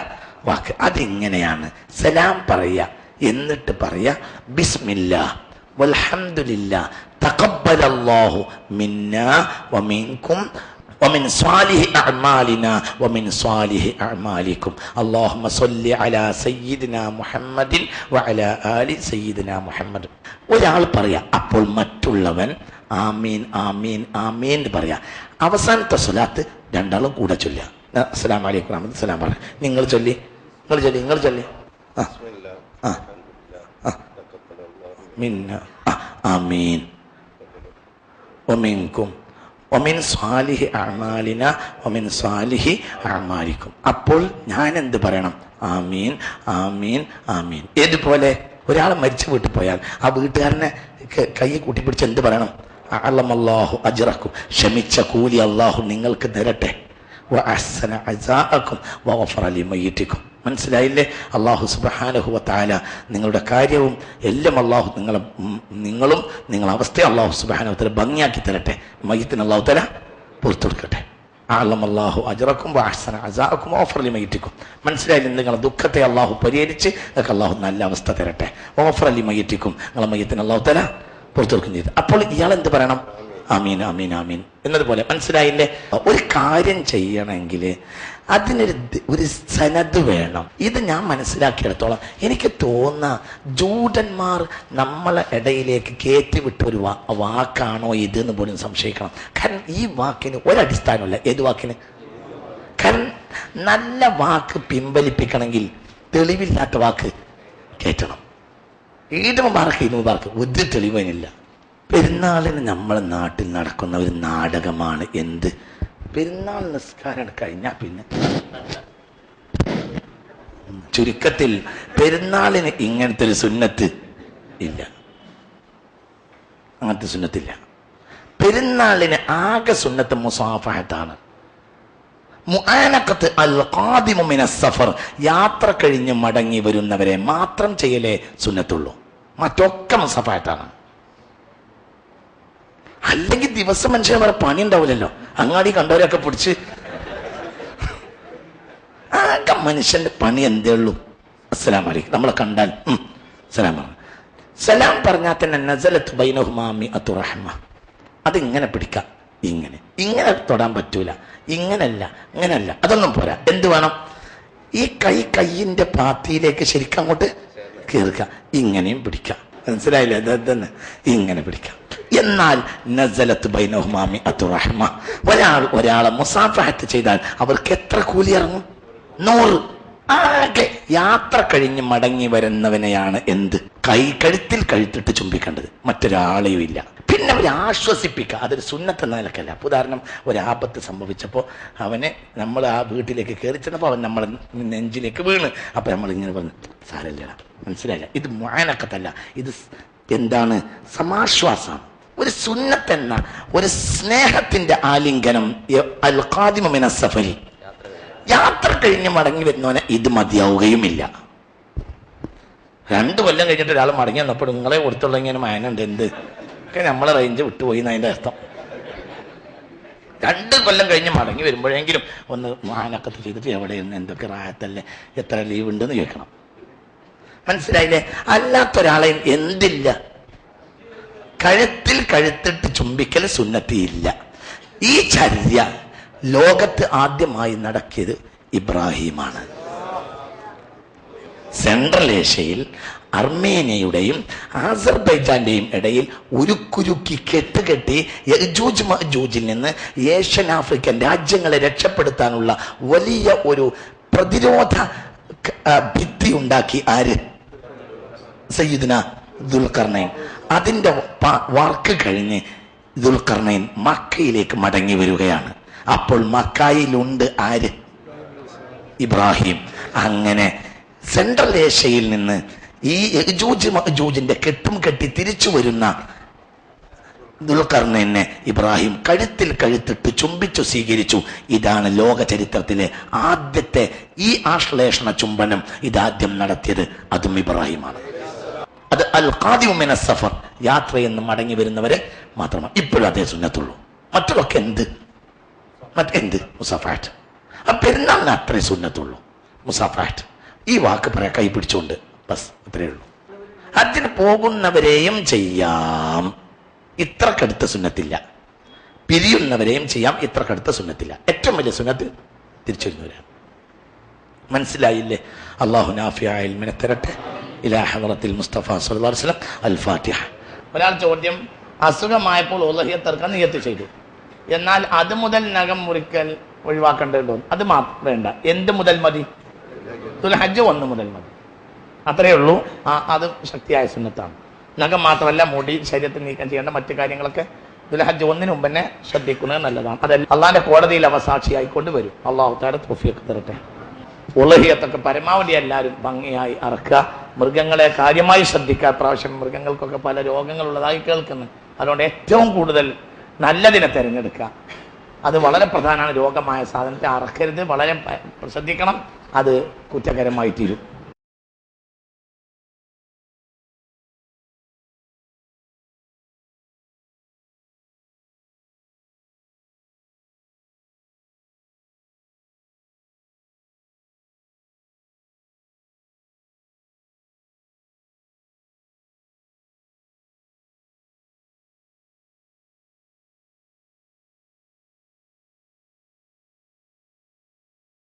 വാക്ക്. അതിങ്ങനെയാണ്: സലാം പറയുക, എന്നിട്ട് പറയുക ബിസ്മില്ലാഹ് വൽഹംദുലില്ലാഹ് തഖബ്ബലല്ലാഹു മിന്നാ വമിൻകും ومن صالح أعمالنا ومن صالح أعمالكم اللهم صل على سيدنا محمد وعلى آل سيدنا محمد. ഒരാൾ പറയാ, അപ്പോൾ മറ്റുള്ളവൻ ആമീൻ ആമീൻ ആമീൻ പറയാ. അവസാനത്തെ സ്വലാത്ത് രണ്ടാളും കൂടെ ചൊല്ലുക. അസ്സലാമു അലൈക്കും വറഹ്മത്തുള്ളാഹി സലാം പറ. നിങ്ങൾ ചൊല്ലി. മിന്ന ആമീൻ വമിൻകും ഒമിൻ സ്വാലിഹി അഅ്മാലിന ഒമിൻ സ്വാലിഹി അഅ്മാലിക്കും. അപ്പോൾ ഞാൻ എന്ത് പറയണം? ആമീൻ ആമീൻ ആമീൻ. ഏതുപോലെ ഒരാൾ മരിച്ചു വീട്ടിൽ പോയാൽ ആ വീട്ടുകാരനെ കൈ കൂട്ടിപ്പിടിച്ച് എന്ത് പറയണം? അഅലമല്ലാഹു അജ്റക്കും, ക്ഷമിച്ച കൂലി അള്ളാഹു നിങ്ങൾക്ക് തരട്ടെ. വഅഹ്സന അസാഅക്കും വഗഫറ ലിമയ്യിതിക്കും. മനസ്സിലായില്ലേ? അള്ളാഹു സുബ്ഹാനഹു വ തആല നിങ്ങളുടെ കാര്യവും എല്ലാം അള്ളാഹു നിങ്ങളും നിങ്ങളുടെ അവസ്ഥയെ അള്ളാഹു സുബ്ഹാനഹു വ തആല ഭംഗിയാക്കി തരട്ടെ. മയ്യിത്തിന് അള്ളാഹു തആല പുറത്തു കൊടുക്കട്ടെ. അഅലമല്ലാഹു അജ്റക്കും വഅഹ്സന അസാഅക്കും വഗഫറ ലിമയ്യിതിക്കും. മനസ്സിലായില്ലേ? നിങ്ങളുടെ ദുഃഖത്തെ അള്ളാഹു പരിഹരിച്ച് നിങ്ങൾക്ക് അള്ളാഹു നല്ല അവസ്ഥ തരട്ടെ. വഗഫറ ലിമയ്യിതിക്കും, നിങ്ങളുടെ മയ്യിത്തിന് അള്ളാഹു തആല പുറത്തു കൊടുക്കുകയും ചെയ്തു. അപ്പോൾ ഇയാൾ എന്ത് പറയണം? ആമീൻ ആമീൻ ആമീൻ എന്നതുപോലെ. മനസ്സിലായില്ലേ? ഒരു കാര്യം ചെയ്യണമെങ്കിൽ അതിനൊരു സനദ് വേണം. ഇത് ഞാൻ മനസ്സിലാക്കിയെടുത്തോളം എനിക്ക് തോന്നുന്ന ജൂതന്മാർ നമ്മളെ ഇടയിലേക്ക് കയറ്റിവിട്ട ഒരു വാക്കാണോ ഇതെന്ന് പോലും സംശയിക്കണം. കാരണം ഈ വാക്കിന് ഒരടിസ്ഥാനമില്ല. ഏത് വാക്കിന്? കാരണം നല്ല വാക്ക് പിൻവലിപ്പിക്കണമെങ്കിൽ തെളിവില്ലാത്ത വാക്ക് കയറ്റണം. ഈദ് മുബാറക്ക് ഒരു തെളിവിനില്ല. പെരുന്നാളിന് നമ്മളെ നാട്ടിൽ നടക്കുന്ന ഒരു നാടകമാണ് എന്ത്? പെരുന്നാൾ നിസ്കാരം കഴിഞ്ഞാൽ പിന്നെ ചുരുക്കത്തിൽ പെരുന്നാളിന് ഇങ്ങനത്തെ ഒരു സുന്നത്ത് ഇല്ല. അങ്ങനത്തെ സുന്നത്തില്ല. പെരുന്നാളിന് ആകെ സുന്നത്ത് മുസാഫഹത്താണ്. മുആനഖത്ത് അൽ ഖാദിമു മിനസ് സഫർ, യാത്ര കഴിഞ്ഞ് മടങ്ങി വരുന്നവരെ മാത്രം ചെയ്യലേ സുന്നത്തുള്ളൂ. മറ്റൊക്കെ മുസാഫായിട്ടാണ്. അല്ലെങ്കിൽ ദിവസം മനുഷ്യന്മാരെ പണി ഉണ്ടാവില്ലല്ലോ. അങ്ങാടി കണ്ടവരെയൊക്കെ പിടിച്ച് ആകെ മനുഷ്യന്റെ പണി എന്തേ ഉള്ളൂ. അസ്സലാമു അലൈക്കും, നമ്മളെ കണ്ടാൽ സലാം പറഞ്ഞു. സലാം പറഞ്ഞാൽ തന്നെ നസലത്ത് ബൈനഹുമാ മിഅത്തു റഹ്മ. അതിങ്ങനെ പിടിക്കാം, ഇങ്ങനെ തൊടാൻ പറ്റൂല, ഇങ്ങനല്ല, അതൊന്നും പോരാ. എന്ത് വേണം? ഈ കൈയിന്റെ പാത്തിയിലേക്ക് ശരിക്കും അങ്ങോട്ട് കീറുക, ഇങ്ങനെയും പിടിക്കാം. മനസ്സിലായില്ലേ? അതന്നെ ഇങ്ങനെ പിടിക്കാം. എന്നാൽ നസലത്ത് ബൈനഹുമാ മിഅത്തു റഹ്മ, ഒരാളെ മുസാഫഹത്ത് ചെയ്താൽ അവർക്ക് എത്ര കൂലി ഇറങ്ങും? 100. ആകെ യാത്ര കഴിഞ്ഞ് മടങ്ങി വരുന്നവനെയാണ് എന്ത് കഴുത്തിൽ കഴുത്തിട്ട് ചുംബിക്കേണ്ടത്, മറ്റൊരാളെയും ഇല്ല. പിന്നെ അവരെ ആശ്വസിപ്പിക്കുക, അതൊരു സുന്നത്ത് എന്ന നിലക്കല്ല. ഉദാഹരണം, ഒരാപത്ത് സംഭവിച്ചപ്പോൾ അവനെ നമ്മൾ ആ വീട്ടിലേക്ക് കയറി ചെന്നപ്പോൾ അവൻ നമ്മളെ നെഞ്ചിലേക്ക് വീണ്. അപ്പൊ നമ്മൾ ഇങ്ങനെ പറഞ്ഞു, സാരല്ലടാ, മനസ്സിലായില്ല, ഇത് മുആനഖത്തല്ല, ഇത് എന്താണ്? സമാശ്വാസം. ഒരു സുന്നത്തെന്ന ഒരു സ്നേഹത്തിന്റെ ആലിംഗനം. അൽ ഖാദിമു മിനസ് സഫരി, യാത്ര കഴിഞ്ഞ് മടങ്ങി വരുന്നവനെ ഇത് മതിയാവുകയുമില്ല. 2 കൊല്ലം കഴിഞ്ഞിട്ട് ഒരാൾ മടങ്ങി വന്നപ്പോൾ നിങ്ങളെ കൊടുത്തുള്ള ഇങ്ങനെ മാനുണ്ട്, എന്ത് ഒക്കെ നമ്മളെ റേഞ്ച് വിട്ടുപോയി എന്നതിന്റെ അർത്ഥം. 2 കൊല്ലം കഴിഞ്ഞ് മടങ്ങി വരുമ്പോഴെങ്കിലും ഒന്ന് മാനക്കത്ത് ചെയ്തിട്ട് എവിടെയെന്ന്, എന്തൊക്കെ റായത്തല്ലേ, എത്ര ലീവ് ഉണ്ടെന്ന് ചോദിക്കണം. മനസ്സിലായില്ലേ? അല്ലാത്തൊരാളെ എന്തില്ല, കഴുത്തിട്ട് ചുംബിക്കൽ സുന്നത്തിയില്ല. ഈ ചര്യ ലോകത്ത് ആദ്യമായി നടക്കിയത് ഇബ്രാഹിമാണ്. സെൻട്രൽ ഏഷ്യയിൽ അർമേനിയയുടെയും ആസർബൈജാന്റെയും ഇടയിൽ ഉരുക്കുരുക്കി കെട്ടുകെട്ടി യജൂജ് മഅജൂജിൽ നിന്ന് ഏഷ്യൻ ആഫ്രിക്കൻ രാജ്യങ്ങളെ രക്ഷപ്പെടുത്താനുള്ള വലിയ ഒരു പ്രതിരോധ ഭിത്തി ഉണ്ടാക്കി ആര്? സയ്യിദുന ദുൽഖർനൈൻ. അതിന്റെ വർക്ക് കഴിഞ്ഞ് ദുൽഖർനൈൻ മക്കയിലേക്ക് മടങ്ങി വരികയാണ്. അപ്പോൾ മക്കായിലുണ്ട് ആര്? ഇബ്രാഹിം. അങ്ങനെ സെൻട്രൽ ഏഷ്യയിൽ നിന്ന് ഈ യജൂജ് മഅജൂജിന്റെ കെട്ടും കെട്ടി തിരിച്ചു വരുന്ന ദുൽഖർനൈനെ ഇബ്രാഹിം കഴുത്തിട്ട് ചുംബിച്ചു സ്വീകരിച്ചു. ഇതാണ് ലോക ചരിത്രത്തിലെ ആദ്യത്തെ ഈ ആശ്ലേഷണ ചുംബനം. ഇതാദ്യം നടത്തിയത് അതും ഇബ്രാഹിമാണ്. അത് അൽ ഖാദിമു മിനസ് സഫർ, യാത്രയെന്ന് മടങ്ങി വരുന്നവരെ മാത്രമാണ്. ഇപ്പോഴും അതേ സുന്നത്തുള്ളൂ. മറ്റുള്ളൊക്കെ എന്ത് മുസാഫാറ്റ്. ആ പെരുന്നാളിന് അത്രേ സുന്നത്തുള്ളൂ. മുസാഫാറ്റ് ഈ വാക്ക് പറയാൻ കൈ പിടിച്ചുകൊണ്ട് ബസ്, അത്രയേ ഉള്ളൂ. അതിന് പോകുന്നവരെയും ചെയ്യാം, ഇത്ര കടുത്ത സുന്നത്തില്ല. പിരിയുന്നവരെയും ചെയ്യാം, ഇത്ര കടുത്ത സുന്നത്തില്ല. ഏറ്റവും വലിയ സുന്നത്ത് തിരിച്ചു വരുന്നവരാണ്. മനസ്സിലായില്ലേ? അല്ലാഹു നാഫിഅ ഇൽമിനെ തരട്ടെ. ഇലാ ഹളറത്തിൽ മുസ്തഫ സ്വല്ലല്ലാഹു അലൈഹി വസല്ലം. അൽ ഫാത്തിഹ. ഒരാൾ ചോദ്യം, അസുഖമായപ്പോൾ ഉളഹിയത്ത് ഇറക്കാൻ നിയത്ത് ചെയ്തു, എന്നാൽ അത് മുതൽ നഖം മുറിക്കൽ ഒഴിവാക്കേണ്ടതുണ്ടോ? അത് മാത്രം വേണ്ട. എന്ത് മുതൽ മതി? ദുൽഹജ്ജ് 1 മുതൽ മതി, അത്രയേ ഉള്ളൂ. അത് ശക്തിയായ സുന്നത്താണ്. നഖം മാത്രമല്ല, മുടി, ശരീരത്തിൽ നീക്കം ചെയ്യേണ്ട മറ്റു കാര്യങ്ങളൊക്കെ ദുൽഹജ്ജ് 1 മുമ്പ് തന്നെ ശ്രദ്ധിക്കുന്നത് നല്ലതാണ്. അതല്ല അള്ളാന്റെ കോടതിയിൽ അവസാക്ഷിയായിക്കൊണ്ട് വരും. അള്ളാഹു തആല തൗഫീഖ് തരട്ടെ. ഉളഹിയത്തൊക്കെ പരമാവധി എല്ലാവരും ഭംഗിയായി അറക്കുക. മൃഗങ്ങളെ കാര്യമായി ശ്രദ്ധിക്കുക. പ്രാവശ്യം മൃഗങ്ങൾക്കൊക്കെ പല രോഗങ്ങളുള്ളതായി കേൾക്കുന്നു. അതുകൊണ്ട് ഏറ്റവും കൂടുതൽ നല്ലതിനെ തിരഞ്ഞെടുക്കുക. അത് വളരെ പ്രധാനമാണ്. രോഗമായ സാധനത്തെ അറക്കരുത്, വളരെ ശ്രദ്ധിക്കണം. അത് കുറ്റകരമായി തീരും.